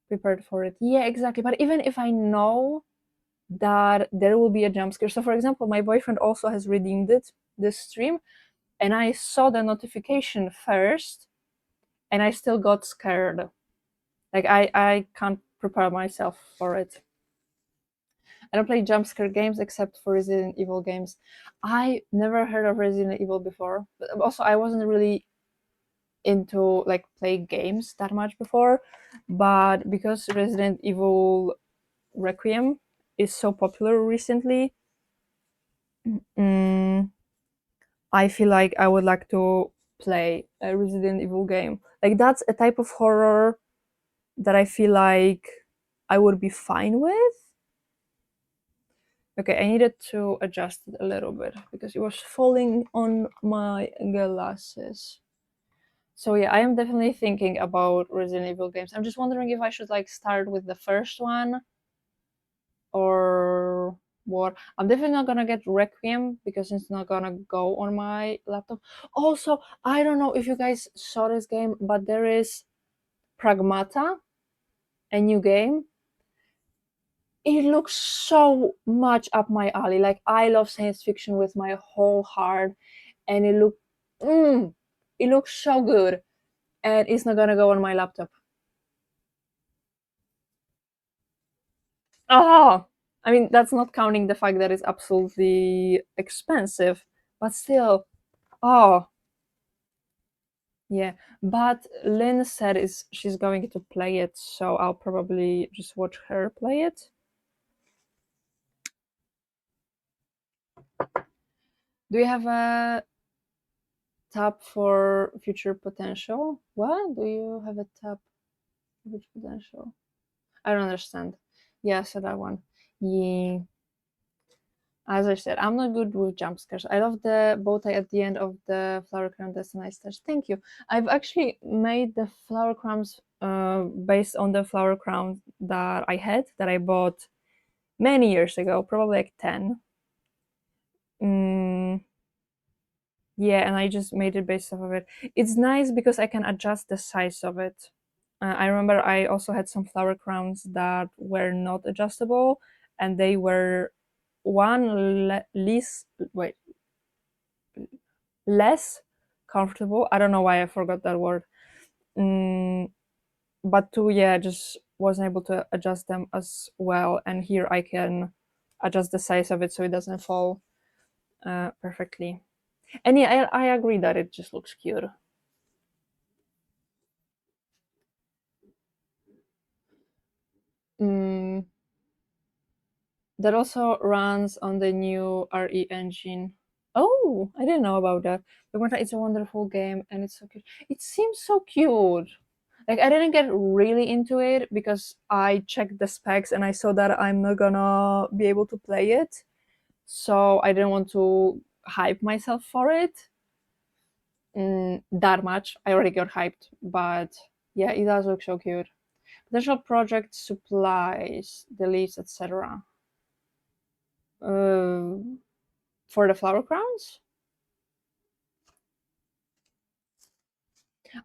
Prepared for it. Yeah, exactly. But even if I know that there will be a jump scare, so for example, my boyfriend also has redeemed it this stream, and I saw the notification first, and I still got scared. Like I can't prepare myself for it. I don't play jump scare games except for Resident Evil games. I never heard of Resident Evil before. But also, I wasn't really into like play games that much before, but because Resident Evil Requiem is so popular recently, mm, I feel like I would like to play a Resident Evil game. Like that's a type of horror that I feel like I would be fine with. Okay, I needed to adjust it a little bit because it was falling on my glasses. So yeah, I am definitely thinking about Resident Evil games. I'm just wondering if I should like start with the first one or what. I'm definitely not gonna get Requiem because it's not gonna go on my laptop. Also, I don't know if you guys saw this game, but there is Pragmata, a new game. It looks so much up my alley. Like I love science fiction with my whole heart, and mm, it looks so good, and it's not gonna go on my laptop. Oh, I mean that's not counting the fact that it's absolutely expensive, but still, oh yeah. But Lynn said is she's going to play it, so I'll probably just watch her play it. Do you have a tab for future potential? What? Do you have a tab for future potential? I don't understand. Yeah, so that one. Yeah. As I said, I'm not good with jump scares. I love the bow tie at the end of the flower crown. That's a nice touch. Thank you. I've actually made the flower crowns based on the flower crown that I had that I bought many years ago, probably like 10. Mm, yeah, and I just made it based off of it. It's nice because I can adjust the size of it. I remember I also had some flower crowns that were not adjustable, and they were one least wait less comfortable. I don't know why I forgot that word. Mm, but two, yeah, just wasn't able to adjust them as well. And here I can adjust the size of it so it doesn't fall perfectly. And yeah, I agree that it just looks cute. Mm, that also runs on the new RE engine. Oh, I didn't know about that. But it's a wonderful game and it's so cute. It seems so cute. Like I didn't get really into it because I checked the specs and I saw that I'm not gonna be able to play it. So I didn't want to hype myself for it that much. I already got hyped, but yeah, it does look so cute. Potential project supplies, the leaves, etc. Uh, for the flower crowns,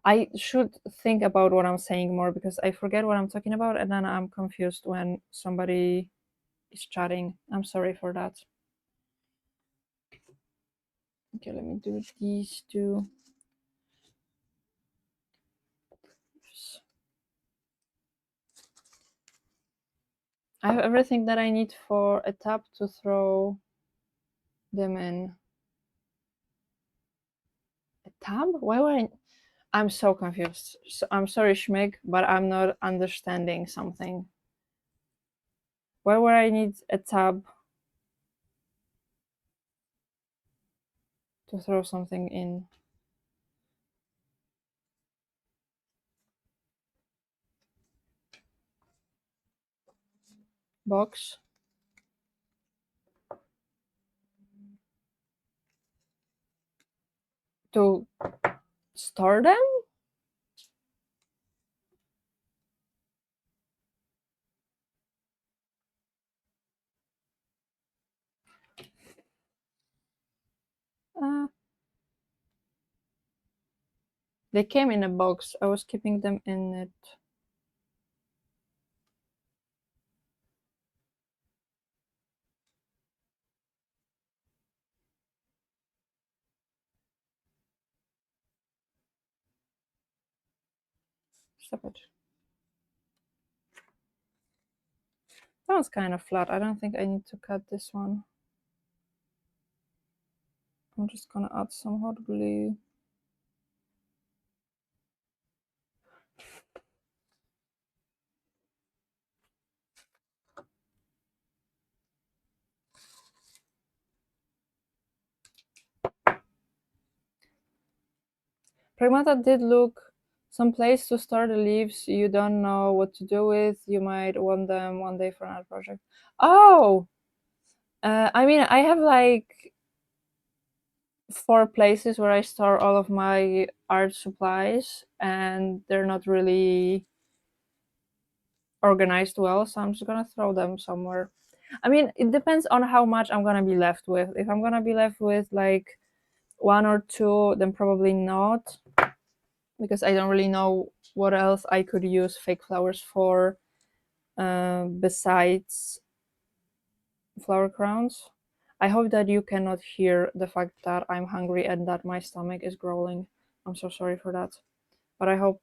I should think about what I'm saying more because I forget what I'm talking about and then I'm confused when somebody is chatting. I'm sorry for that. Okay, let me do these two. I have everything that I need for a tub to throw them in. A tub? Why were I'm so confused. So, I'm sorry, Schmick, but I'm not understanding something. Why would I need a tub to throw something in? Box? To store them? Uh, they came in a box. I was keeping them in it. Stop it. That was kind of flat. I don't think I need to cut this one. I'm just gonna add some hot glue. Pragmata did look some place to store the leaves you don't know what to do with. You might want them one day for another project. Oh! I mean, I have like 4 places where I store all of my art supplies, and they're not really organized well, so I'm just gonna throw them somewhere. I mean, it depends on how much I'm gonna be left with. If I'm gonna be left with like 1 or 2, then probably not, because I don't really know what else I could use fake flowers for besides flower crowns. I hope that you cannot hear the fact that I'm hungry and that my stomach is growling. I'm so sorry for that, but I hope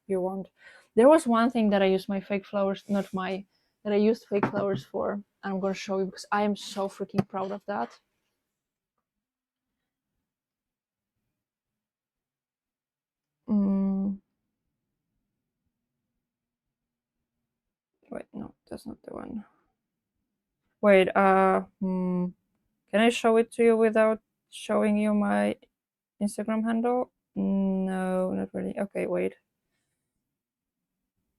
you won't. There was one thing that I used my fake flowers, not my, that I used fake flowers for, and I'm gonna show you because I am so freaking proud of that. Mm. Wait, no, that's not the one. Wait, can I show it to you without showing you my Instagram handle? No, not really. Okay, wait.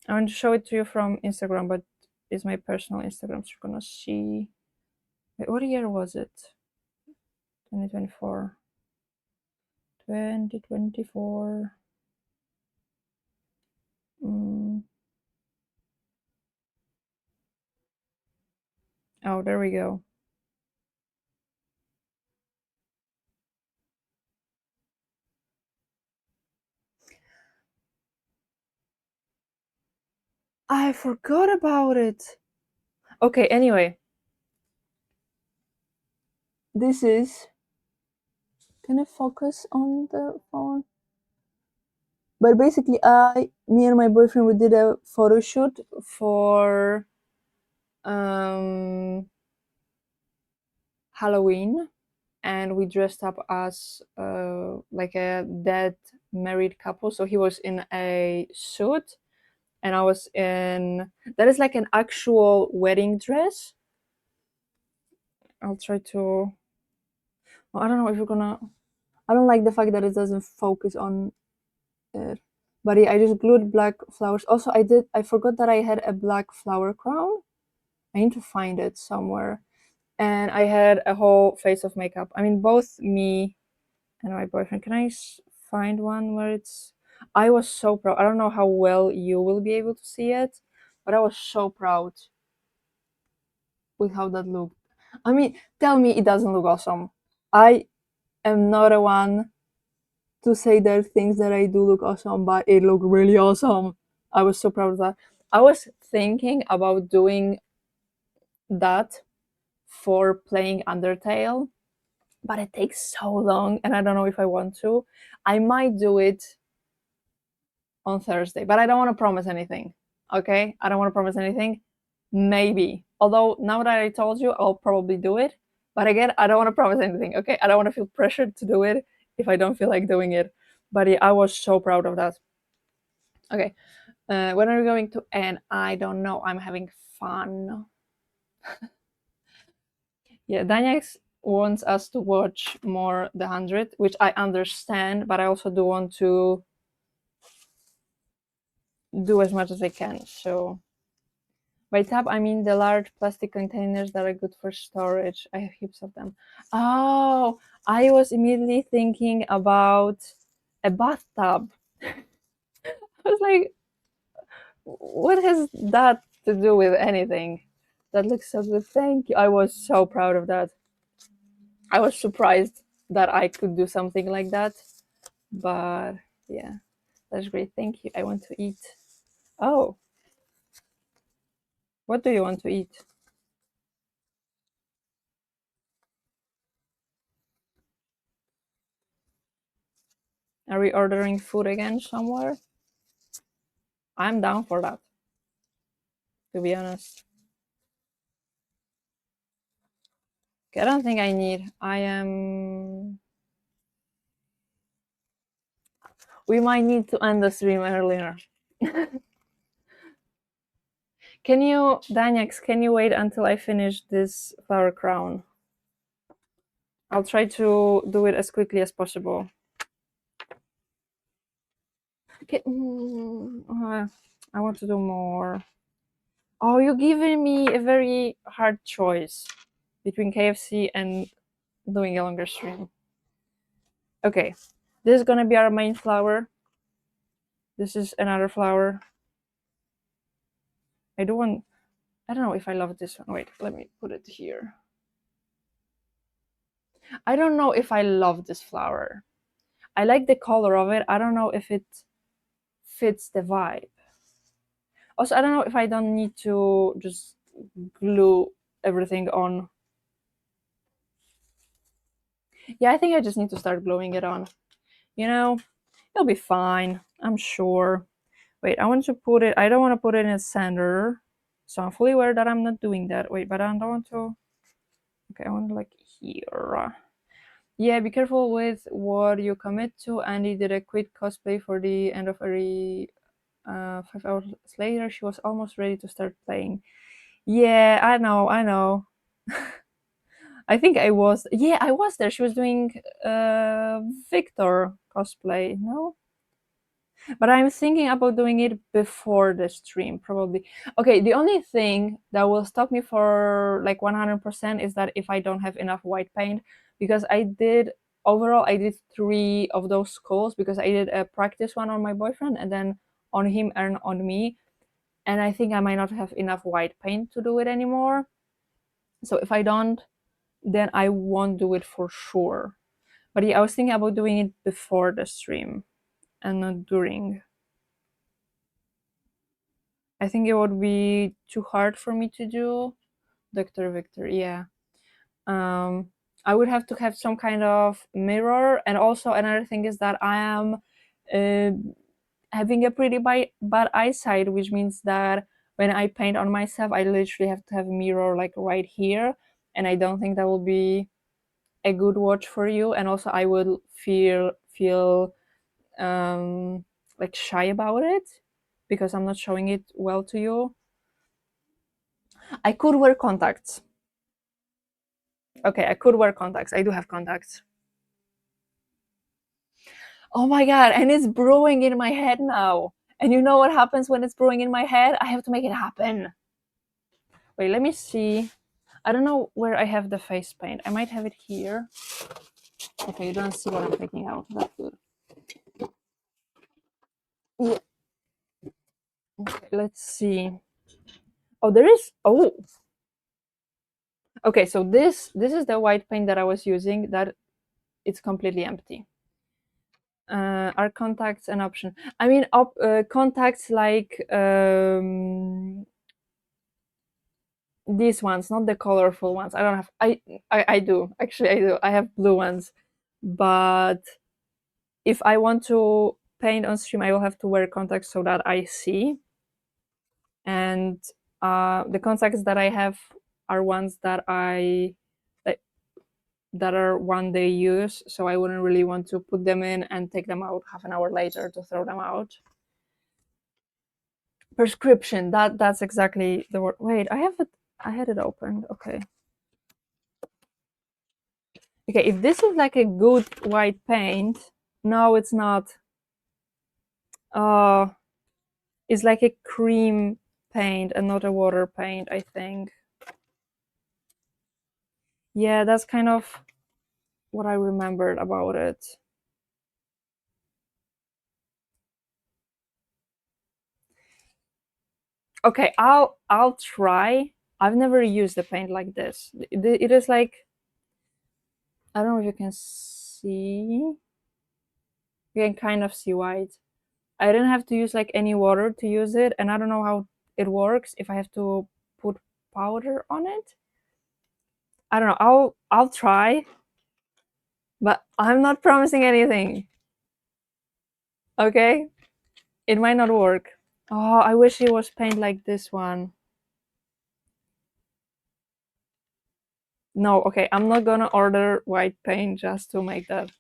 I want to show it to you from Instagram, but it's my personal Instagram, so you're gonna see. Wait, what year was it? 2024. 2024. Mm. Oh, there we go. I forgot about it. Okay, anyway. This is. Can I focus on the phone? But basically, me and my boyfriend, we did a photo shoot for Halloween, and we dressed up as like a dead married couple. So he was in a suit, and I was in. That is like an actual wedding dress. I'll try to. Well, I don't know if you're gonna. I don't like the fact that it doesn't focus on it. But yeah, I just glued black flowers. Also, I forgot that I had a black flower crown. I need to find it somewhere. And I had a whole face of makeup. I mean, both me and my boyfriend. Can I find one where it's. I was so proud. I don't know how well you will be able to see it, but I was so proud with how that looked. I mean, tell me it doesn't look awesome. I am not a one to say there are things that I do look awesome, but it looked really awesome. I was so proud of that. I was thinking about doing that for playing Undertale, but it takes so long and I don't know if I want to. I might do it on Thursday, but I don't want to promise anything. Okay? I don't want to promise anything. Maybe. Although now that I told you, I'll probably do it. But again, I don't want to promise anything. Okay? I don't want to feel pressured to do it if I don't feel like doing it. But yeah, I was so proud of that. Okay. When are we going to end? I don't know. I'm having fun. Yeah, Daniels wants us to watch more The 100, which I understand, but I also do want to do as much as I can. So by tub, I mean the large plastic containers that are good for storage. I have heaps of them. Oh, I was immediately thinking about a bathtub. I was like, what has that to do with anything? That looks so good. Thank you. I was so proud of that. I was surprised that I could do something like that. But yeah, that's great. Thank you. I want to eat. Oh, what do you want to eat? Are we ordering food again somewhere? I'm down for that, to be honest. Okay, I don't think I need. I am. We might need to end the stream earlier. Can you, Danyax, can you wait until I finish this flower crown? I'll try to do it as quickly as possible. Okay. I want to do more. Oh, you're giving me a very hard choice between KFC and doing a longer stream. Okay, this is gonna be our main flower. This is another flower. I don't know if I love this one. Wait, let me put it here. I don't know if I love this flower. I like the color of it. I don't know if it fits the vibe. Also, I don't know if I don't need to just glue everything on. Yeah, I think I just need to start gluing it on. You know, it'll be fine, I'm sure. Wait, I want to put it, I don't want to put it in the center. So I'm fully aware that I'm not doing that. Wait, but I don't want to. Okay, I want to like here. Yeah, be careful with what you commit to. Andy did a quick cosplay for the end of every 5 hours later. She was almost ready to start playing. Yeah, I know. I think I was. Yeah, I was there. She was doing Victor cosplay. No, but I'm thinking about doing it before the stream, probably. Okay, the only thing that will stop me for like 100% is that if I don't have enough white paint, because overall I did 3 of those skulls, because I did a practice one on my boyfriend and then on him and on me, and I think I might not have enough white paint to do it anymore. So if I don't, then I won't do it for sure. But yeah, I was thinking about doing it before the stream and not during. I think it would be too hard for me to do. Dr. Victor, yeah. I would have to have some kind of mirror, and also another thing is that I am having a pretty bad eyesight, which means that when I paint on myself, I literally have to have a mirror like right here, and I don't think that will be a good watch for you. And also, I will feel like shy about it because I'm not showing it well to you. I could wear contacts. Okay, I could wear contacts. I do have contacts. Oh my god, and it's brewing in my head now. And you know what happens when it's brewing in my head? I have to make it happen. Wait, let me see. I don't know where I have the face paint. I might have it here. Okay, you don't see what I'm taking out. That's good. Yeah. Okay, let's see. Oh, there is. Oh. Okay, so this is the white paint that I was using. That it's completely empty. Are contacts an option? I mean, contacts like these ones, not the colorful ones. I don't have. I do actually. I do. I have blue ones, but if I want to paint on stream, I will have to wear contacts so that I see. And the contacts that I have are ones that that are one day use, so I wouldn't really want to put them in and take them out half an hour later to throw them out. Prescription. That's exactly the word. Wait, I have it. I had it opened. Okay. Okay, if this is like a good white paint, no, it's not. Uh, it's like a cream paint and not a water paint, I think. Yeah, that's kind of what I remembered about it. Okay, I'll try. I've never used a paint like this. It is like, I don't know if you can see. You can kind of see white. I didn't have to use like any water to use it, and I don't know how it works if I have to put powder on it. I don't know. I'll try, but I'm not promising anything. Okay? It might not work. Oh, I wish it was paint like this one. No, okay, I'm not gonna order white paint just to make that.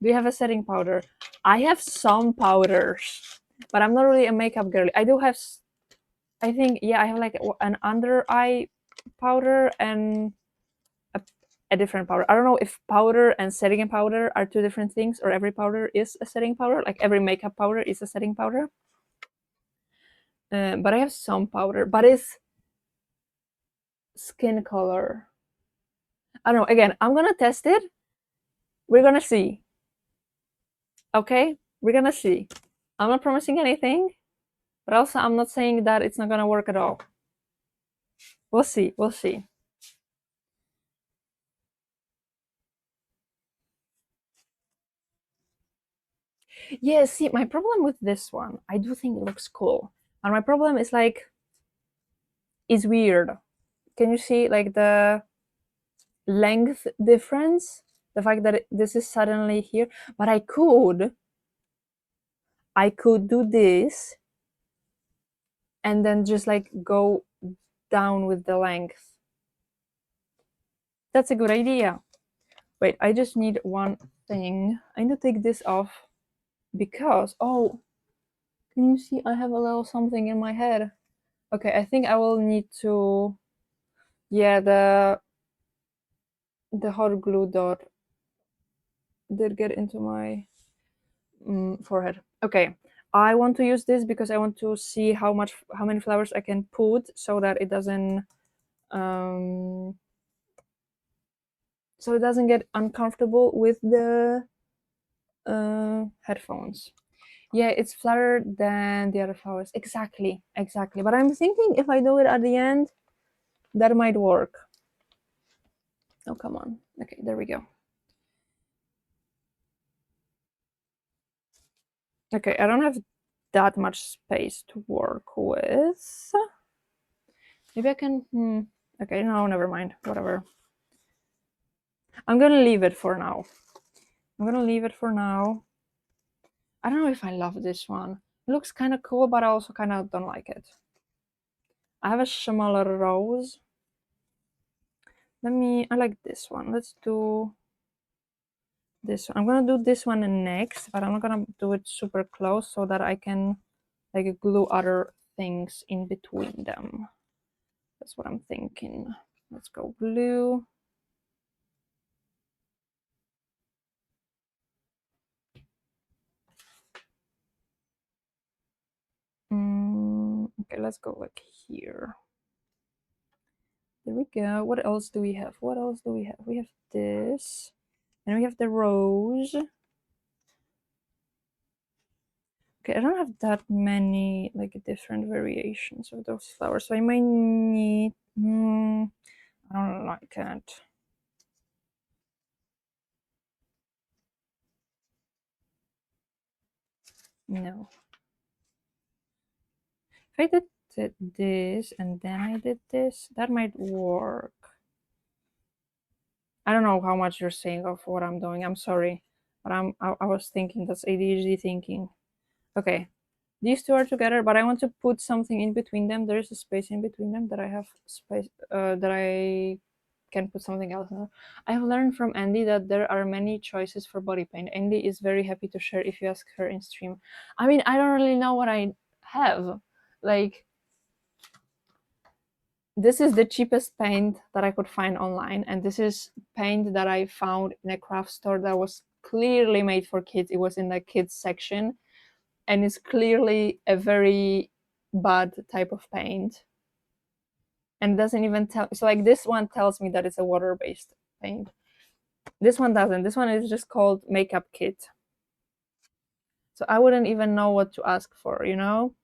Do you have a setting powder? I have some powders, but I'm not really a makeup girly. I do have, I think, yeah, I have like an under eye powder and a different powder. I don't know if powder and setting powder are two different things, or every powder is a setting powder, like every makeup powder is a setting powder. But I have some powder, but it's skin color. I don't know. Again, I'm gonna test it. We're gonna see. Okay, we're gonna see. I'm not promising anything, but also I'm not saying that it's not gonna work at all. We'll see. We'll see. Yeah, see, my problem with this one, I do think it looks cool. And my problem is like, it's weird. Can you see like the length difference? The fact that this is suddenly here, but I could do this and then just like go down with the length. That's a good idea. Wait, I just need one thing. I need to take this off because, oh, can you see I have a little something in my head? Okay, I think I will need to, yeah, the hot glue dot did get into my forehead. Okay, I want to use this because I want to see how many flowers I can put so that it doesn't get uncomfortable with the headphones. Yeah, it's flatter than the other flowers. Exactly. But I'm thinking if I do it at the end, that might work. Oh, come on. Okay, there we go. Okay, I don't have that much space to work with. Maybe I can. Okay, no, never mind. Whatever. I'm gonna leave it for now. I don't know if I love this one. It looks kind of cool, but I also kind of don't like it. I have a smaller rose. I like this one. Let's do this one. I'm gonna do this one next, but I'm not gonna do it super close so that I can like glue other things in between them. That's what I'm thinking. Let's go blue. Okay, let's go like here. There we go. What else do we have? We have this. And we have the rose. Okay, I don't have that many like different variations of those flowers, so I might need. I don't like it. No. If I did did this and then I did this, that might work. I don't know how much you're saying of what I'm doing. I'm sorry, but I was thinking, that's ADHD thinking. Okay, these two are together, but I want to put something in between them. There is a space in between them that I have space that I can put something else in. I've learned from Andy that there are many choices for body paint. Andy is very happy to share if you ask her in stream. I mean, I don't really know what I have. Like, this is the cheapest paint that I could find online, and this is paint that I found in a craft store that was clearly made for kids. It was in the kids section, and it's clearly a very bad type of paint. And it doesn't even tell. So like this one tells me that it's a water-based paint. This one doesn't. This one is just called makeup kit. So I wouldn't even know what to ask for, you know?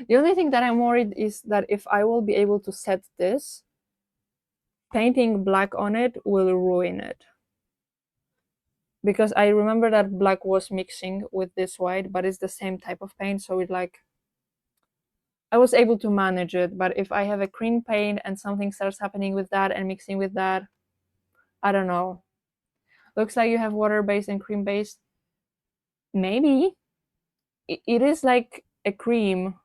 The only thing that I'm worried is that if I will be able to set this, painting black on it will ruin it. Because I remember that black was mixing with this white, but it's the same type of paint, so it like, I was able to manage it. But if I have a cream paint and something starts happening with that and mixing with that, I don't know. Looks like you have water-based and cream-based. Maybe. It is like a cream.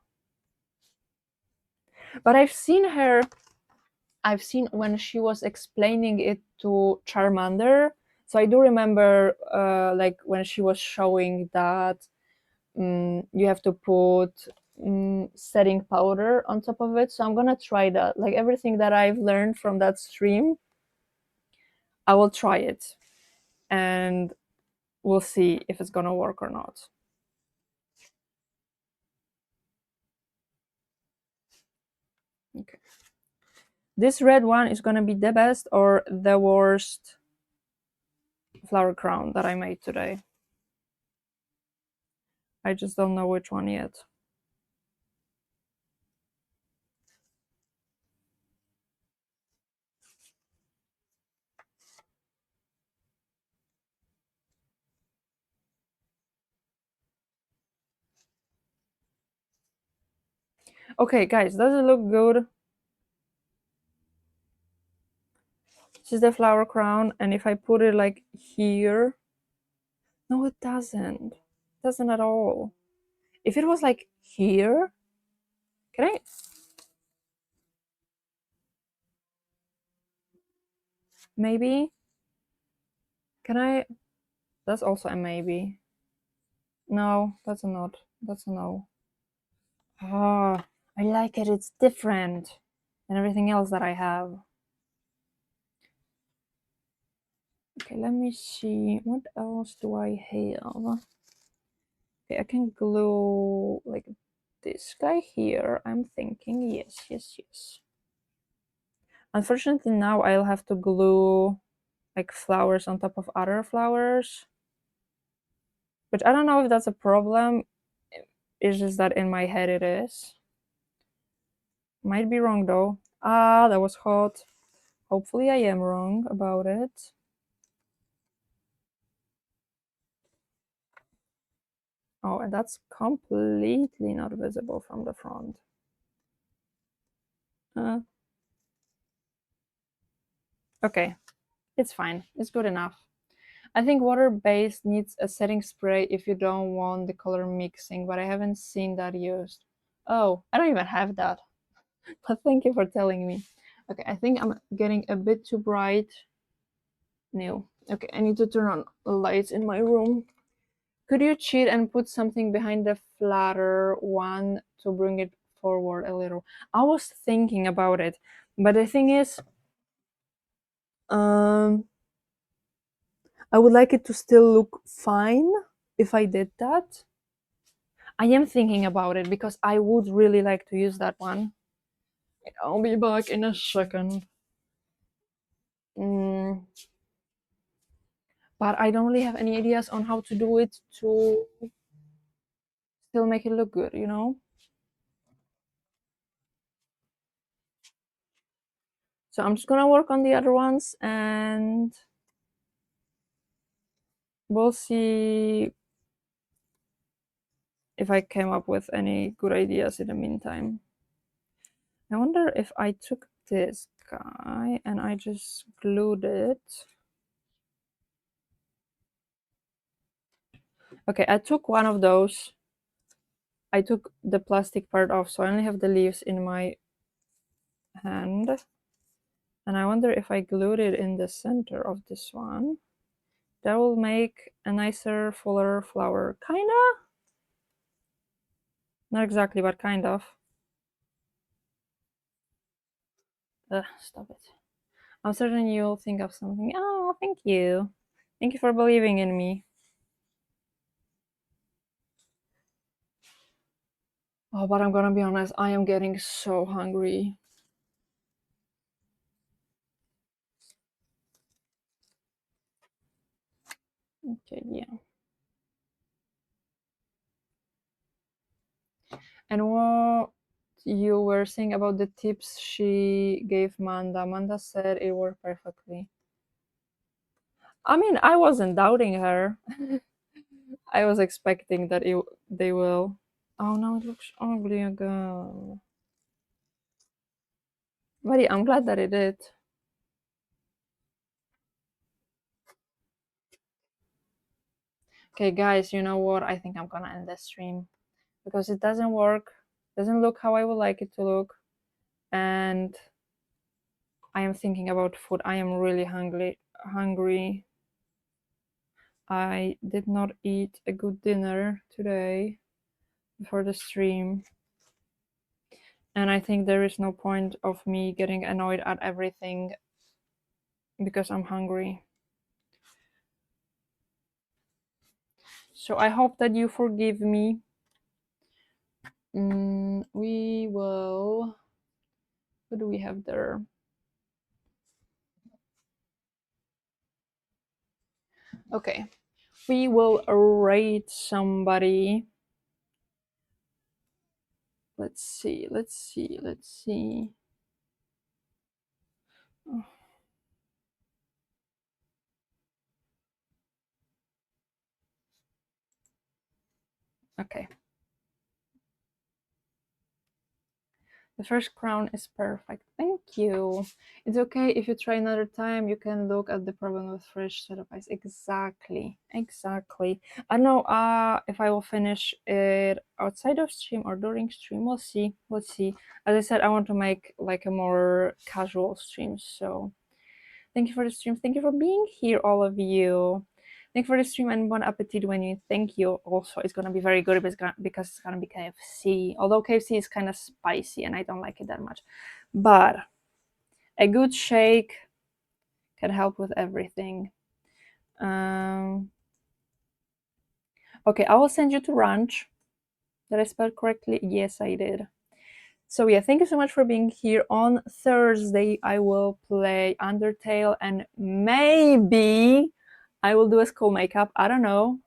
But I've seen when she was explaining it to Charmander. So I do remember like when she was showing that you have to put setting powder on top of it. So I'm gonna try that. Like everything that I've learned from that stream, I will try it. And we'll see if it's gonna work or not. Okay. This red one is gonna be the best or the worst flower crown that I made today. I just don't know which one yet. Okay, guys, does it look good? This is the flower crown, and if I put it like here, no, it doesn't. It doesn't at all. If it was like here, can I? Maybe? Can I? That's also a maybe. No, that's a not. That's a no. Ah, I like it. It's different than everything else that I have. Okay, let me see. What else do I have? Okay, I can glue like this guy here. I'm thinking, yes, yes, yes. Unfortunately, now I'll have to glue like flowers on top of other flowers. Which I don't know if that's a problem. It's just that in my head it is. Might be wrong though. Ah, that was hot. Hopefully I am wrong about it. Oh, and that's completely not visible from the front. Okay, it's fine. It's good enough. I think water-based needs a setting spray if you don't want the color mixing, but I haven't seen that used. Oh, I don't even have that. But thank you for telling me. Okay, I think I'm getting a bit too bright. No. Okay, I need to turn on lights in my room. Could you cheat and put something behind the flatter one to bring it forward a little? I was thinking about it, but the thing is, I would like it to still look fine if I did that. I am thinking about it because I would really like to use that one. I'll be back in a second. But I don't really have any ideas on how to do it to still make it look good, you know? So I'm just gonna work on the other ones and we'll see if I came up with any good ideas in the meantime. I wonder if I took this guy and I just glued it. Okay, I took one of those. I took the plastic part off, so I only have the leaves in my hand. And I wonder if I glued it in the center of this one, that will make a nicer, fuller flower. Kinda? Not exactly, but kind of. Ugh, stop it. I'm certain you'll think of something. Oh, thank you. Thank you for believing in me. Oh, but I'm gonna be honest, I am getting so hungry. Okay, yeah. And what you were saying about the tips she gave Manda. Manda said it worked perfectly. I mean, I wasn't doubting her. I was expecting that they will. Oh no, it looks ugly again. But yeah, I'm glad that it did. Okay, guys, you know what? I think I'm gonna end the stream because it doesn't work. Doesn't look how I would like it to look. And I am thinking about food. I am really hungry. I did not eat a good dinner today before the stream. And I think there is no point of me getting annoyed at everything because I'm hungry. So I hope that you forgive me. We will. What do we have there? Okay. We will rate somebody. Let's see. Oh. Okay. The first crown is perfect. Thank you. It's okay if you try another time. You can look at the problem with fresh set of eyes. Exactly. I don't know if I will finish it outside of stream or during stream. We'll see. As I said, I want to make like a more casual stream. So thank you for the stream. Thank you for being here, all of you. Thank you for the stream and bon appetit when you thank you. Also, it's gonna be very good because it's gonna be KFC. Although KFC is kind of spicy and I don't like it that much, but a good shake can help with everything. Okay, I will send you to ranch. Did I spell correctly? Yes, I did. So yeah, thank you so much for being here. On Thursday, I will play Undertale and maybe I will do a school makeup. I don't know.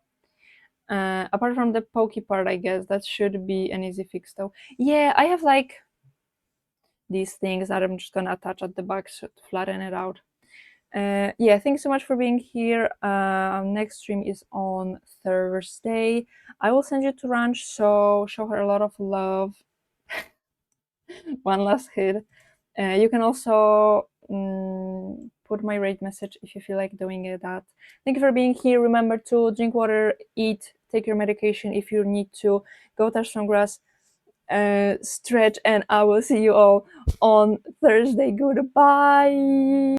Apart from the pokey part, I guess that should be an easy fix though. Yeah, I have like these things that I'm just gonna attach at the back to flatten it out. Yeah, thanks so much for being here. Next stream is on Thursday. I will send you to ranch, so show her a lot of love. One last hit. You can also put my rate message if you feel like doing that. Thank you for being here. Remember to drink water, eat, take your medication if you need to, go touch some grass, stretch, and I will see you all on Thursday. Goodbye.